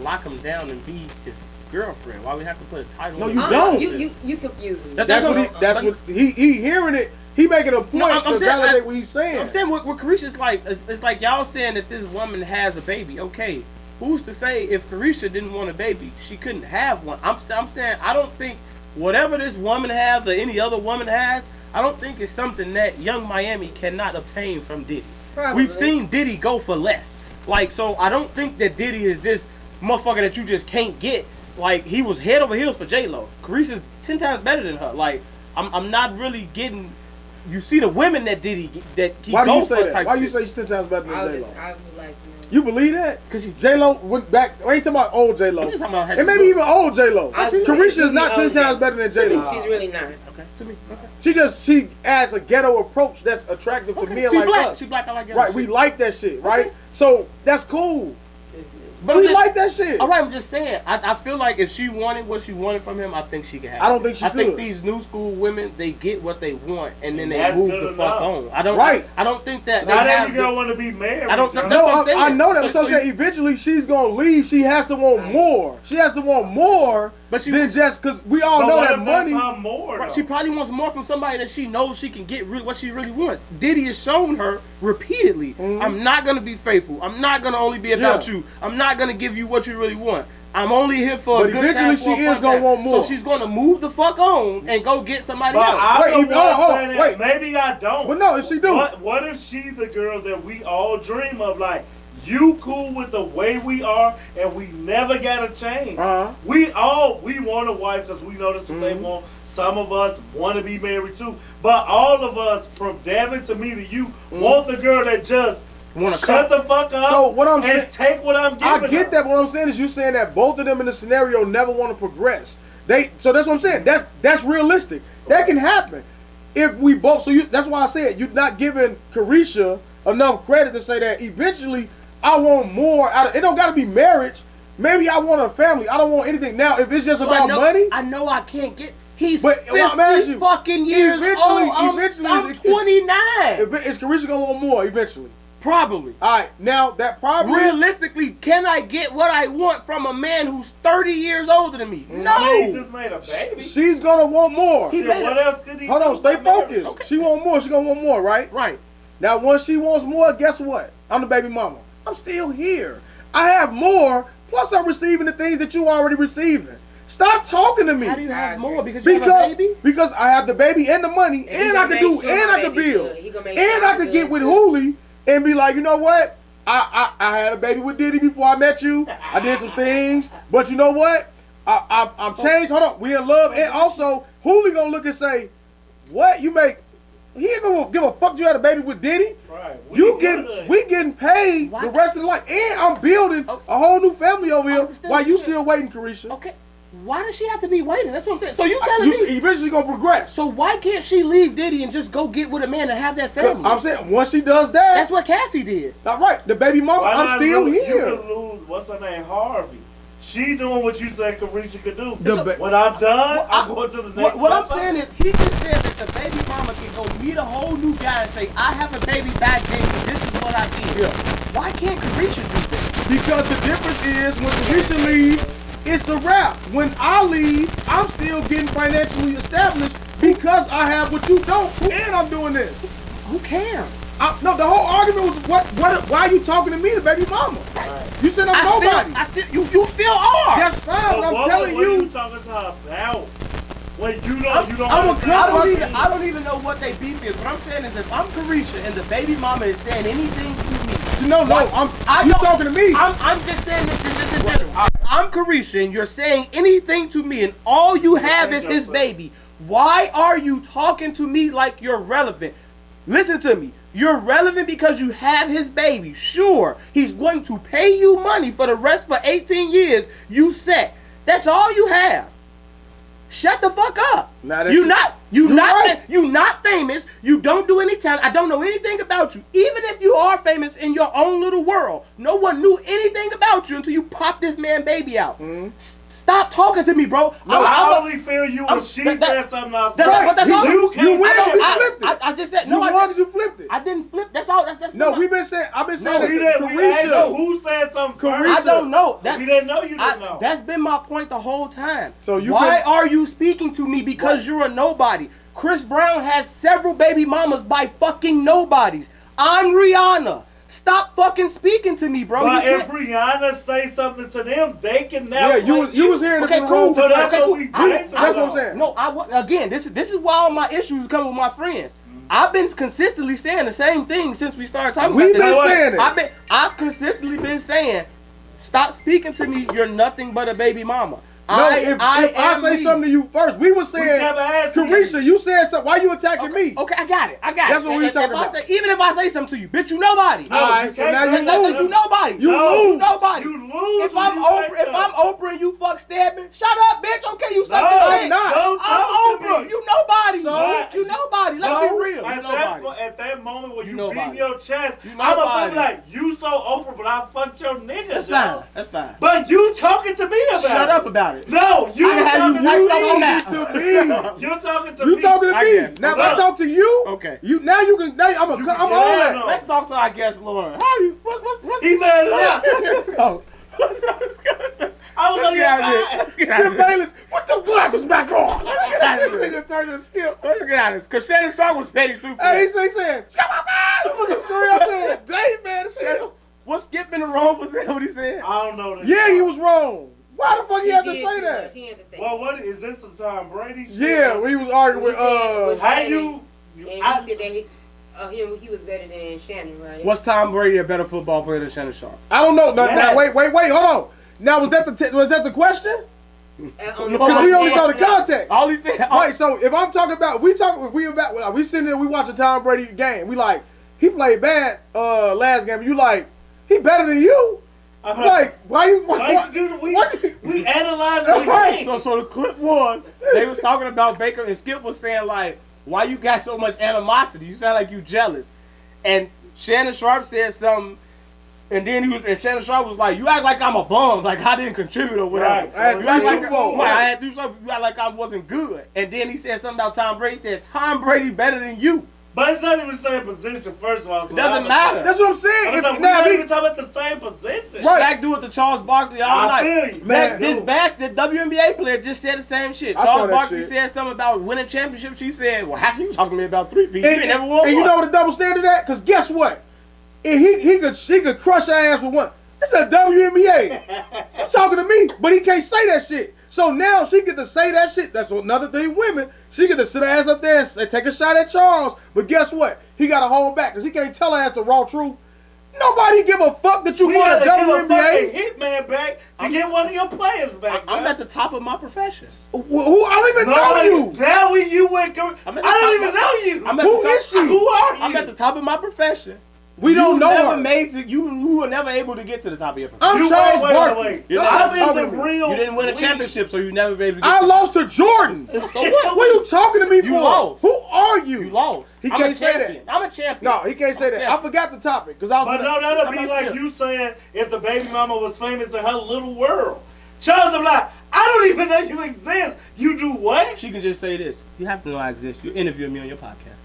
lock him down and be his girlfriend? Why we have to put a title? No, you don't. You confusing me. That's what he hearing it. He making a point to validate what he's saying. I'm saying what Caresha's like. It's like y'all saying that this woman has a baby. Okay, who's to say if Caresha didn't want a baby, she couldn't have one? I'm saying I don't think whatever this woman has or any other woman has, I don't think it's something that Young Miami cannot obtain from Diddy. Probably. We've seen Diddy go for less. Like, so I don't think that Diddy is this motherfucker that you just can't get. Like, he was head over heels for J-Lo. Caresha's 10 times better than her. Like, I'm not really getting. You see the women that Diddy that he goes for type. Why do you say she's 10 times better than J-Lo? I would like to know. You believe that? Because J-Lo went back. We ain't talking about old J-Lo. I'm just talking about and maybe even old J-Lo. Caresha is not 10 times better than J-Lo. She's really not. Okay. To me. Okay. She adds a ghetto approach that's attractive to men like black. us. She black. I like ghetto. Right, we like that shit, right? Okay. So that's cool. But we like that shit. All right, I'm just saying. I feel like if she wanted what she wanted from him, I think she could have. I don't think she could. I think these new school women, they get what they want, and then they that's move the fuck on. I don't think that. Not every girl want to be married. I don't. I know that. So eventually she's gonna leave. She has to want more. She has to want more. But than just because we all know that money. More, she probably wants more from somebody that she knows she can get what she really wants. Diddy has shown her repeatedly, I'm not going to be faithful. I'm not going to only be about you. I'm not going to give you what you really want. I'm only here for a good time. But eventually she is going to want more. So she's going to move the fuck on and go get somebody else. Wait, maybe I don't. But no, if she do. What if she the girl that we all dream of? Like, you cool with the way we are, and we never gotta change. We want a wife because we know that's what they want. Some of us want to be married too, but all of us, from Devin to me to you, want the girl that just shut the fuck up. So what I'm saying, take what I'm giving. I get that. But what I'm saying is, you saying that both of them in the scenario never want to progress. So that's what I'm saying. That's realistic. That can happen if we both. So that's why I said you're not giving Caresha enough credit to say that eventually. I want more out of it. Don't gotta be marriage. Maybe I want a family. I don't want anything. Now, if it's just about money, I know I can't get. He's 50 fucking years old. I'm 29. Is Caresha gonna want more eventually? Probably. All right. Now that probably. Realistically, can I get what I want from a man who's 30 years older than me? No. He just made a baby. She's gonna want more. What else could he? Hold on. Stay focused. Okay. She want more. She gonna want more, right? Right. Now, once she wants more, guess what? I'm the baby mama. I'm still here. I have more, plus I'm receiving the things that you already receiving. Stop talking to me. How do you have more? Because you have a baby? Because I have the baby and the money, and I can do, and I can build. And I can get with Hooli and be like, you know what? I had a baby with Diddy before I met you. I did some things, but you know what? I'm changed. Hold on, we in love, and also, Hooli gonna look and say, "What you make?" He ain't gonna give a fuck. You had a baby with Diddy. Right. We getting paid the rest of the life, and I'm building a whole new family over here. While you still waiting, Caresha? Okay. Why does she have to be waiting? That's what I'm saying. So you telling me eventually gonna progress. So why can't she leave Diddy and just go get with a man and have that family? I'm saying once she does that, that's what Cassie did. All right, the baby mama. I'm still here. You could lose. What's her name? Harvey. She doing what you said Caresha could do. When I'm done, I'm going to the next. What I'm saying is, he just said that the baby mama can go meet a whole new guy and say, "I have a baby back then. This is what I did." Yeah. Why can't Caresha do that? Because the difference is when Caresha leaves, it's a wrap. When I leave, I'm still getting financially established because I have what you don't, and I'm doing this. Who cares? No, the whole argument was why are you talking to me, the baby mama? Right. You said I'm nobody. You still are. That's fine, but I'm telling you. What are you talking to her about? When you don't I don't even know what they beef is. What I'm saying is, if I'm Caresha and the baby mama is saying anything to me, you talking to me. I'm just saying this in general. I'm Caresha and you're saying anything to me, and all you have is his baby. Why are you talking to me like you're relevant? Listen to me. You're relevant because you have his baby. Sure, he's going to pay you money for the rest for 18 years. You set. That's all you have. Shut the fuck up. You not famous. You don't do any talent. I don't know anything about you. Even if you are famous in your own little world, no one knew anything about you until you popped this man baby out. Stop talking to me, bro. No, I only feel you when she said something out front. But that's all. You flipped it. I just said no. You flipped it. I didn't flip. That's all. That's no. I've been saying Caresha. Who said something first? I don't know. We didn't know. You didn't know. That's been my point the whole time. So why are you speaking to me? Because you're a nobody. Chris Brown has several baby mamas by fucking nobodies. I'm Rihanna. Stop fucking speaking to me, bro. But if Rihanna say something to them, they can now. Yeah, you was hearing it from the room. So that's what we That's what I'm saying. No, again, this is why all my issues come with my friends. I've been consistently saying the same thing since we started talking about this. We've been saying it. I've consistently been saying, stop speaking to me. You're nothing but a baby mama. No, if I say something to you first, we were saying, Caresha, you said something. Why you attacking me? Okay, I got it. That's what we were talking about. Even if I say something to you, bitch, you nobody. All right, so now you lose. You nobody. You lose. Nobody. You lose. If I'm Oprah and you fuck Stedman, shut up, bitch. Okay, you suck I'm not. I'm Oprah. You nobody. So, you nobody. Let's be real. At that moment when you beat your chest, I'm gonna be like, you so Oprah, but I fucked your nigga. That's fine. That's fine. But you talking to me about it. Shut up about it. No, you. You're talking to me. You're talking to me. You talking to me. Now if I talk to you, okay. Now you can. I'm on that. Let's talk to our guest, Lauren. How you? What's he mad at Let's go. I was on your side. Skip Bayless, put those glasses back on. Let's get out of here. Let's turn to Skip. Let's get out of this. Because Shannon Sharp was petty too. Hey, he's saying, Skip, look at the story I said. Dave, man, was Skip in the wrong for saying what he said? I don't know. Yeah, he was wrong. Why the fuck he had to say that? He had to say well, what is this the Tom Brady shit? Yeah, when he was arguing with how you? And he said that he was better than Shannon, right? Was Tom Brady a better football player than Shannon Sharp? I don't know. Now, wait, hold on. Now was that the question? Because we only saw the context. All he said. Right. So if I'm talking about, we sitting there, we watch a Tom Brady game. We like he played bad last game. You like he better than you? Like why you? We analyzed the game. So the clip was they was talking about Baker and Skip was saying like, why you got so much animosity? You sound like you jealous. And Shannon Sharp said something. And then Shannon Sharp was like, you act like I'm a bum, like I didn't contribute or whatever. Right. I had to do something, you act like I wasn't good. And then he said something about Tom Brady. He said, Tom Brady better than you. But it's not even the same position, first of all. It doesn't matter. That's what I'm saying. We're not even talking about the same position. Right. Shaq do it to Charles Barkley all night. I feel you. Man, this WNBA player just said the same shit. Charles Barkley said something about winning championships. She said, well, how can you talk to me about 3 P? You ain't never won one. And you know what the double standard at? Because guess what? He could crush her ass with one. It's a WNBA. He's talking to me, but he can't say that shit. So now she get to say that shit. That's another thing, women. She get to sit her ass up there and take a shot at Charles. But guess what? He got to hold back because he can't tell her ass the raw truth. Nobody give a fuck that you want a WNBA. Hitman back to get one of your players back. I'm at the top of my profession. Who? I don't even know you. Now when you went, I don't even know you. Who is she? Who are you? I'm at the top of my profession. We don't know her. You were never able to get to the top of your profession. I'm Charles Barkley. I'm in the real. You didn't win a championship, so you never be able to get I lost to Jordan. So what? What are you talking to me for? You lost. Who are you? You lost. He can't say that. I'm a champion. No, he can't say that. I forgot the topic because I was. But no, that'll be like you saying if the baby mama was famous in her little world. Charles, I'm like, I don't even know you exist. You do what? She can just say this. You have to know I exist. You're interviewing me on your podcast.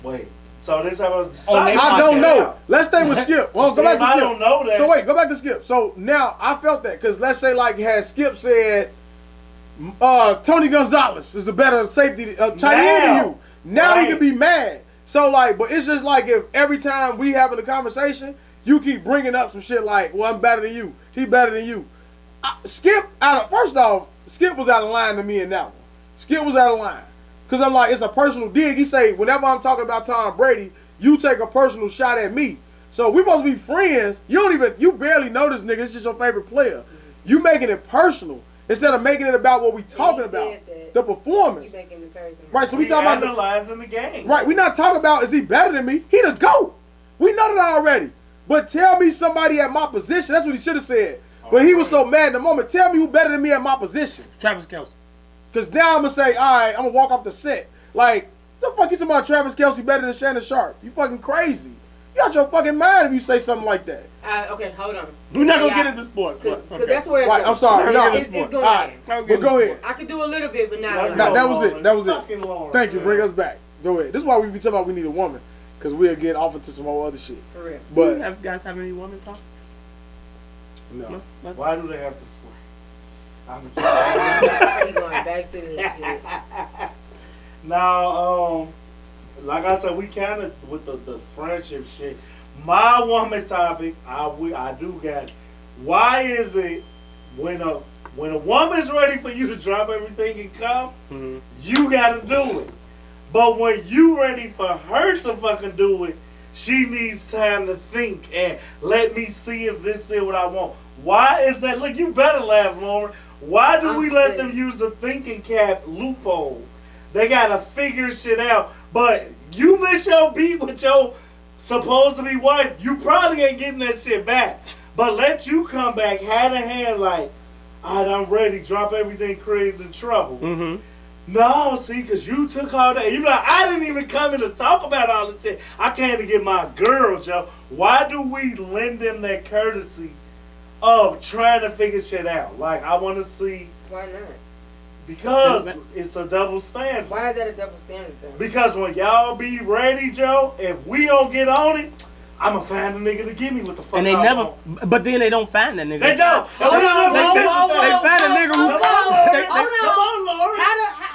Wait. So this how I don't know. Let's stay with Skip. Well, go back to Skip. I don't know that. So wait, go back to Skip. So now I felt that because let's say like had Skip said, Tony Gonzalez is a better safety tight end than you. Now he could be mad. So like, but it's just like if every time we having a conversation, you keep bringing up some shit like, well, I'm better than you. He better than you. Skip first off, Skip was out of line to me in that one. Skip was out of line. Because I'm like, it's a personal dig. He say, whenever I'm talking about Tom Brady, you take a personal shot at me. So we supposed to be friends. You barely know this nigga. It's just your favorite player. You making it personal instead of making it about what we talking about. The performance. You making it personal. Right, so we talking about analyzing the game. Right, we not talking about is he better than me? He the GOAT. We know that already. But tell me somebody at my position. That's what he should have said. But he was so mad in the moment. Tell me who better than me at my position. Travis Kelce. Because now I'm going to say, all right, I'm going to walk off the set. Like, the fuck you talking about Travis Kelce better than Shannon Sharp? You fucking crazy. You out your fucking mind if you say something like that. Okay, hold on. We're not going to get into sports. Because that's where it's right, going. I'm sorry. No, it's going. All right, but go ahead. I could do a little bit, but not That was it. That was it. Lord, Thank you. Bring us back. Go ahead. This is why we be talking about we need a woman. Because we'll get off into some more other shit. For real. But you guys have any woman talks? No. Why do they have to swear? I'm going back to this shit. Now, like I said, we kind of with the friendship shit. My woman topic, I do got. Why is it when a woman's ready for you to drop everything and come, you gotta do it. But when you ready for her to fucking do it, she needs time to think and let me see if this is what I want. Why is that? Look, you better laugh, Lauren. Why do we let them use a thinking cap loophole? They gotta figure shit out. But you miss your beat with your supposed to be wife, you probably ain't getting that shit back. But let you come back hand in hand like, all right, I'm ready, drop everything, crazy in trouble. No, see, because you took all that. You know, I didn't even come in to talk about all this shit. I came to get my girl, Joe. Why do we lend them that courtesy of trying to figure shit out? Like, I want to see. Why not? Because it's a double standard. Why is that a double standard, though? Because when y'all be ready, Joe, if we don't get on it, I'm going to find a nigga to give me what the fuck and they never, want. But then they don't find that nigga. They don't. They find a nigga who. Come on, Lauren.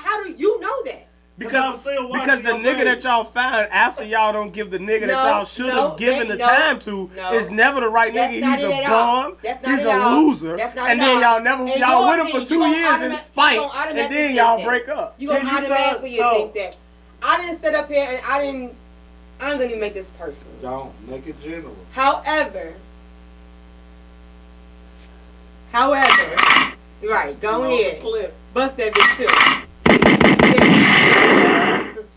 How do you know that? Because the nigga that y'all found after y'all don't give the nigga that y'all should have given the time to is never the right nigga. He's a bum. He's a loser. And then y'all with him for 2 years in spite, and then y'all break up. You gonna automatically think that. I didn't sit up here and I'm gonna even make this personal. Don't make it general. However, right, go ahead. Bust that bitch too.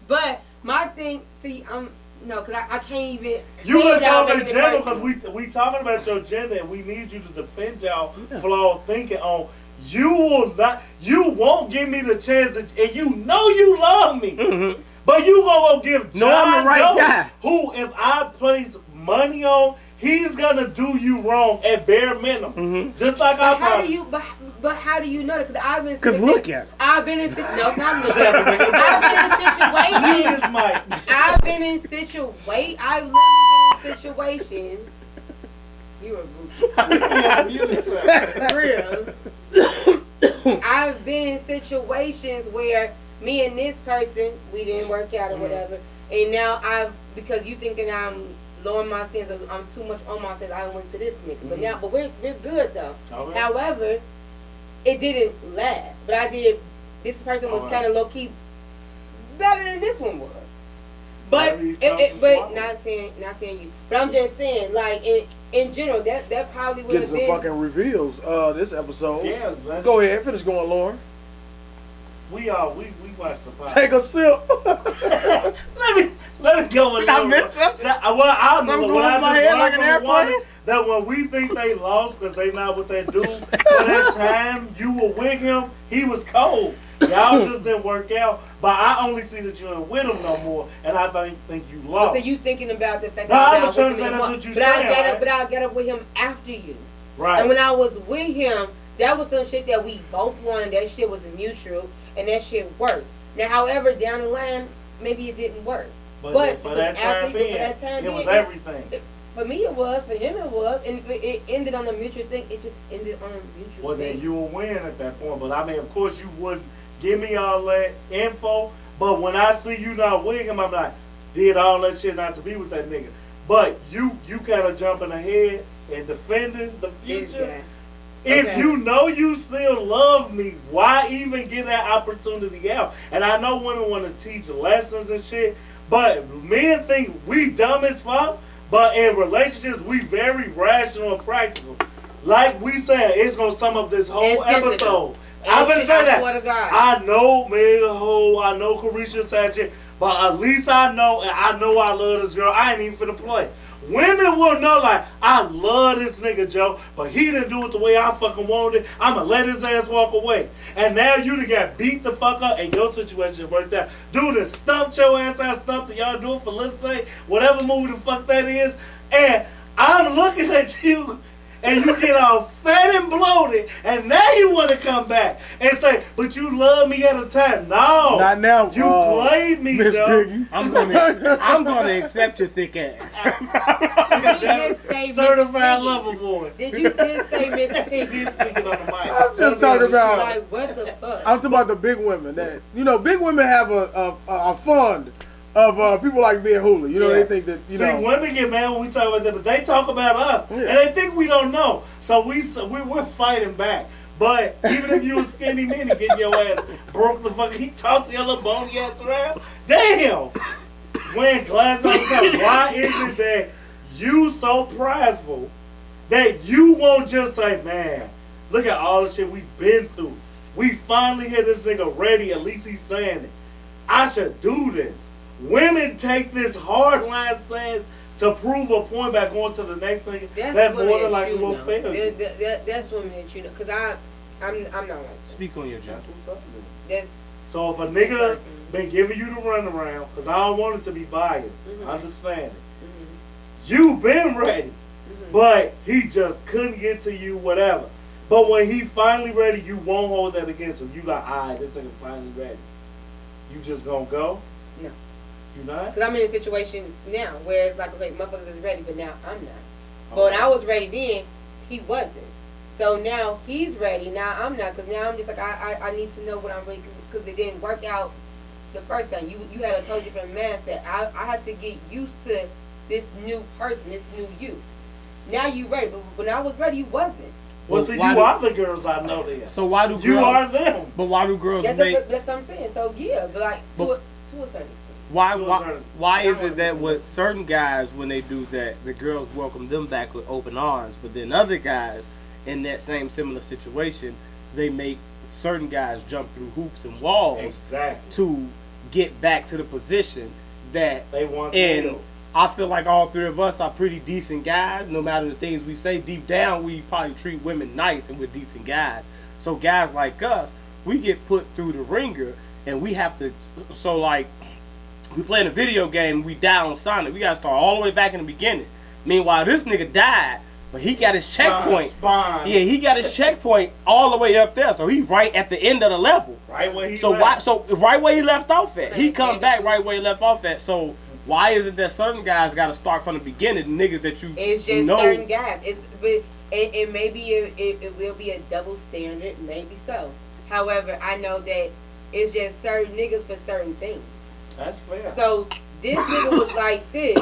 But my thing, see, because I can't even. You gonna talk in general because we talking about your gender and we need you to defend y'all flawed thinking on. You won't give me the chance, and you know you love me, but you gonna give John Doe, who if I place money on, he's gonna do you wrong at bare minimum, just like I. But how do you know that? Because I've been. Because look at it. I've been in. No, it's not looking at it. I've been in situations. I've literally been in situations. You a booty. For real. I've been in situations where me and this person, we didn't work out or whatever, and now because you thinking I'm lowering my standards, I'm too much on my standards, I went to this nigga. But we're good though. Okay. However, it didn't last. But this person was kind of low key better than this one was. But not saying you. But I'm just saying, like in general, that probably would Get have some been fucking reveals. This episode. Yeah. Go ahead, finish going, Lauren. We watched the podcast. Take a sip. let me go with I missed something. I Something know what going in my I head just like learned an from the woman, airplane. that when we think they lost because they not what they do, for that time you were with him, he was cold. Y'all just didn't work out. But I only see that you ain't with him no more, and I think you lost. So you thinking about the fact that I I'm was trying to with say him that's more. what you But saying, but I got up with him after you. Right. And when I was with him, that was some shit that we both wanted. That shit was mutual, and that shit worked. Now, however, down the line, maybe it didn't work. But for that time being, it was everything. For me, it was. For him, it was. And it ended on a mutual thing. It just ended on a mutual thing. Well, then you will win at that point. But I mean, of course, you wouldn't give me all that info. But when I see you not with him, I'm like, did all that shit not to be with that nigga. But you kind of jumping ahead and defending the future. If you know you still love me, why even get that opportunity out? And I know women want to teach lessons and shit, but men think we dumb as fuck. But in relationships, we very rational and practical. Like we said, it's gonna sum up this whole episode. I'm gonna say that. I know, man, I know Caresha said shit, but at least I know, and I know I love this girl. I ain't even finna play. Women will know, like, I love this nigga, Joe, but he didn't do it the way I fucking wanted it. I'ma let his ass walk away. And now you done got beat the fuck up and your situation worked out. Dude done stumped your ass out, stumped y'all do it for, let's say, whatever movie the fuck that is. And I'm looking at you and you get all fat and bloated, and now you want to come back and say, but you love me at a time. No. Not now. You played me, Miss Joe. Piggy. I'm gonna accept your thick ass. Did you just say certified lover boy. Did you just say Miss Piggy? He's speaking on the mic. I'm just talking about. Like, what the fuck? I'm talking about the big women. That big women have a fund of people like me and Hula. They think that See, women get mad when we talk about them, but they talk about us, and they think we don't know. So we're fighting back. But even if you a skinny man and getting your ass broke the fuck, he talks your little bony ass around. Damn. Wearing glasses all the time. Why is it that you so prideful that you won't just say, man, look at all the shit we've been through. We finally hit this nigga ready. At least he's saying it. I should do this. Women take this hard line stance to prove a point by going to the next thing. That more than likely will fail. That's women that you know. Because I'm not like that. Speak on your job. So if a nigga been giving you the runaround, because I don't want it to be biased, understand it. You been ready, but he just couldn't get to you, whatever. But when he finally ready, you won't hold that against him. You like, this nigga finally ready. You just gonna go? No. You not? Because I'm in a situation now where it's like, okay, motherfuckers is ready, but now I'm not. But when I was ready then, he wasn't. So now he's ready, now I'm not. Because now I'm just like, I need to know what I'm ready, because it didn't work out the first time. You had a totally different mindset. I had to get used to this new person, this new you. Now you ready, but when I was ready, you wasn't. Well, so you are the girls I know then. So why do girls... You are them. But why do girls that's what I'm saying. So yeah, but like to a certain extent. Why is it that with certain guys, when they do that, the girls welcome them back with open arms, but then other guys in that same similar situation, they make certain guys jump through hoops and walls to get back to the position that they want to do. I feel like all three of us are pretty decent guys. No matter the things we say, deep down we probably treat women nice and we're decent guys. So guys like us, we get put through the ringer and we have to. So like, we playing a video game, we die on Sonic. We gotta start all the way back in the beginning. Meanwhile, this nigga died, but he got his checkpoint. Yeah, he got his checkpoint all the way up there. So he's right at the end of the level. Right where he left. Right where he left off at. He come back right where he left off at. So why is it that certain guys got to start from the beginning? Niggas that you it's just certain guys. It may be it will be a double standard, maybe so. However, I know that it's just certain niggas for certain things. That's fair. So this nigga was like this,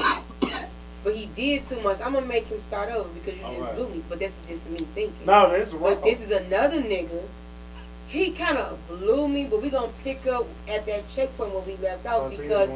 but he did too much. I'm gonna make him start over because you just blew me. But this is just me thinking. No, that's right. But this is another nigga he kind of blew me, but we gonna pick up at that checkpoint where we left out because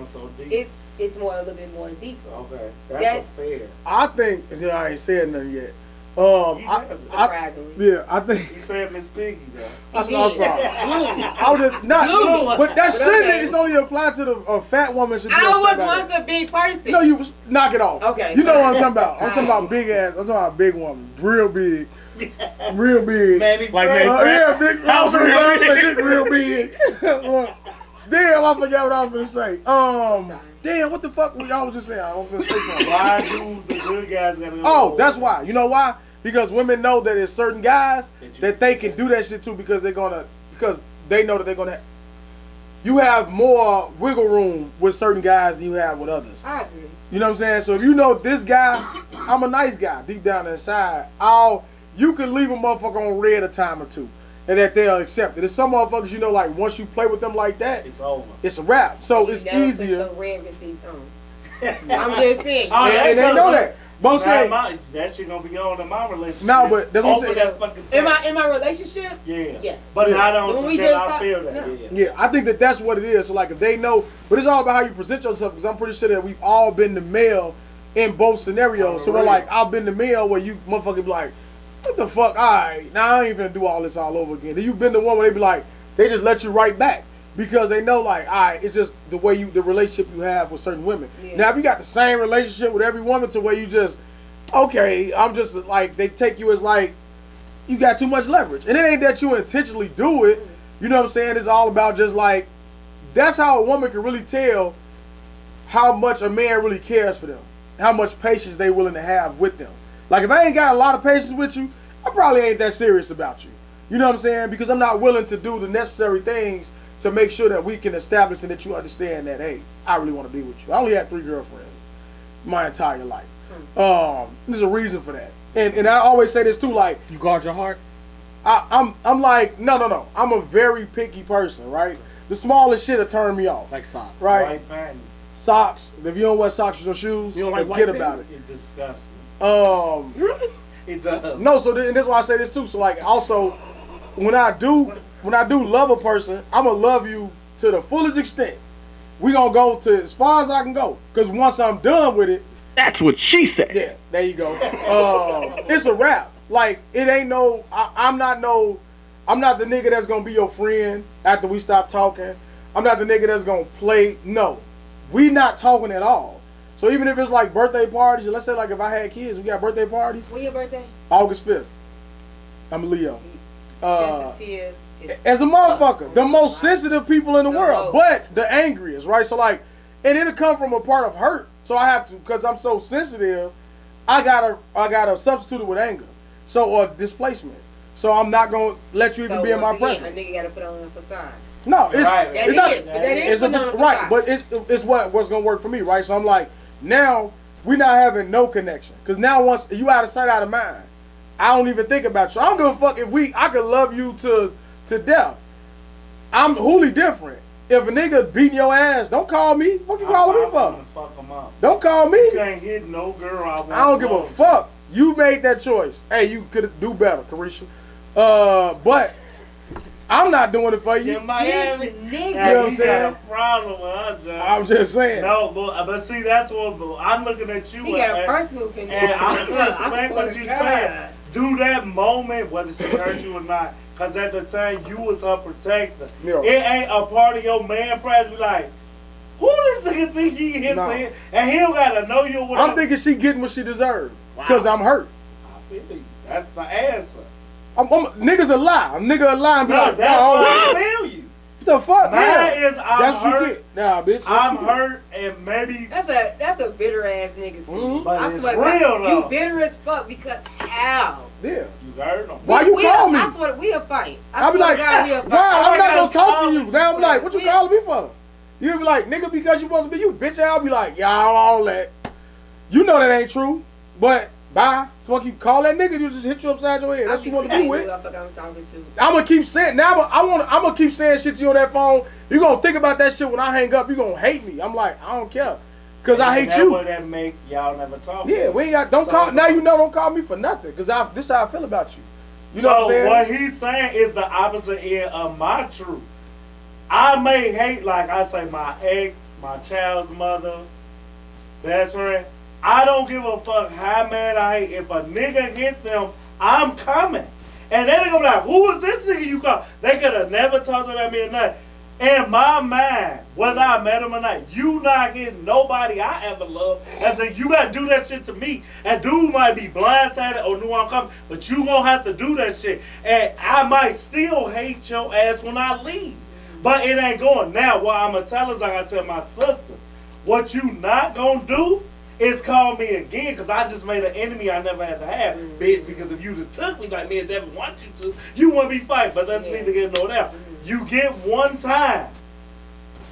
it's more a little bit more deeper. Okay, that's fair. I think I ain't said nothing yet. Surprisingly. I think he said Miss Piggy though. I'm sorry. I was just not, but that shouldn't. It's only applied to the fat woman. I was once a big person. No, you was knock it off. Okay. You know what I'm talking about. I'm talking about big ass. I'm talking about big woman, real big. Real big. Like yeah, big. Real big. Damn, I forgot what I was gonna say. Damn, what the fuck? I was just saying. I was gonna say something. Why do the good guys gotta go? Oh, that's why. You know why? Because women know that there's certain guys that they can do that shit too because they know that they're gonna. You have more wiggle room with certain guys than you have with others. I agree. You know what I'm saying? So if you know this guy, I'm a nice guy deep down inside. You can leave a motherfucker on red a time or two, and that they'll accept it. There's some motherfuckers, you know, like once you play with them like that, it's over. It's a wrap. So it's easier. Red receipt on. I'm just saying. And they know that. But I'm saying that shit gonna be on in my relationship. No, but that's what I'm saying. In my relationship? Yeah. Yeah. But I don't feel that. No. Yeah, I think that's what it is. So like if they know, but it's all about how you present yourself. Because I'm pretty sure that we've all been the male in both scenarios. So we're like, I've been the male where you motherfucker be like, what the fuck? All right, now I ain't even do all this all over again. Then you've been the one where they be like, they just let you right back. Because they know, like, all right, it's just the way the relationship you have with certain women. Yeah. Now, if you got the same relationship with every woman to where you just, okay, I'm just like, they take you as like, you got too much leverage. And it ain't that you intentionally do it. You know what I'm saying? It's all about just like, that's how a woman can really tell how much a man really cares for them. How much patience they willing to have with them. Like, if I ain't got a lot of patience with you, I probably ain't that serious about you. You know what I'm saying? Because I'm not willing to do the necessary things to make sure that we can establish and that you understand that, hey, I really want to be with you. I only had 3 girlfriends my entire life. There's a reason for that. And I always say this too, like, you guard your heart? I'm like, no. I'm a very picky person, right? The smallest shit will turn me off. Like socks. Right? White panties. Socks. If you don't wear socks with your shoes, you don't like forget about it. It's disgusting. Really? It does. No, so and that's why I say this too. So like, also, when I do love a person, I'm gonna love you to the fullest extent. We gonna go to as far as I can go. Cause once I'm done with it, that's what she said. Yeah, there you go. It's a wrap. Like, it ain't no. I'm not the nigga that's gonna be your friend after we stop talking. I'm not the nigga that's gonna play. No, we not talking at all. So even if it's like birthday parties, let's say like if I had kids, we got birthday parties. When your birthday? August 5th. I'm a Leo. Sensitive. As a motherfucker, the most sensitive people in the world, but the angriest, right? So like, and it'll come from a part of hurt. So I have to, because I'm so sensitive, I gotta substitute it with anger. So, or displacement. So I'm not gonna let you even be in my presence. A nigga gotta put on a facade. No, it's right. Right, but it's what's gonna work for me, right? So I'm like, now we're not having no connection, because now once you out of sight, out of mind, I don't even think about you. I don't give a fuck if I could love you to death. I'm wholly different. If a nigga beating your ass, don't call me. What you calling me for? Fuck him up. Don't call me. You can't hit no girl. I don't give a fuck. You made that choice. Hey, you could do better, Caresha. But I'm not doing it for you. You're Miami. Nigga. You know what I'm saying? Got a problem with her, John. I'm just saying. No, but see, that's what I'm looking at you. He got a personal connection. And I respect what you're saying. Do that moment, whether she hurt you or not. Because at the time, you was her protector. Yeah. It ain't a part of your man press. Be like, who this nigga think he is? No. And he don't got to know you. I'm thinking she getting what she deserved. Because I'm hurt. I feel you. That's the answer. Niggas a lie. A nigga a lie and be like, that's what I feel you. What the fuck? Mine is I'm hurt. Nah, bitch. I'm hurt and maybe. That's a bitter ass nigga to me. But I it's swear real though. You bitter as fuck because how? Yeah. You heard him. Why you call me? I swear we'll fight. I'll be like, we'll fight. why? I'm not gonna talk to you. Now I'm like, what you calling me for? You be like, nigga, because you supposed to be you, bitch. I'll be like, y'all all that. You know that ain't true, but bye. Fuck you, call that nigga. You just hit you upside your head. That's what you want to be with. I'm gonna keep saying now. I'm gonna keep saying shit to you on that phone. You gonna think about that shit when I hang up. You gonna hate me. I'm like, I don't care, cause I hate you. What that make y'all never talk. Yeah, we ain't got. Don't call now. You know, don't call me for nothing, cause this is how I feel about you. You know what I'm saying? What he's saying is the opposite end of my truth. I may hate, like I say, my ex, my child's mother, best friend. I don't give a fuck how mad I hate. If a nigga hit them, I'm coming. And then they gonna be like, who is this nigga you call? They could have never talked about me or nothing. In my mind, whether I met him or not, you not hitting nobody I ever loved. As in, you gotta do that shit to me. And dude might be blindsided or knew I'm coming, but you gonna have to do that shit. And I might still hate your ass when I leave. But it ain't going. Now, what I'm gonna tell is I gotta tell my sister, what you not gonna do is call me again, because I just made an enemy I never had to have, bitch. Because if you just took me like me and Devin want you to, you wouldn't be fighting. But that's neither here nor there. You get one time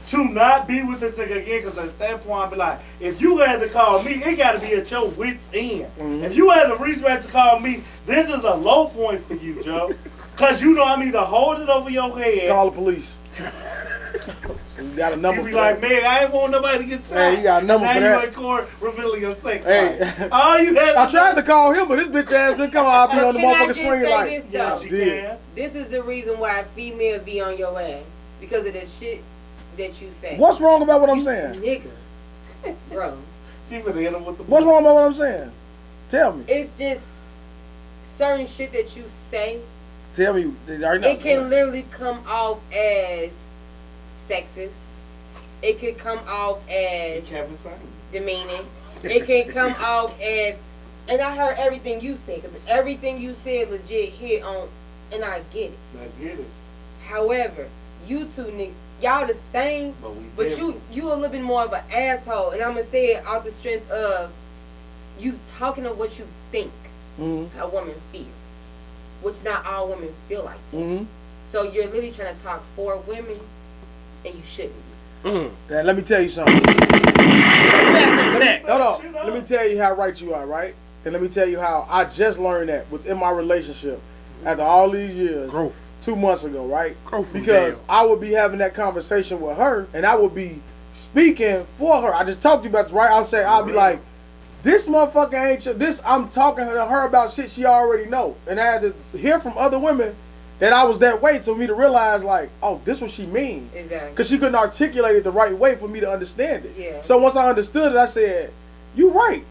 to not be with this nigga again, because at that point I'll be like, if you had to call me, it got to be at your wit's end. If you had to reach back to call me, this is a low point for you, Joe. Because you know I'm either holding it over your head. Call the police. You got a number. You be for like, that. man, I ain't want nobody to get shot. Hey, you got a number now for you that. in court revealing your sex Hey. life. All you had I tried to call him, but this bitch ass didn't come out. I'll be on the Can I motherfucking just screen say like. this, Yes, though? you did. can. This is the reason why females be on your ass. Because of the shit that you say. What's wrong about what I'm saying? Nigga. Bro. She finna hit him with the What's wrong about what I'm saying? Tell me. It's just certain shit that you say. Tell me. They already know. It can literally come off as sexist. It could come off as Kevin Simon. demeaning. It can come off as, and I heard everything you said, because everything you said legit hit on, and I get it. Let's get it. However, you two niggas, y'all the same, but you a little bit more of an asshole, and I'm gonna say it off the strength of you talking of what you think a woman feels, which not all women feel like that. So you're literally trying to talk for women, and you shouldn't be. Now, let me tell you something. Hold on. Let me tell you how right you are, right? And let me tell you how I just learned that within my relationship after all these years. Growth. 2 months ago, right? Growth. Because I would be having that conversation with her, and I would be speaking for her. I just talked to you about this, right? I'll be like, this motherfucker ain't this. I'm talking to her about shit she already know, and I had to hear from other women that I was that way to me to realize, like, oh, this what she mean. Exactly. Because she couldn't articulate it the right way for me to understand it. Yeah. So once I understood it, I said, you right.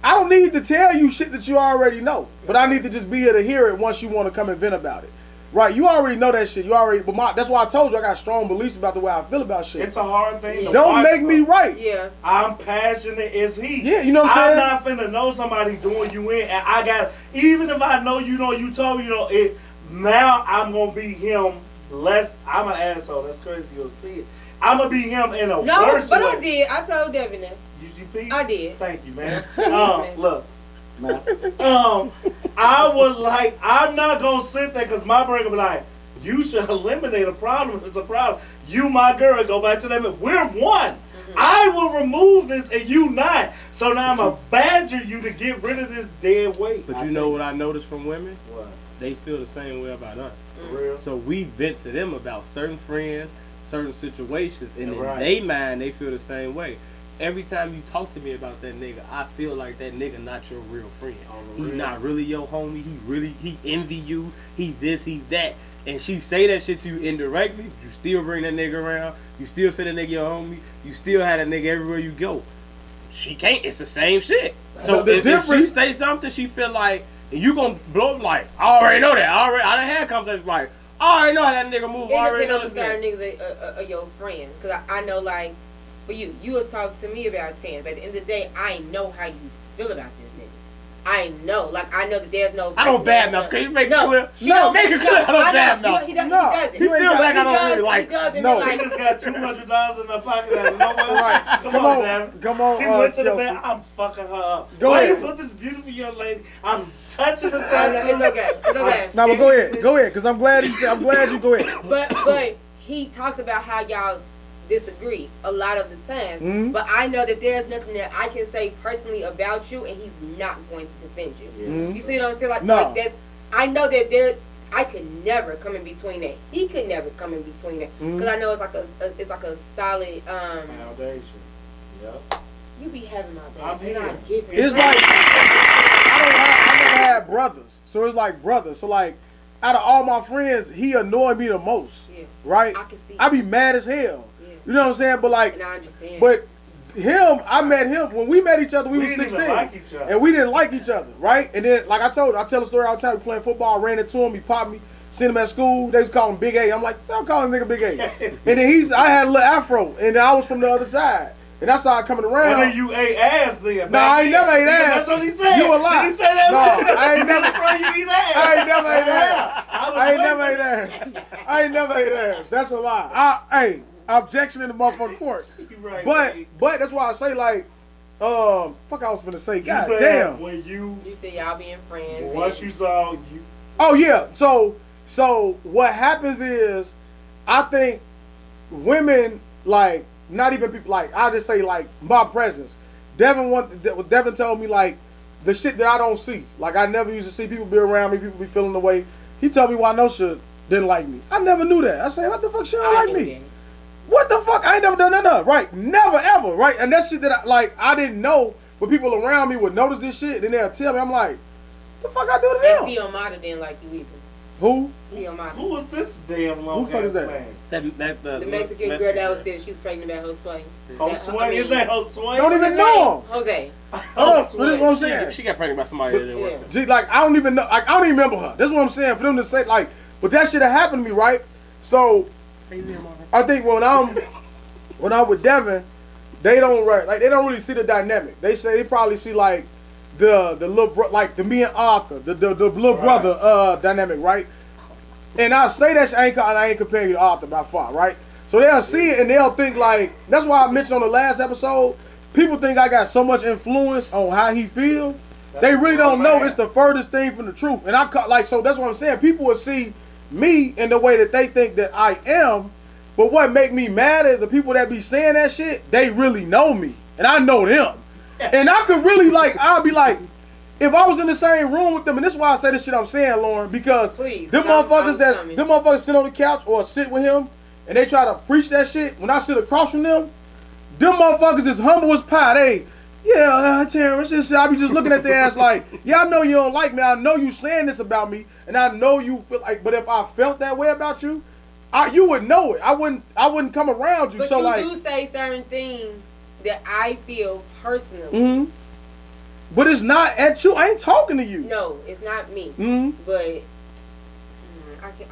I don't need to tell you shit that you already know. But I need to just be here to hear it once you want to come and vent about it. Right, you already know that shit. You already, but that's why I told you I got strong beliefs about the way I feel about shit. It's a hard thing to Don't watch, make me right. Yeah. I'm passionate as he. Yeah, you know what I'm not finna know somebody doing you in, and I got, even if I know you told me, it. Now I'm gonna be him less. I'm an asshole. That's crazy. You'll see it. I'm gonna be him in a worse way. No, but I did. I told Devin that. You peed? I did. Thank you, man. Look. I would like, I'm not gonna sit there because my brain will be like, you should eliminate a problem if it's a problem. You, my girl, go back to them. We're one. I will remove this and you not. So now I'm gonna badger you to get rid of this dead weight. But you know what I noticed from women? What? They feel the same way about us. For real? So we vent to them about certain friends, certain situations, and in Right. they mind, they feel the same way. Every time you talk to me about that nigga, I feel like that nigga not your real friend. He not really your homie. He envy you. He this, he that. And she say that shit to you indirectly. You still bring that nigga around. You still say that nigga your homie. You still have that nigga everywhere you go. She can't. It's the same shit. So if she say something, she feel like, and you gonna blow up like, I already know that. I done had conversations like, I already know how that nigga move. It I already depends know on this certain nigga. niggas are your friend. Because I know, like, for you will talk to me about 10. But at the end of the day, I know how you feel about this nigga. I know. Like, I know that there's no... I don't badmouth. Can you make it clear? No, make it clear. I don't badmouth. He doesn't. He feels like I don't really like He doesn't. No. She just got $200 in her pocket out of nowhere. Right. Come on, Devin. Come on, She went to the Chelsea. bed. I'm fucking her up. Go Why ahead. you put this beautiful young lady? I'm touching the I tattoo. know, it's okay. It's okay. Now, but go ahead, because I'm glad you go ahead. But he talks about how y'all disagree a lot of the times. But I know that there's nothing that I can say personally about you, and he's not going to defend you. You see what I'm saying? Like that's. I know that I could never come in between that. He could never come in between that because I know it's like a solid foundation. Yep. You be having my back. I'm here. And I get it. It's like I never had brothers, so it's like brothers. So like out of all my friends, he annoyed me the most. Yeah. Right? I can see. I be mad as hell. Yeah. You know what I'm saying? But like, And I understand. but him, I met him when we met each other. We was didn't 16, even like each other. and we didn't like each other, right? And then, like I tell a story all the time. We playing football, I ran into him, he popped me, seen him at school. They was calling him Big A. I'm like, I'm calling nigga Big A. And then I had a little afro, and I was from the other side, and I started coming around. And then you ate ass then. No, I ain't never ate ass. That's what he said. You a lie. Did he say that? No, I ain't never. Bro, you eat ass. I ain't never ate ass. I I ain't never ate ass. I ain't never ate ass. That's a lie. Hey, objection in the motherfucking court. Right, But that's why I say like, fuck I was finna say, god said damn. When you said y'all being friends. Once you saw you. Oh yeah. So what happens is, I think women like not even people like I just say like my presence. Devin told me like the shit that I don't see. Like I never used to see people be around me, people be feeling the way. He told me why no shit didn't like me. I never knew that. I say what the fuck she don't like me? That. What the fuck? I ain't never done none of, right? Never ever, right? And that shit that I didn't know, but people around me would notice this shit, and they'll tell me, I'm like, the fuck I do to them? And Ciomata didn't like you either. Who? Ciomata. Who was this damn long Who the fuck is that? man? The Mexican girl that was said she was pregnant by Josue. Josue? Is that Josue? Don't even know him. Jose. Hold on, but this is what I'm saying. She got pregnant by somebody that didn't work. Gee, like I don't even know. Like I don't even remember her. That's what I'm saying. For them to say like, but that shit had happened to me, right? So I think when I'm with Devin, they don't really see the dynamic. They say they probably see like the little like the me and Arthur, the little brother dynamic, right? And I say that shit, I ain't comparing you to Arthur by far, right? So they'll see it and they'll think like, that's why I mentioned on the last episode, people think I got so much influence on how he feel. They really don't know it's the furthest thing from the truth. And so that's what I'm saying. People will see me in the way that they think that I am. But what make me mad is the people that be saying that shit, they really know me. And I know them. And I could really I'll be like, if I was in the same room with them, and this is why I say this shit I'm saying, Lauren, because them motherfuckers sit on the couch or sit with him and they try to preach that shit, when I sit across from them motherfuckers is humble as pie. Terrence, I be just looking at their ass like, yeah, I know you don't like me. I know you saying this about me, and I know you feel like, but if I felt that way about you, you would know it. I wouldn't come around you. But so you do say certain things that I feel personally. Mm-hmm. But it's not at you. I ain't talking to you. No, it's not me. Mm-hmm. But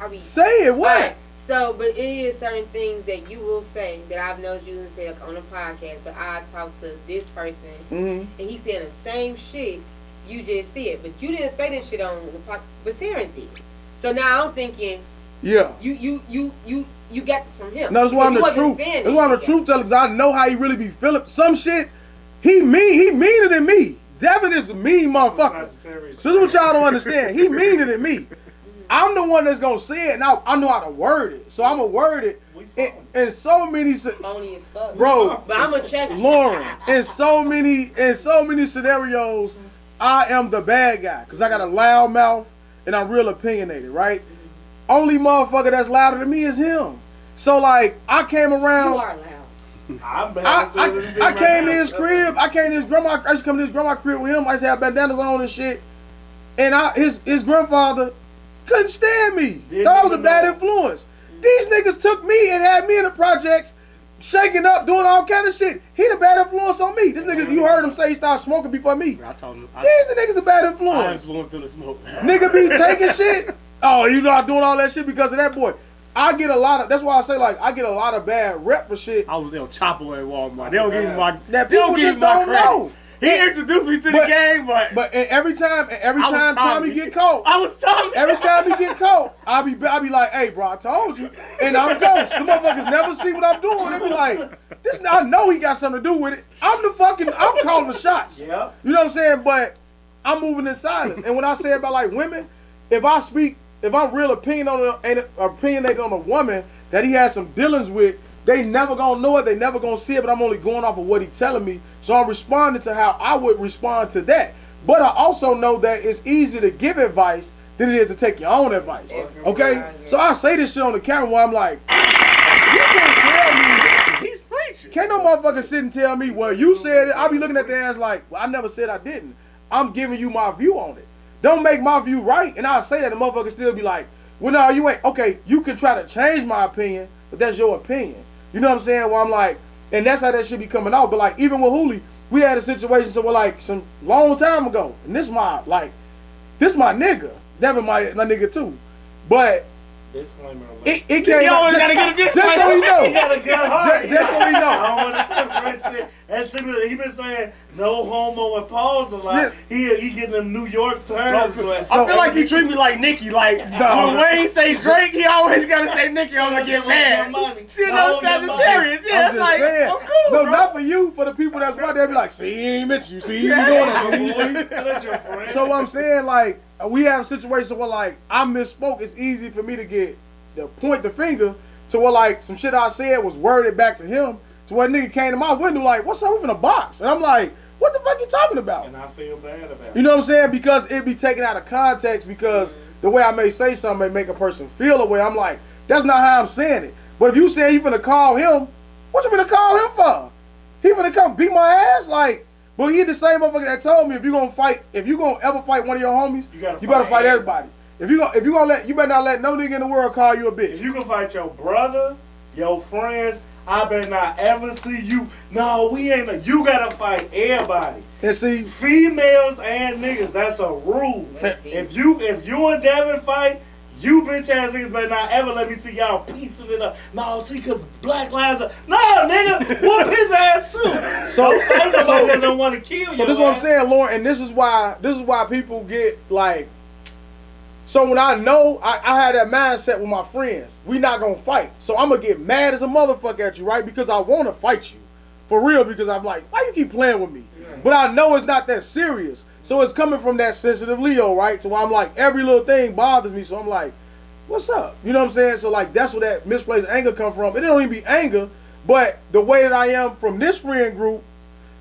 I be say it. What? Right. So, but it is certain things that you will say that I've known you and said on a podcast. But I talked to this person, and he said the same shit. You just said, but you didn't say this shit on the podcast. But Terrence did. So now I'm thinking, yeah, you got this from him. No, that's why I'm the truth. That's why I'm the truth teller, because I know how he really be feeling. Some shit, he meaner than me. Devin is a mean motherfucker. So this is what y'all don't understand. He meaner than me. I'm the one that's gonna say it, and I know how to word it. So I'm gonna word it in so many. Phony as fuck, bro. But I'm gonna check Lauren. In so many scenarios, I am the bad guy because I got a loud mouth and I'm real opinionated, right? Only motherfucker that's louder than me is him. So like, I came around. You are loud. I came to his crib. I came to his grandma. I used to come to his grandma crib with him. I used to have bandanas on and shit. And his grandfather couldn't stand me. Thought I was a bad influence. These niggas took me and had me in the projects, shaking up, doing all kind of shit. He the bad influence on me. This nigga, you heard him say he started smoking before me. I told him. These the niggas the bad influence. I influenced him to smoke. Nigga be taking shit. Oh, you not doing all that shit because of that boy. I get a lot of. That's why I say like I get a lot of bad rep for shit. I was there Chopper at Walmart. They don't give me my. That people just don't know. He introduced me to the game, but every time Tommy get caught, I was Tommy. Every time he get caught, I be like, hey, bro, I told you, and I'm ghost. The motherfuckers never see what I'm doing. They be like, this. I know he got something to do with it. I'm calling the shots. Yeah. You know what I'm saying? But I'm moving in silence. And when I say about like women, if I'm real opinionated on a woman that he has some dealings with, they never gonna know it, they never gonna see it, but I'm only going off of what he's telling me. So I'm responding to how I would respond to that. But I also know that it's easier to give advice than it is to take your own advice. Okay? So I say this shit on the camera where I'm like, you can't tell me. He's preaching. Can't no motherfucker sit and tell me, well, you said it. I'll be looking at their ass like, well, I never said I didn't. I'm giving you my view on it. Don't make my view right. And I'll say that the motherfucker still be like, well, no, you ain't. Okay, you can try to change my opinion, but that's your opinion. You know what I'm saying? Well, I'm like, and that's how that should be coming out. But like, even with Hooli, we had a situation so we're like some long time ago, and this my nigga, Devin my nigga too, but. Disclaimer alert. It came You always gotta get a disclaimer. just so we know. He got a good heart. Just so we know. I don't want to say shit. That's similar. He been saying no homo and pause a lot. Yeah. He getting them New York terms. So- I feel like he treat me like Nicki. Like when Wayne say Drake, he always gotta say Nicki. I'm gonna get mad. You know, Sagittarius. Yeah, I'm it's like, saying. oh, cool. No, bro. not for you. For the people that's right there, be like, see, he ain't mention you. See, he ain't doing that. That's your friend. So what I'm saying, like, we have situations where like I misspoke. It's easy for me to point the finger to where like some shit I said was worded back to him. To where a nigga came to my window like, what's up? We finna box, and I'm like, what the fuck you talking about? And I feel bad about it. You know what I'm saying? Because it be taken out of context because the way I may say something may make a person feel a way. I'm like, that's not how I'm saying it. But if you say you finna call him, what you finna call him for? He finna come beat my ass? Like, but he the same motherfucker that told me if you gonna ever fight one of your homies, you better fight everybody. If you gonna let, you better not let no nigga in the world call you a bitch. If you can fight your brother, your friends, I better not ever see you. No, we ain't. You gotta fight everybody. And see, females and niggas. That's a rule. If you and Devin fight, you bitch ass niggas better not ever let me see y'all piecing it up. No, see, cause Black Lives are. No, nigga, whoop his ass too. So fight nobody that don't want to kill you. So this is what I'm saying, Lauren, and this is why people get like. So when I know I had that mindset with my friends, we not gonna fight. So I'm gonna get mad as a motherfucker at you, right? Because I wanna fight you. For real, because I'm like, why you keep playing with me? Yeah. But I know it's not that serious. So it's coming from that sensitive Leo, right? So I'm like, every little thing bothers me. So I'm like, what's up? You know what I'm saying? So like that's where that misplaced anger come from. It don't even be anger, but the way that I am from this friend group,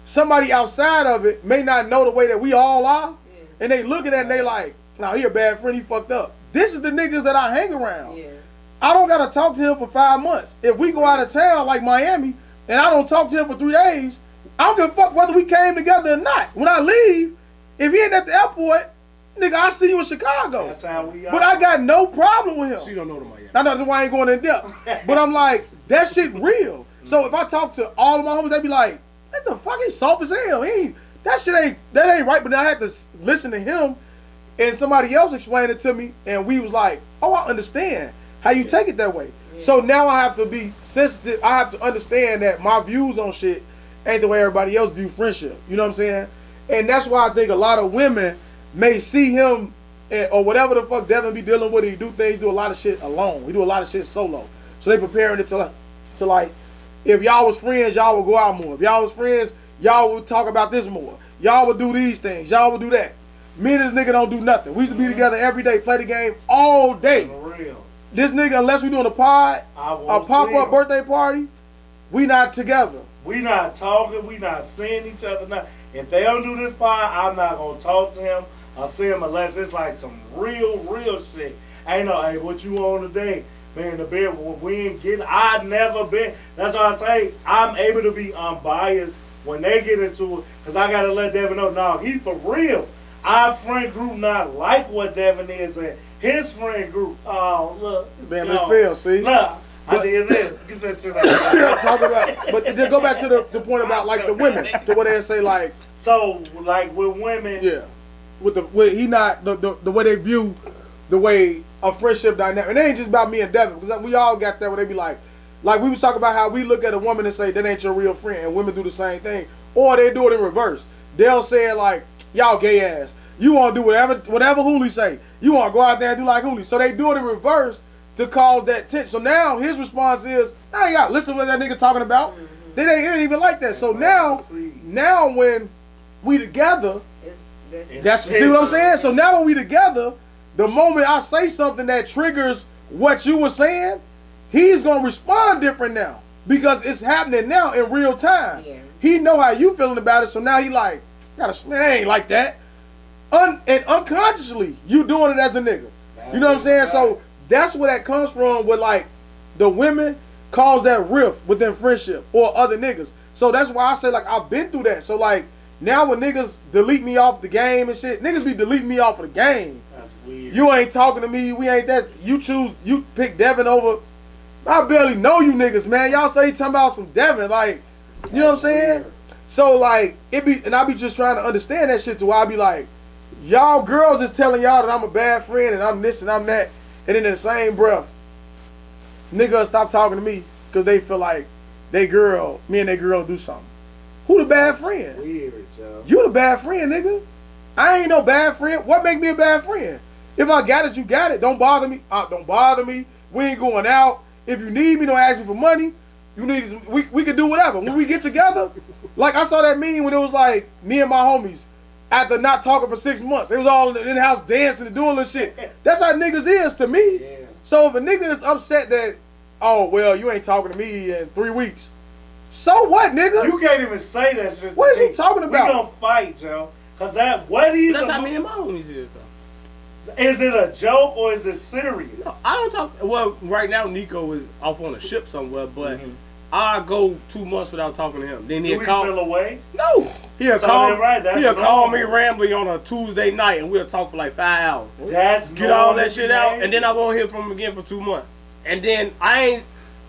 somebody outside of it may not know the way that we all are. And they look at that and they like, nah, he a bad friend, he fucked up. This is the niggas that I hang around. Yeah. I don't gotta talk to him for 5 months. If we go out of town like Miami and I don't talk to him for 3 days, I don't give a fuck whether we came together or not. When I leave, if he ain't at the airport, nigga, I see you in Chicago. That's how we are. But I got no problem with him. She don't know the Miami. I know that's why I ain't going in depth. But I'm like, that shit real. So if I talk to all of my homies, they be like, what the fuck, he's soft as hell. That ain't right. But then I had to listen to him and somebody else explained it to me, and we was like, oh, I understand how you take it that way. Yeah. So now I have to be sensitive. I have to understand that my views on shit ain't the way everybody else view friendship. You know what I'm saying? And that's why I think a lot of women may see him or whatever the fuck Devin be dealing with. He do a lot of shit alone. We do a lot of shit solo. So they preparing it to like, if y'all was friends, y'all would go out more. If y'all was friends, y'all would talk about this more. Y'all would do these things. Y'all would do that. Me and this nigga don't do nothing. We used to be together every day, play the game all day. For real. This nigga, unless we doing a pod, a pop-up birthday party, we not together. We not talking. We not seeing each other. Not. If they don't do this pod, I'm not gonna talk to him or see him unless it's like some real shit. Ain't no, hey, what you on today? Man, the beer, we ain't getting. I never been. That's why I say I'm able to be unbiased when they get into it, cause I gotta let Devin know. No, he for real. Our friend group not like what Devin is, and his friend group. Oh, look. Man, let's feel, see? Look, I did this. Get that shit out. Talk about, but just go back to the point about like the women, to what they say like. So like with women. Yeah, with the way they view the way a friendship dynamic, and it ain't just about me and Devin, because we all got that where they be like we was talking about how we look at a woman and say that ain't your real friend, and women do the same thing, or they do it in reverse. They'll say it like, y'all gay ass. You want to do whatever Hooli say. You want to go out there and do like Hooli. So they do it in reverse to cause that tension. So now his response is, I ain't got to listen to what that nigga talking about. Mm-hmm. They ain't even like that. So now when we together, see what I'm saying? So now when we together, the moment I say something that triggers what you were saying, he's going to respond different now. Because it's happening now in real time. Yeah. He know how you feeling about it. So now he like, man, I ain't like that. And unconsciously, you doing it as a nigga. You know what I'm saying? So that's where that comes from, with like the women cause that rift within friendship or other niggas. So that's why I say like I've been through that. So like now when niggas delete me off the game and shit, niggas be deleting me off of the game. Weird. You ain't talking to me. We ain't that. You pick Devin over. I barely know you niggas, man. Y'all say talking about some Devin, like, you know what I'm saying? Weird. So like and I be just trying to understand that shit to why I be like, y'all girls is telling y'all that I'm a bad friend and I'm this and I'm that, and then in the same breath, niggas stop talking to me because they feel like me and they girl do something. Who the bad friend? Weird, Joe. You the bad friend, nigga. I ain't no bad friend. What make me a bad friend? If I got it, you got it. Don't bother me. Don't bother me. We ain't going out. If you need me, don't ask me for money. You need some, we could do whatever. When we get together, like I saw that meme when it was like me and my homies after not talking for 6 months. They was all in the house dancing and doing this shit. That's how niggas is to me. Yeah. So if a nigga is upset that, oh well, you ain't talking to me in 3 weeks. So what, nigga? You can't even say that shit. What is you talking about? We gonna fight, Joe. Cause what he's. That's how me and my homies is though. Is it a joke or is it serious? No, I don't talk. Well, right now Nico is off on a ship somewhere, but I go 2 months without talking to him. Then Do he'll we call. feel away? No, he'll So call. then, right, that's He'll call me normal. rambling on a Tuesday night, and we'll talk for like 5 hours. That's Get all normal that shit out, behavior. and then I won't hear from him again for 2 months. And then I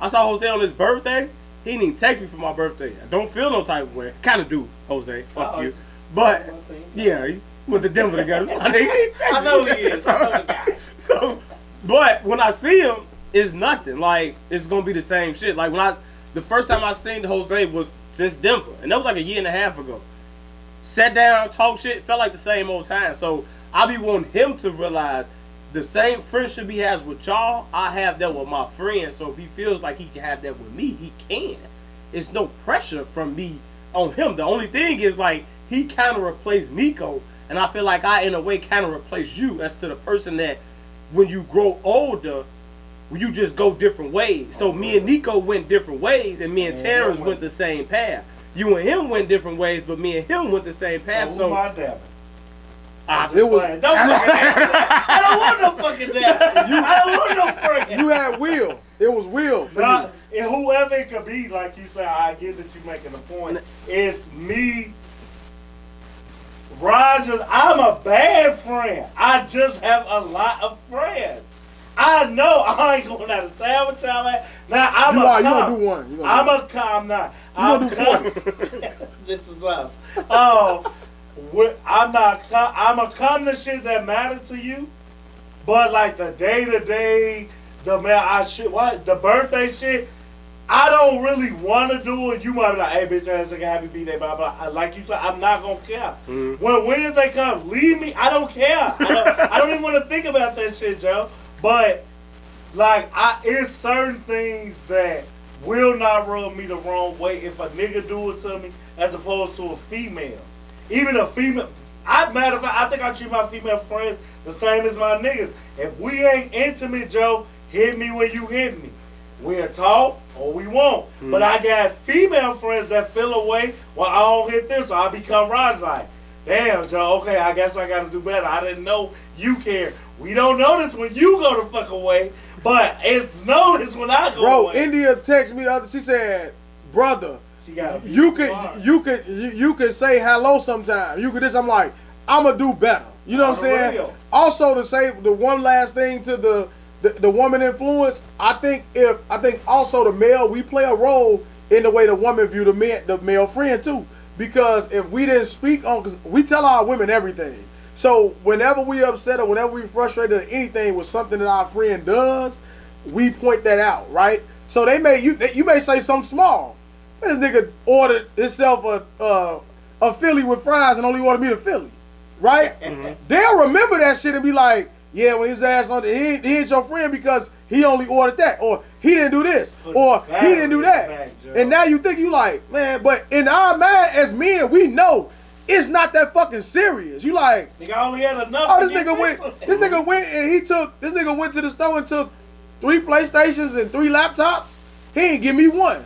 saw Jose on his birthday. He didn't even text me for my birthday. I don't feel no type of way. Kind of do, Jose. Fuck you. But yeah, he put the Denver together. So I know he is. I know the guy. So, but when I see him, it's nothing. Like it's gonna be the same shit. Like the first time I seen Jose was since Denver, and that was like a year and a half ago. Sat down, talk shit, felt like the same old time. So I be wanting him to realize the same friendship he has with y'all, I have that with my friends. So if he feels like he can have that with me, he can. It's no pressure from me on him. The only thing is like he kind of replaced Nico, and I feel like I, in a way, kind of replaced you as to the person that when you grow older, you just go different ways. So me and Nico went different ways, and me and Terrence went the same path. You and him went different ways, but me and him went the same path. So who my Devin? It was. Don't I don't want no fucking Devin. I don't want no friend. You had Will. It was Will for Nah, you. and whoever it could be, like you said, I get that you're making a point. It's me, Roger. I'm a bad friend. I just have a lot of friends. I know I ain't going out of town with y'all at. Now I'm You a gonna do one. I'm a I'm not. I'm gonna do This is us. I'm a come to shit that matter to you, but like the day to day, the birthday shit, I don't really want to do it. You might be like, hey bitch ass nigga, happy birthday, blah blah. Like you said, I'm not gonna care. When Wednesday comes, leave me. I don't care. I don't even want to think about that shit, Joe. But like, it's certain things that will not rub me the wrong way if a nigga do it to me, as opposed to a female. Even a female. Matter of fact, I think I treat my female friends the same as my niggas. If we ain't intimate, Joe, hit me when you hit me. We'll talk or we won't. But I got female friends that feel away while I don't hit them, so I become Raj like, damn, Joe, okay, I guess I gotta do better. I didn't know you care. We don't notice when you go the fuck away, but it's noticed when I go away. Bro, India texted me the other. She said, "Brother, you could say hello sometimes. You could this." I'm like, I'ma do better. You know what I'm saying? Real. Also, to say the one last thing to the woman influence, I think also the male, we play a role in the way the woman view the male friend too. Because if we didn't speak on, because we tell our women everything. So whenever we upset or whenever we frustrated or anything with something that our friend does, we point that out, right? So you may say something small. This nigga ordered himself a Philly with fries and only ordered me the Philly, right? They'll remember that shit and be like, yeah, when his ass on he hit your friend because he only ordered that, or he didn't do this, or he didn't do that. And now you think you like, man, but in our mind as men, we know it's not that fucking serious. You like, nigga only had enough. oh, this nigga went to the store and took 3 PlayStations and 3 laptops. He ain't give me one.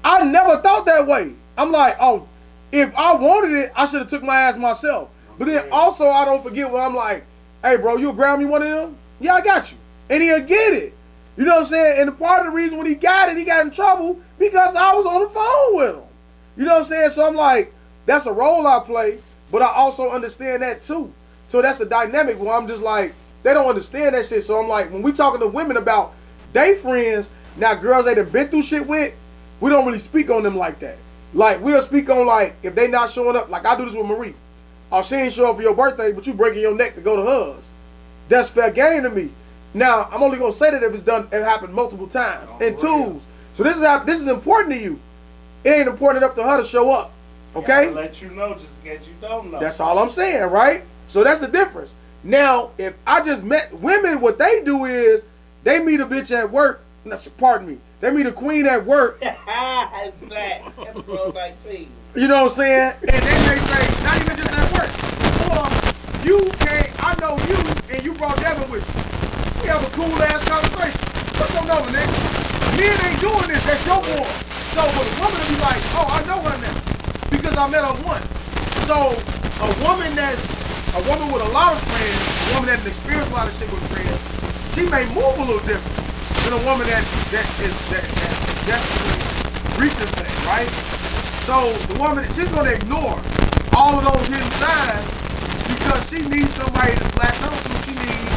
I never thought that way. I'm like, oh, if I wanted it, I should have took my ass myself. But then also I don't forget when I'm like, hey bro, you'll grab me one of them? Yeah, I got you. And he'll get it. You know what I'm saying? And the part of the reason when he got it, he got in trouble because I was on the phone with him. You know what I'm saying? So I'm like, that's a role I play, but I also understand that too. So that's a dynamic where I'm just like, They don't understand that shit. So I'm like, when we talking to women about they friends, now girls they done been through shit with, we don't really speak on them like that. Like, we'll speak on, like, if they not showing up, like I do this with Marie. Oh, she ain't show up for your birthday, but you breaking your neck to go to hers. That's fair game to me. Now, I'm only gonna say that if it happened multiple times. And twos. So this is important to you. It ain't important enough to her to show up. Okay? Gotta let you know just in case you don't know. That's all I'm saying, right? So that's the difference. Now, if I just met women, what they do is they meet a bitch at work. Pardon me. They meet a queen at work. It's back. Episode 19. You know what I'm saying? And then they say, not even just at work. Or you can't, I know you, and you brought Devin with you. We have a cool ass conversation. What's up, over, nigga? Men ain't doing this, that's your boy. So for the woman to be like, oh, I know her now. Because I met her once. So a woman with a lot of friends, a woman that experienced a lot of shit with friends, she may move a little different than a woman that desperately reaches things, right? So the woman, she's gonna ignore all of those hidden signs because she needs somebody to latch on to. She needs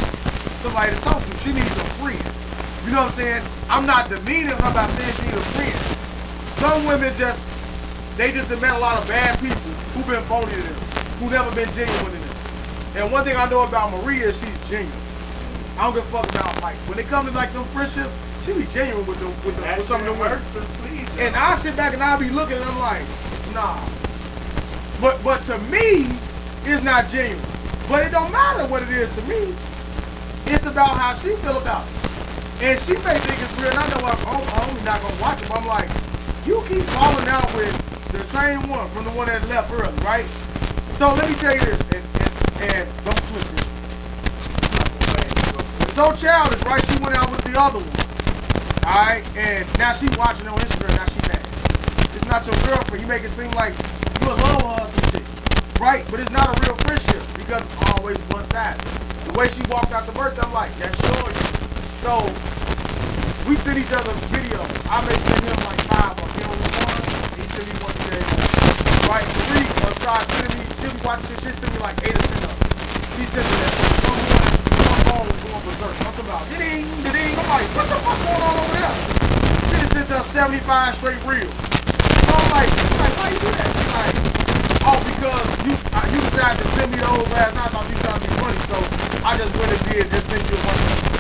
somebody to talk to. She needs a friend. You know what I'm saying? I'm not demeaning her by saying she needs a friend. Some women they just have met a lot of bad people who've been phony to them, who never been genuine to them. And one thing I know about Maria is she's genuine. I don't give a fuck about, like, when it comes to like them friendships, she be genuine with some of them women. And I sit back and I be looking and I'm like, nah. But to me, it's not genuine. But it don't matter what it is to me. It's about how she feel about it. And she may think it's real. And I know I'm only not gonna watch it, but I'm like, you keep falling out with the same one from the one that left early, right? So let me tell you this, and don't twist this. It's so childish, right? She went out with the other one. Alright? And now she watching on Instagram, now she mad. It's not your girlfriend. You make it seem like you in love with her or some shit. Right? But it's not a real friendship because it's always one-sided. The way she walked out the birthday, I'm like, that's yours. So we send each other videos. I may send him like 5 or he only one. He send me one today. Right? Marie starts sending me, she'll be watching shit, she'll send me like 8 or 10 of them. She sends me that. Some phone was going berserk. I'm talking about ding, ding. I'm like, what the fuck going on over there? She just sent us 75 straight reels. So I'm like, why you do that? She's like, oh, because you decided to send me those last night. I thought you were trying to be funny, so I just went and did, just sent you a bunch of them.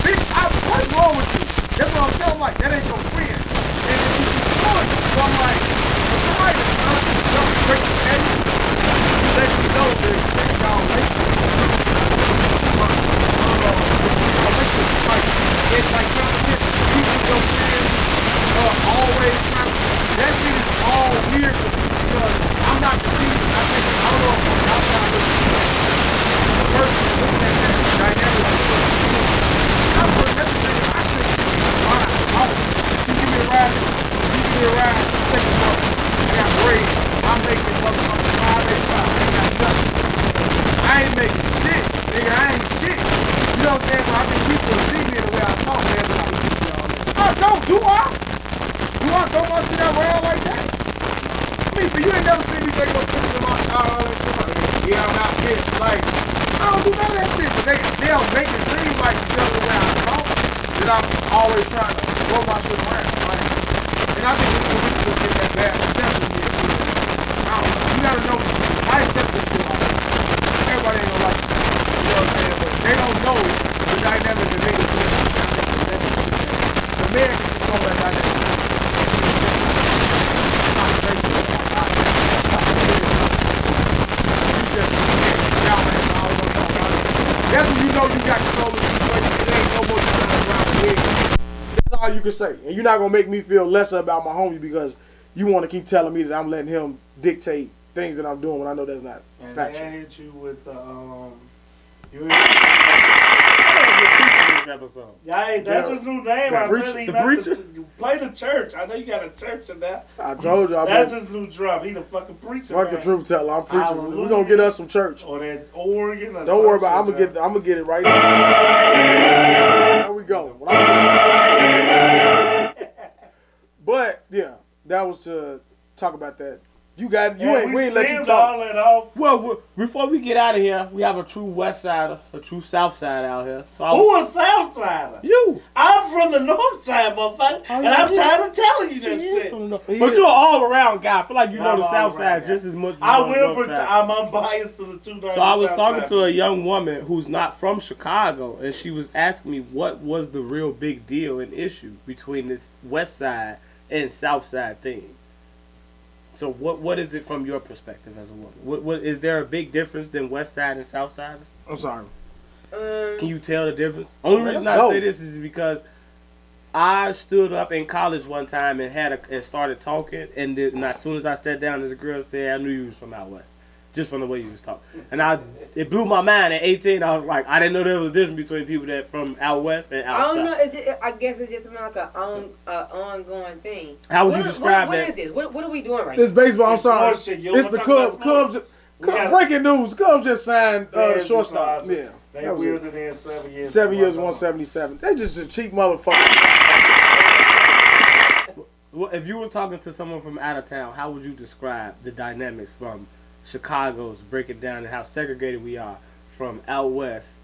Bitch, what's wrong with you? That's what I'm telling, like, that ain't your friend. And if you keep doing it, so I'm like, for somebody that's constantly jumping straight to the end, you let you know that y'all relationship. It's like competition. You with your friends always trying to, that shit is all weird to me because I'm not competing. I think, I don't know if I'm outside of the person looking at that dynamic. I'm putting everything. I think, all right, you give me a ride, take a walk. I got bread. I'm making motherfucking 585. I ain't got nothing. I ain't making shit. Nigga, I ain't shit. You know what I'm saying? So I think people see me the way I talk, man. I don't. Do I? Do I throw my shit around like that? I mean, you ain't never seen me take no pictures of my car or anything. Yeah, I'm out here. Like, I don't do none of that shit. But they'll make it seem like because of the way I talk that I'm always trying to throw my shit around. Like, and I think it's when people get that bad perception here. I don't know. You gotta know me. I accept this shit. Everybody ain't gonna like it. You know what I'm saying? But they don't know the dynamic that niggas do. The man can control that dynamic. That's when you know you got control of the situation. It ain't no more you trying around the head. That's all you can say. And you're not gonna make me feel lesser about my homie because you want to keep telling me that I'm letting him dictate things that I'm doing when I know that's not factual. I hit you with the Episode. Yeah, that's his new name. I preacher, said he the left preacher? you play the church. I know you got a church in there. I told you. That's his new drop. He the fucking preacher. Fuck man. the truth teller. I'm preaching. Hallelujah. We're gonna get us some church. Or that Oregon. Or Don't worry about it. I'm gonna get it right now. There we go. But yeah, that was to talk about that You got you And ain't we ain't let you seemed talk. all that off. Well, before we get out of here, we have a true West Sider, a true South Side out here. So Who a South Sider? You. I'm from the North Side, motherfucker, and I'm tired of telling you that shit. But you're an all-around guy. I feel like you know I'm the all South around Side guy. just as much as I you know the will North pretend Side. I'm unbiased to the two. So I was talking to a young woman who's not from Chicago, and she was asking me what was the real big deal and issue between this West Side and South Side thing. So what is it from your perspective as a woman? What is there a big difference than West Side and South Side? I'm sorry. Can you tell the difference? Only reason I say this is because I stood up in college one time and started talking, and as soon as I sat down, this girl said, "I knew you was from out west, just from the way you was talking." And it blew my mind. At 18, I was like, I didn't know there was a difference between people that from out west and out I don't south. know. It's just, I guess it's just like an ongoing thing. How would you describe what that? What is this? What are we doing right This now? baseball. I'm It's sorry. sports shit. You It's don't the wanna talk Cubs. about Cubs. Breaking news. Cubs just signed the shortstop. They Yeah. That was wielded it. in 7 years. 7 years, 177. They just a cheap motherfucker. Well, if you were talking to someone from out of town, how would you describe the dynamics from Chicago's breaking down and how segregated we are from out west,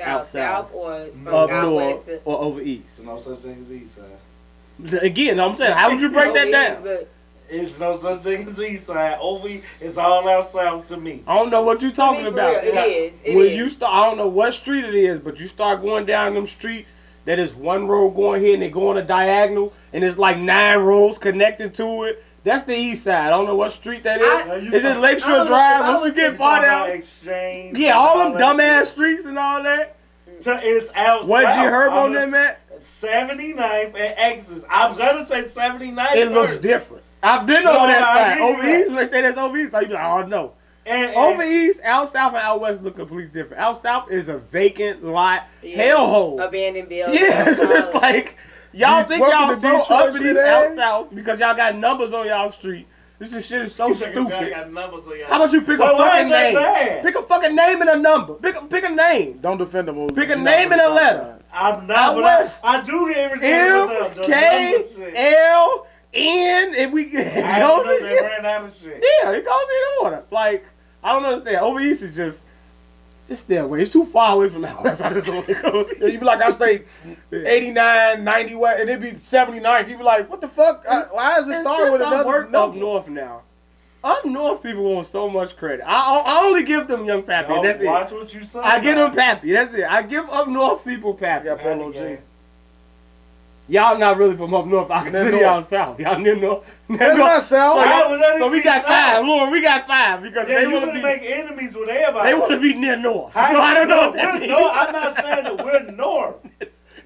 out south, or from up out north, west to or over east? There's no such thing as east side. Again, I'm saying, how would you break that over down? east, but It's no such thing as east side. Over it's all out south to me. I don't know what you're talking to be about. for real, it is. It When is. you start, I don't know what street it is, but you start going down them streets. That is one road going here and they go on a diagonal, and it's like 9 roads connected to it. That's the east side. I don't know what street that is. Is it Lakeshore Drive? Once you get far down, Exchange. yeah, all them dumbass streets and all that. It's out What south. you heard on them at? 79th and X's. I'm gonna say 79th. It looks first. different. I've been No, over that I side. hear you. Over east, when they say that's over east, so you be like, oh no. And Over east, out south, and out west look completely different. Out south is a vacant lot Yeah. hellhole. abandoned buildings. Yeah, so it's like y'all think Welcome y'all to so Detroit uppity City. out south because y'all got numbers on y'all street. This shit is so He said, "'Cause y'all stupid. got numbers on y'all." How about you pick Well, a why fucking is that name? bad? Pick a fucking name and a number. Pick a name. Don't defend them. Pick a name and a letter. I'm not, Out but west. I do hear everything. M with the K number shit. L N. If we I don't know, they ran out of shit. yeah, it goes in order. Like I don't understand. Over east is just stay away. It's too far away from the house. I just don't want to go. You be like, I stay 89, 90 west, and it be 79. You be like, what the fuck? Why is it starting with another work up number? north now? Up north people want so much credit. I only give them young pappy. Don't That's it. watch what you say. I give them pappy. That's it. I give up north people pappy. Got Polo G. Y'all not really from up north. I consider north. y'all south. Y'all near north. That's not south. So we got 5. Lord, we got 5 because Yeah, they you want gonna to be. make enemies with everybody. They want to be near north. How So you I don't know know what that we're means. north? I'm not saying that we're north.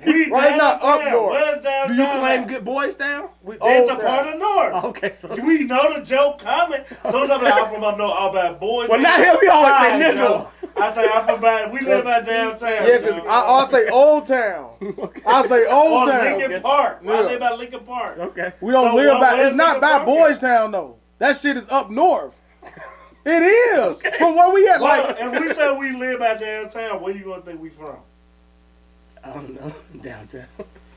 We Right now, downtown. up north. Where's downtown? Do you claim at? good boys down? We It's old a part town. of north. Okay, so. We know the joke coming. So I'm like, I'm from up north, all about boys. Well, not here. We always say near Joe. north. I say I'm from bad. We live at downtown. Yeah, because Joe. I'll say old town. I'll say Or old town. Lincoln Okay. Park. I Yeah. live at Lincoln Park. Okay. We don't So live what- by. where's It's not Lincoln by Park Boys Town though. That shit is up north. It is from where we at. Well, Like if we say we live at downtown, where you gonna think we from? I don't know. Downtown.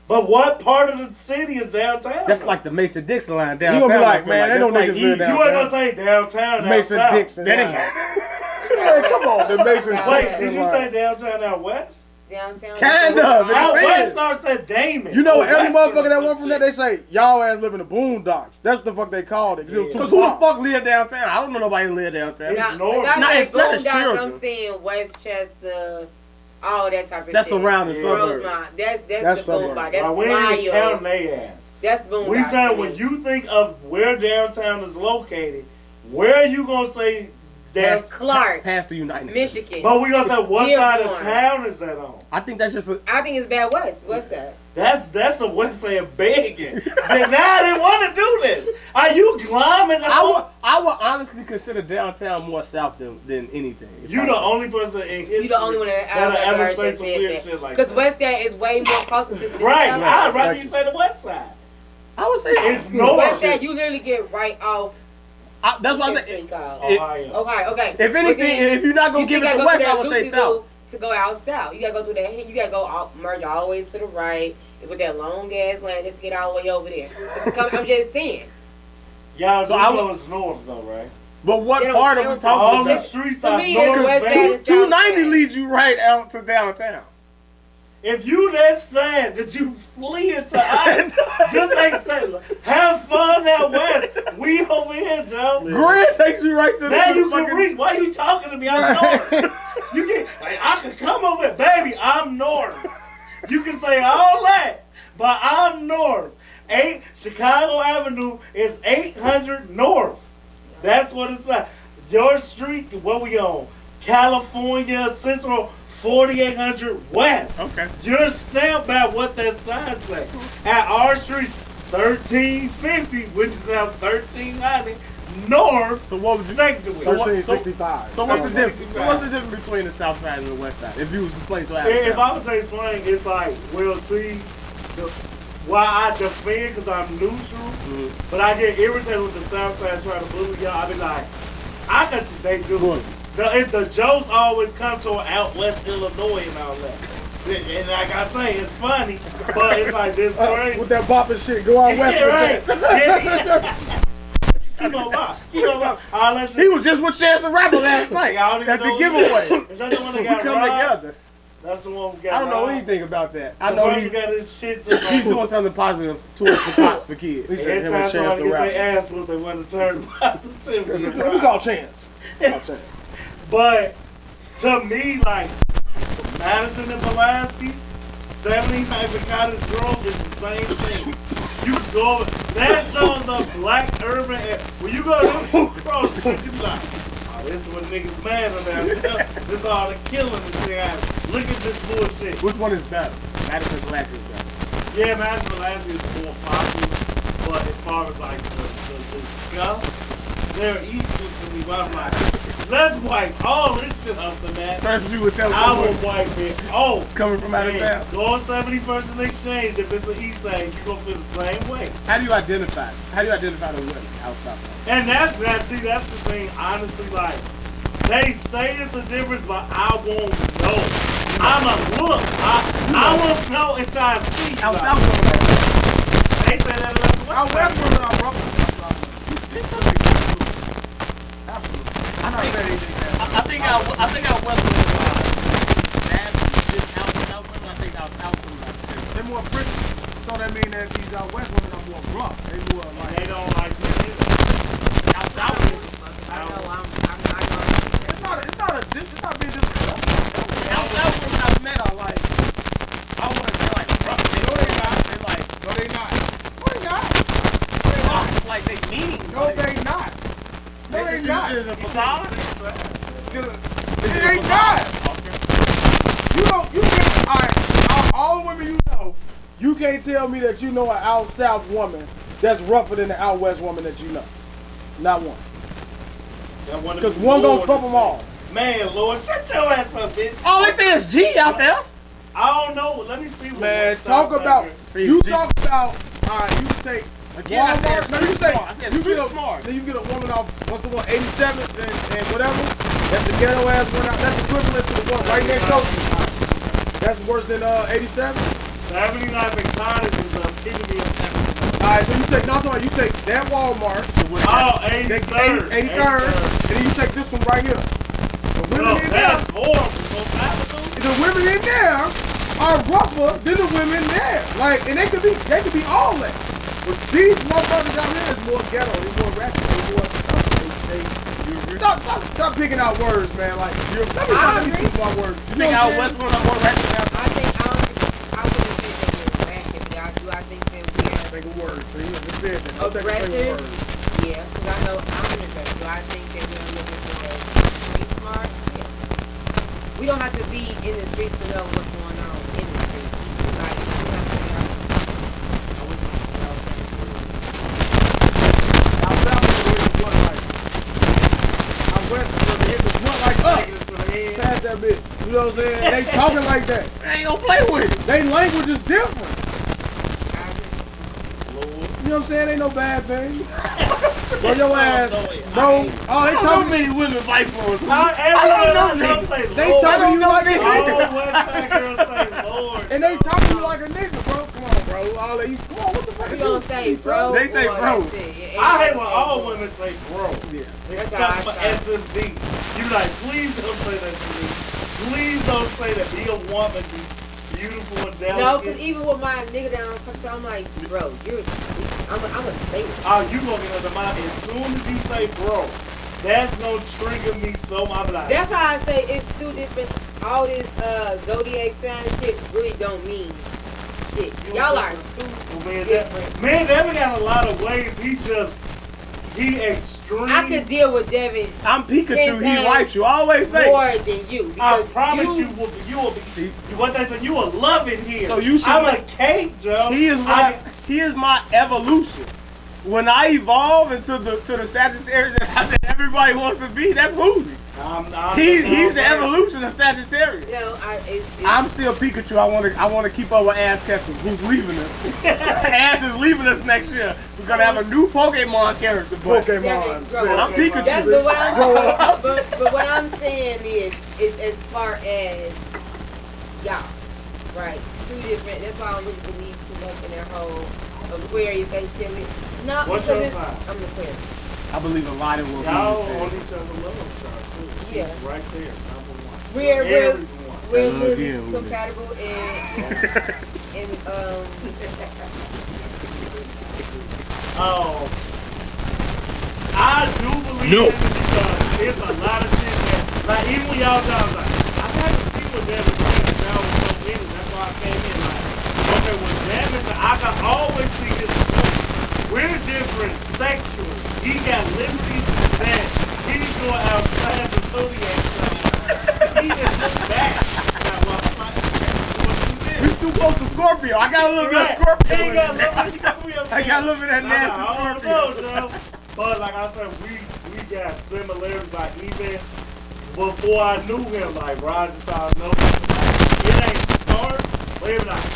But what part of the city is downtown? That's like the Mason-Dixon line you downtown. gonna be I like, feel man, ain't no That's niggas like live east. down you ain't gonna say downtown down Mason south. Dixon. That line. ain't- Man, come on, the Mason Wait, Dixon. did you line. say downtown out west? Downtown. Kind of. Out It west depends. starts at Damon. You know Or what? Every Western motherfucker that or went some from there, shit. they say y'all ass live in the boondocks. That's the fuck they called it. 'Cause it was too Because who the far. fuck live downtown? I don't know nobody who live downtown. It's Now, north. when I No, say it's not as boondocks, children. I'm saying Westchester, all that type of That's shit. around the Yeah. suburbs. Rosemont. That's That's the suburbs. boondocks. That's we ain't even counting wild. they ass. That's boondocks. We said to when me. you think of where downtown is located, where are you gonna say downtown? Past, Clark, past the United States. Michigan. But we gonna say what Dearborn. side of town is that on? I think that's just a. I think it's bad west. What's that? That's the west saying begging. Then now I didn't want to do this. Are you climbing? I would honestly consider downtown more south than anything. You the only person in history You the only one that that'll I've ever heard say that some said weird that. shit like Because that. West Side is way more closer to the Right, South I'd Side. rather you say the west side. I would say It's north. West Side, you literally get right off. That's what I What's say. that called? Ohio. Okay. If But anything, then if you're not gonna you give still it gotta to go west, that I would loop say to south. to go out south. You gotta go through that. You gotta go out, merge all the way to the right with that long ass line just to get all the way over there. I'm just saying. Y'all So do I know it's north though, right? But what They don't- part they are we don't talking All the about? streets To are me, it's north. West baby. Side. 290 leads you right out to downtown. If you that sad that you flee into ice, just like say, have fun out west. We over here, Joe. Grand takes you right to the Now you fucking- can reach. Why you talking to me? I'm north. You can. Like, I can come over here, baby. I'm north. You can say all that, but I'm north. Chicago Avenue is 800 north. That's what it's like. Your street, what we on? California Central 4800 west. Okay. You're stamped by what that sign say. At our street, 1350, which is now 1390 north. So what was it? Sector. 1365. So what's the difference? So what's the difference between the south side and the west side? If you was explaining to If Al. I was to explain, it's like, well, see, why I defend because I'm neutral, but I get irritated with the South Side trying to bully y'all. I be like, I got to, they do. The jokes always come to out West Illinois and all that. And like I say, it's funny, but it's like this crazy. With that bopping shit, go out west Yeah, with right. that. Keep on rock. Keep on rock. I'll let you. He was just with Chance the Rapper last night. I don't even At the know giveaway. Is that the one that We got come robbed? together. That's the one who got I don't know robbed. anything about that. I The know person he's got his shit to doing something positive towards the tots for kids. He said Every him time and Chance somebody the get Rapper. their ass whooped, they want to turn positivity. Let me call Chance. Call Chance. But to me, like Madison and Pulaski, 79th and Cottage Grove is the same thing. You go, that song's a black urban. When you go to them two crossings, you be like, oh, this is what niggas mad about. This all the killing and shit happen. Look at this bullshit. Which one is better? Madison Pulaski is better. Yeah, Madison Pulaski is more popular, but as far as like the disgust, they're equal to me. But I'm like, let's wipe all this shit up the map. First you would tell I will someone wipe it. Oh, coming from out of man, town. go on 71st and Exchange. If it's an East Side, you're gonna feel the same way. How do you identify? How do you identify the women outside? And that's the thing. Honestly, like they say it's a difference, but I won't know. I won't know until I see. Out like, south women. they say that about the Out West west Side. women are rough. Absolutely. I'm not saying anything bad. I think our west women are bad. Just out south women. I think our south women are just. They're more prissy. So that means that these out west women are more rough. They more And like. they don't like this either. Out south women. I know I'm not gonna. It's not being disrespectful. Out south women I've met are like, I want to say like rough. No, they not. They're like, No, they not. No, they not. they're rough. Like they mean. No, they not. No, they not. Is it a facade? It ain't not. You can't, all the women you know, you can't tell me that you know an out south woman that's rougher than the out west woman that you know. Not one. Because one gonna trump them all. Man, Lord, shut your ass up, bitch. All they say is G out there. I don't know. Let me see what Man, South talk Side about, girl- you talk about, alright, you take Again, I said Walmart, no, you street say, smart. I said you street get a, smart. then you get a woman off, what's the one, 87th and whatever, that's the ghetto ass one out, that's equivalent to the one right next door. That's worse than 87? 79th and Cottage is a epitome of everything. Alright, so you take, no, I'm talking about, you take that Walmart, Oh, that 83rd. 83rd, and then you take this one right here. The women No, in there, that's horrible. Most Avenue. the women in there are rougher than the women there. Like, and they could be all that. But these motherfuckers out here is more ghetto, they more ratchet, they more stop picking out words, man. Like, let me pick my words. You think our west women are more ratchet out there? I wouldn't say that we're ratchet, but I think that we're Take a word. See, you just said that. Don't take a single aggressive. word. Yeah, because I know I'm an aggressive. Do I think that we're looking for street smart? Yeah. We don't have to be in the streets to know what's going on in the streets. Like, we don't have to be out. Out south, they hit the blunt like. Out west, they hit the blunt like us. Pass that bitch. You know what I'm saying? They talking like that. They ain't gonna play with it. They language is different. You know what I'm saying? Ain't no bad thing. Bro, your ass, bro. Oh, they I don't know talking. many women vice lords. I don't know They talking to you like a All nigga. West Side girls say Lord. And they talking to you like a nigga, bro. Come on, bro. All that you, come on, what the fuck? You gonna say bro? They say bro. I hate when all women say bro. Yeah. It's something for S and D. You like, please don't say that to me. Please don't say that. Be a woman, be beautiful and delicate. No, because even with my nigga down, I'm like, bro, I'm a sailor. Oh, you gonna get under my, as soon as you say bro, that's gonna trigger me so much. Like, that's how I say it's two different. All this zodiac sign shit really don't mean shit. Y'all are too different. Man, Devin got a lot of ways. He extreme. I could deal with Devin. I'm Pikachu. He Raichu. I always say more than you. I promise you will be. What they say, you will love it here. So you should. I'm a cake, Joe. He is my evolution. When I evolve into the Sagittarius that everybody wants to be, that's Woozy. He's the evolution of Sagittarius. You know, I'm still Pikachu. I want to keep up with Ash Ketchum, who's leaving us. Ash is leaving us next year. We're gonna have a new Pokemon character. Pokemon. I'm Pikachu. But what I'm saying is as far as y'all, right? Two different. That's why I don't really believe too much in that whole Aquarius activity. Not What's because your sign? I'm the Aquarius. I believe a lot in what y'all we on each other love chart too. Yeah. It's right there, number one. We're really again, compatible and I do believe in it because it's a lot of shit that, like, even when y'all talk like, I haven't seen what Devin did, y'all was so in it, that's why I came in like, okay, when Devin, I can always see his point. We're different sexually. He got liberties that he's going outside the zodiac sign. He is just that. He's too close to Scorpio. I got a little bit of Scorpio. He got a little bit of Scorpio. I got a little bit of that nasty Scorpio. But like I said, we got similarities. Like even before I knew him, like Roger saw no, it ain't start, but it like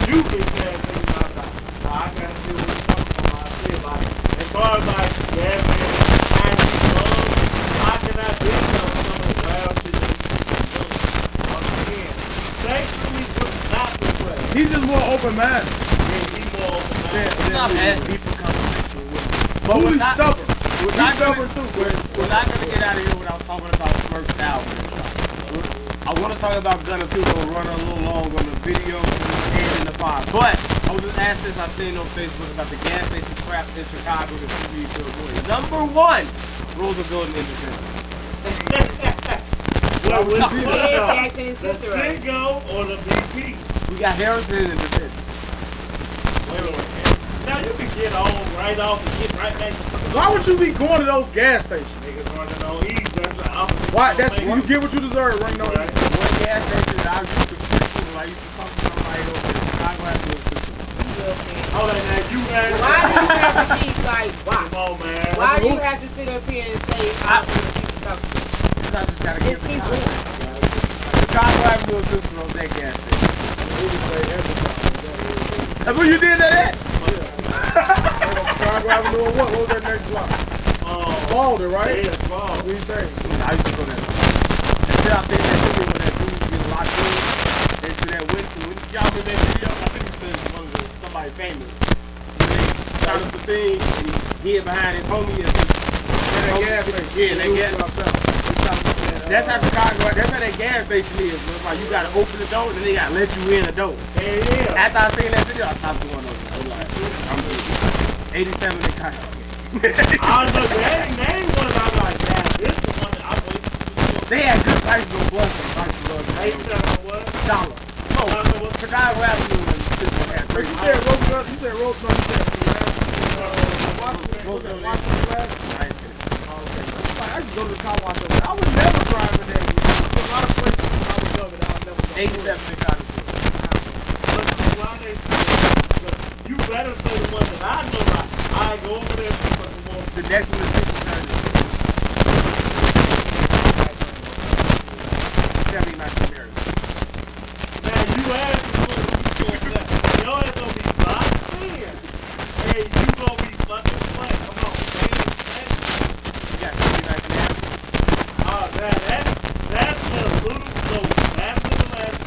you get that thing like I gotta do what I'm talking about. I feel like as far as like yeah, man, I cannot do some of the wild shit that sexually was not the way. He's just more open-minded. Yeah, he's more open-minded. It's not bad deeper conversation with him. But Who's stubborn? We're not gonna get out of here without talking about Smirk's album. I want to talk about Gunna too, but we're running a little long on the video and in the pod. But I was just asked this, I seen on Facebook about the gas station trap in Chicago that you need to avoid. Number one, rules of building independence. Well, with Jackson and the Cicero. Cinco or the BP? We got Harrison and Independence. Wait. Now you can get on right off and get right back to Why would you be going to those gas stations? niggas running on E just like Why? That's you get what you deserve running on. Right. One gas station that I used to people, I used to talk to somebody over there. Chicago has no system. Hold on, now you had. Why do you have to keep like why? Come on, man. Why do you have to sit up here and say I Because I just gotta just give keep it going? time. Chicago has no system on that gas station. That's what you did at? Chicago Avenue or what? What was that next block? Balder, right? Yeah, small. What do you think? I used to go there. Until I think that shit when that dude get locked in into that window. When y'all remember that video? I think it said one of somebody famous. When they shot up the thing, he hid behind his homie and that's how Chicago, that's how that gas station is. It's like you gotta open the door and then they gotta let you in the door. Yeah. After I seen that video, I stopped going over there. I'm like, I'm good. 87 in Chicago. I was like, that ain't one I was like, damn, this is one that I'm waiting to. They had good prices on Blunt. Hey, you said what? $1. No, Chicago Avenue and Cisco had You $3. said Roosevelt. You said Roosevelt. I used to go to the car wash. I would never drive in there. There's a lot of places I would love it. I would never go. 87 in Chicago. But why they say, you better say the one that I know about. I go over there for the more. The next one is 69. 79 America. Man, you asked me what you doing that. Your ass gonna be boxed in. Hey, you gonna be fucking playing. Come on, man. You got 79 America. Oh, man, that's for a little close. After the last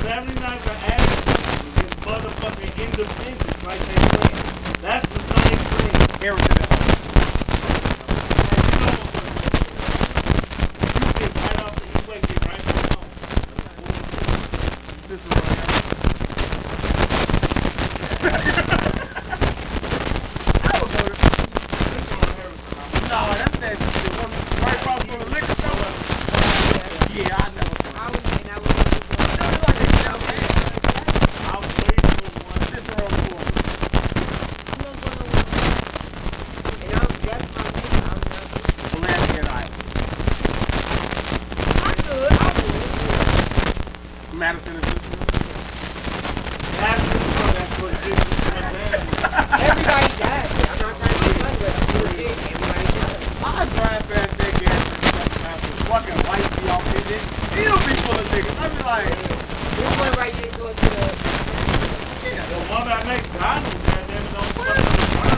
79 for average, you get Everything else. Madison is listening. Everybody does. I'm not trying to be funny, but everybody does. I drive past that gas station, fucking white be off in it. It'll be full of niggas. I be like, This one right next door to the. The one that makes McDonald's, goddamn it, don't put it on the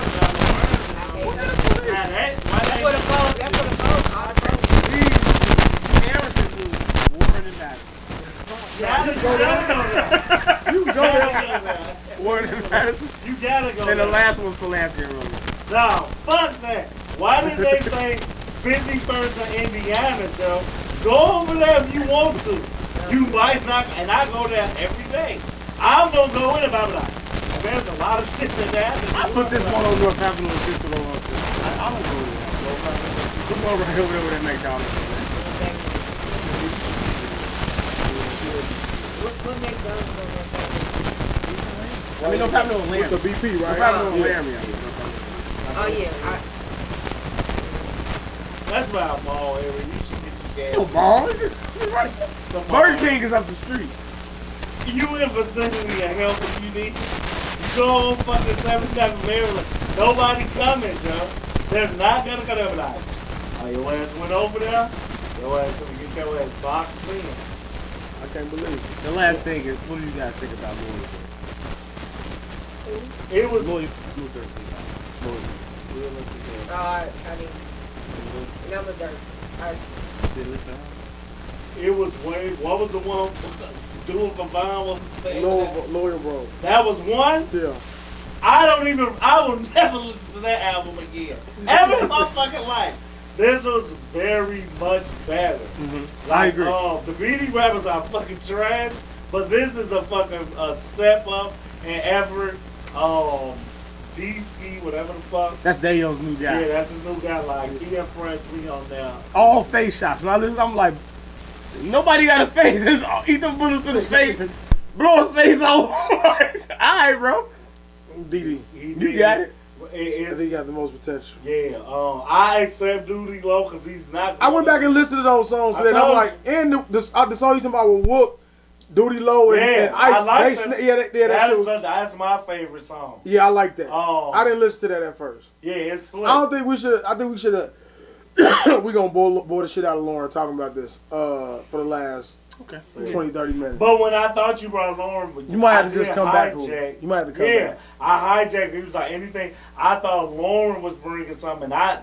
That's for the phone. That's for the phone. All the phones. Harrison is Warren and Madison. You gotta go. Warren and Madison. You gotta go. And the last one's Pulaski and Roman. No, fuck that. Why did they say 51st of Indiana, Joe? Go over there if you want to. You might not, and I go there every day. I'm gonna go in about like, there's a lot of shit that happens. I put this one on Northampton and this one on there. I don't go there. Put one right over there with that McDonald's. What McDonald's on your phone? I mean, Northampton on Laramie. With the BP, right? Northampton on Laramie. Oh yeah. That's why I'm all area. You should get your gas. No balls. Burger King is up the street. You in vicinity of help if you need. You go on fucking 77 Maryland. Nobody coming, Joe. They're not gonna come over like, oh, your ass went over there? Your ass gonna get your ass boxed in. I can't believe it. The last thing is, what do you guys think about Louisville? It was Louisville. I mean, I'm a Durk. It was way. What was the one doing for Vine? What was his name? Lawyer Bro. That was one. Yeah. I will never listen to that album again. Ever in my fucking life. This was very much better. Mm-hmm. Like, I agree. The BD rappers are fucking trash, but this is a fucking step up in effort. DC, whatever the fuck. That's Dayo's new guy. Yeah, that's his new guy. Like, he impressed me on that. All face shots. When I listen, I'm like, nobody got a face. It's all, eat them bullets to the face, blow his face off. Alright, bro. DD. You got it. I think he got the most potential. Yeah, I accept Duty Low because he's not. I went back and listened to those songs today. I'm like, and the song you talking about with Wook, Duty Low, and Ice. I like that. That's my favorite song. Yeah, I like that. I didn't listen to that at first. Yeah, it's slick. I think we should have. We're gonna bore the shit out of Lauren talking about this for the last 20, 30 minutes. But when I thought you brought Lauren, you might have to just come back. You might have to come back. Yeah, I hijacked. He was like anything. I thought Lauren was bringing something. I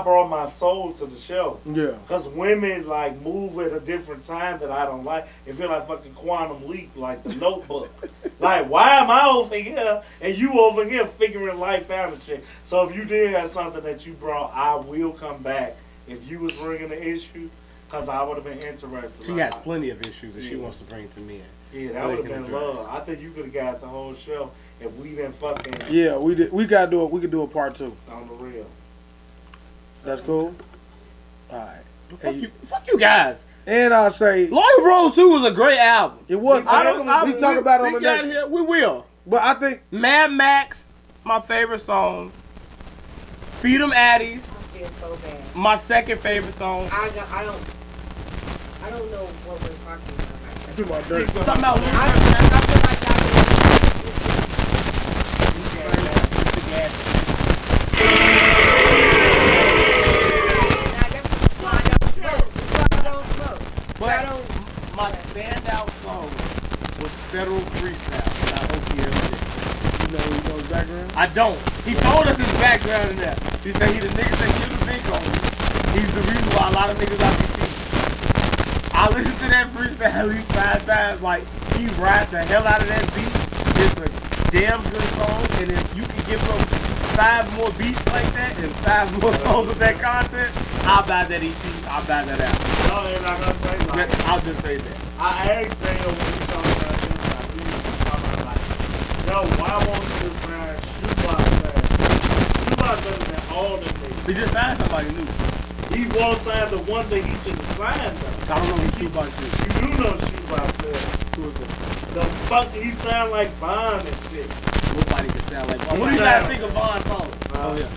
brought my soul to the show. Yeah. Because women like move at a different time that I don't like. It feel like fucking Quantum Leap, like The Notebook. Like, why am I over here and you over here figuring life out and shit? So if you did have something that you brought, I will come back. If you was bringing the issue, because I would have been interested. She has plenty of issues that she wants to bring to me. Yeah, that would have been love. I think you could have got the whole show if we didn't fucking. Yeah, we did. We gotta do it. We could do a part 2 on the real. That's cool. All right. Fuck you guys. And I'll say, Lawyer Bros 2 was a great album. It was. We talk about it on the next. Here, we will. But I think Mad Max, my favorite song. Feed 'em Addies. I feel so bad. My second favorite song. I don't know what we're talking about. Talking about Durk. Talking about I feel like my standout song was Federal Freestyle. And I hope he ever did. You know his background? I don't. He told us his background in that. He said he the niggas that kill the big on. He's the reason why a lot of niggas out be seen. I listened to that freestyle at least 5 times. Like, he ride the hell out of that beat. It's a damn good song. And if you can give him 5 more beats like that and 5 more songs of that content, I'll buy that EP. I'll buy that album. No, they're not gonna say like. I'll just say that. I asked Daniel when he talking about this, like, we was talking about, Joe, why won't you just sign Shoebox fast? Shoebox better than all them niggas. He just signed somebody new. He won't sign the one that he should have signed though. I don't know who Shoebox is. You do know Shoebox is. Who is that? The fuck, he sound like Vaughn and shit. Nobody can sound like Vaughn. What do you guys think of Vaughn's song? Oh yeah.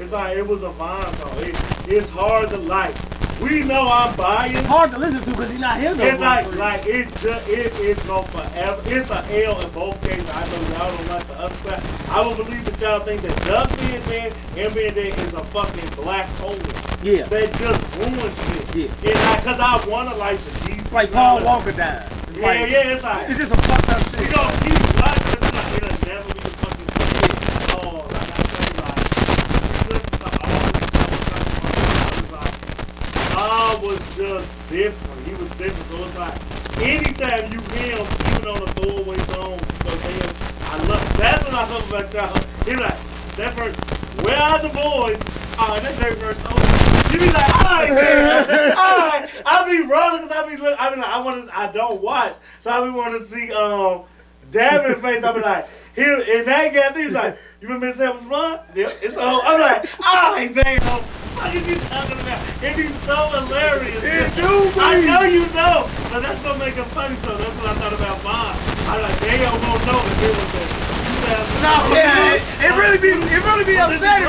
It's like, it was a Vaughn song. It's hard to like. We know I'm biased. It's hard to listen to because he's not here no It's more. it's going forever. It's an L in both cases. I know y'all don't like the other side. I would believe that y'all think that Durk being dead and being dead is a fucking black hole. Yeah. That just ruins shit. Yeah. And cause I wanna like the DC. It's like Paul Walker died. It's Yeah, like, yeah, it's like it's just some fucked up shit. you gonna keep watching this like it'll never be the fucking shit. Oh, like I say, like you listen to all this stuff, I was just different. He was different. So it's like anytime you hear him even on a throwaway song, because I love that's what I love about y'all. He like that verse, where are the boys? Oh, and that Durk verse over. You be like, alright, man, alright. I be rolling because I don't watch. So I be wanting to see Davin's face. I be like, here in that guy thing, he was like, you remember Miss Heaven's Blonde? Yep, it's all. I'm like, alright, damn. What is you talking about? It be so hilarious. I know you know, but that's what make it funny. So that's what I thought about Vaughn. I like daeo won't know if it was that. Yeah, it really be upsetting.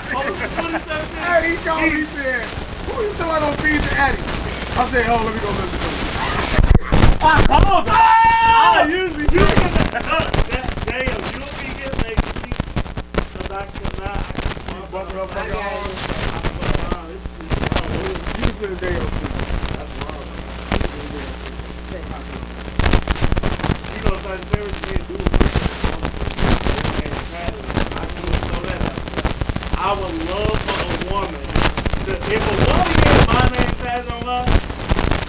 Hey, he called me, he said, who you somebody gonna feed the Addy? I said, hold on, let me go listen to him. I called him. I usually do. Daeo, you don't be getting late because I cannot. Bump it up, fuck I got it. You listen to Daeo shit. That's wrong. You know, Sagittarius can't do it. I would love for a woman to, if a woman gets my name tatted on her,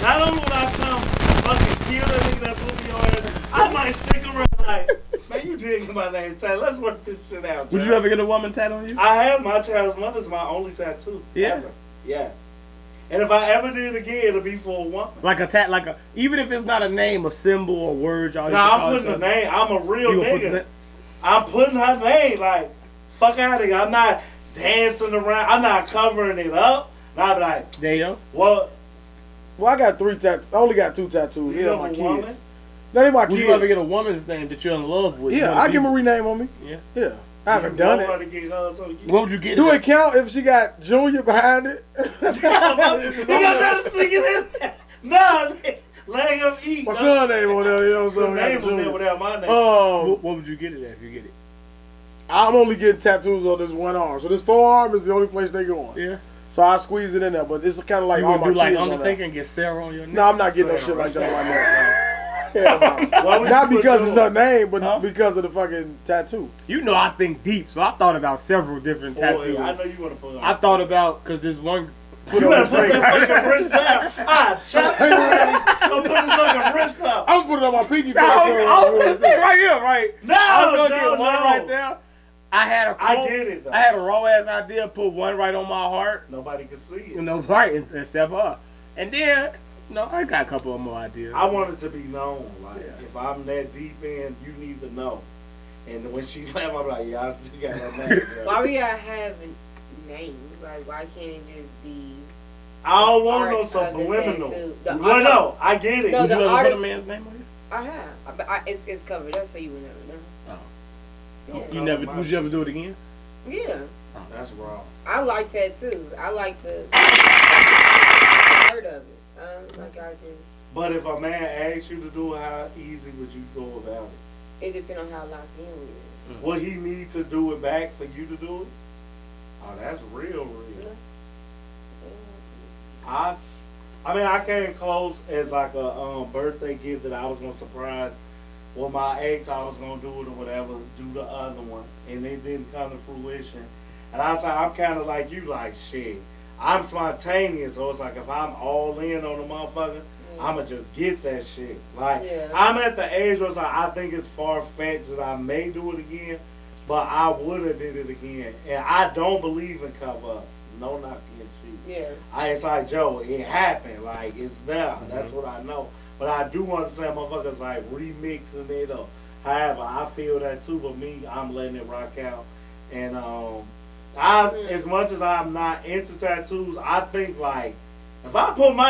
not only would I come fucking kill that nigga that's whooping your ass, I might stick around like, man, you did get my name tatted. Let's work this shit out. Would you ever get a woman tat on you? I have my child's mother's my only tattoo. Yeah. Ever. Yes. And if I ever did it again, it'll be for a woman. Like a tat, like a, even if it's not a name, a symbol or word, y'all. Nah, I'm putting a name. I'm a real nigga. I'm putting her name. Like, fuck out of here. I'm not dancing around. I'm not covering it up. And I'm like, Daeo. what? Well, I got 3 tattoos. I only got 2 tattoos. You Yeah, know my a kids. woman? That ain't my Would kids. you ever get a woman's name that you're in love with? Yeah, I give Marie name on me. Yeah. Yeah. I haven't done it. What would you get? Do it count if she got Junior behind it? You gonna try to sneak it in there? No, let him eat. My son name on there, you know what I'm Your saying? name on there without my name. What would you get it at if you get it? I'm only getting tattoos on this one arm. So this forearm is the only place they go on. Yeah. So I squeeze it in there, but it's kind of like You all would my do like kids on Undertaker there. and get Sarah on your neck? No, I'm not getting no shit like that on my neck. Hell no. Why would Not you put because it's her yours? name, but Huh? because of the fucking tattoo. You know I think deep, so I thought about several different tattoos. I know you want to put it on. I thought about, because this one... You better put that fucking wrist out. Chop it already. Don't put this fucking wrist up. I'm putting it on my pinky I was going to say right here, right? No, I was going to Joe, get one no. right there. I had a I get it, though. I had a raw ass idea, put one right on my heart. Nobody can see it. You know, right, except her. And then, I got a couple of more ideas. I want it to be known. Like, if I'm that deep in, you need to know. And when she's laughing, I'm like, yeah, I still got that name. Why we gotta have names? Like, why can't it just be? I don't want no Art of the subliminal. tattoo. Well, no, I get it. No, Would you the ever art put a of- man's name on you? I have, but it's covered up, so you would never know. You never? Would you ever do it again? Yeah, That's wrong. I like tattoos. I like the part of it. Like I just. But if a man asks you to do it, how easy would you go about it? It depends on how locked in we are. Would he need to do it back for you to do it? Oh, that's real. I mean, I came close as like a birthday gift that I was gonna surprise. Well, my ex, I was gonna do it or whatever, do the other one, and it didn't come to fruition. And I was like, I'm kind of like you, like shit. I'm spontaneous, so it's like if I'm all in on a motherfucker, I'ma just get that shit. Like I'm at the age where it's like I think it's far fetched that I may do it again, but I would have did it again. And I don't believe in cover-ups. No, not being cheap. Yeah. It's like, Joe, it happened. Like, it's there. That's what I know. But I do understand motherfuckers like remixing it or however. I feel that too, but me, I'm letting it rock out. And as much as I'm not into tattoos, I think like if I put my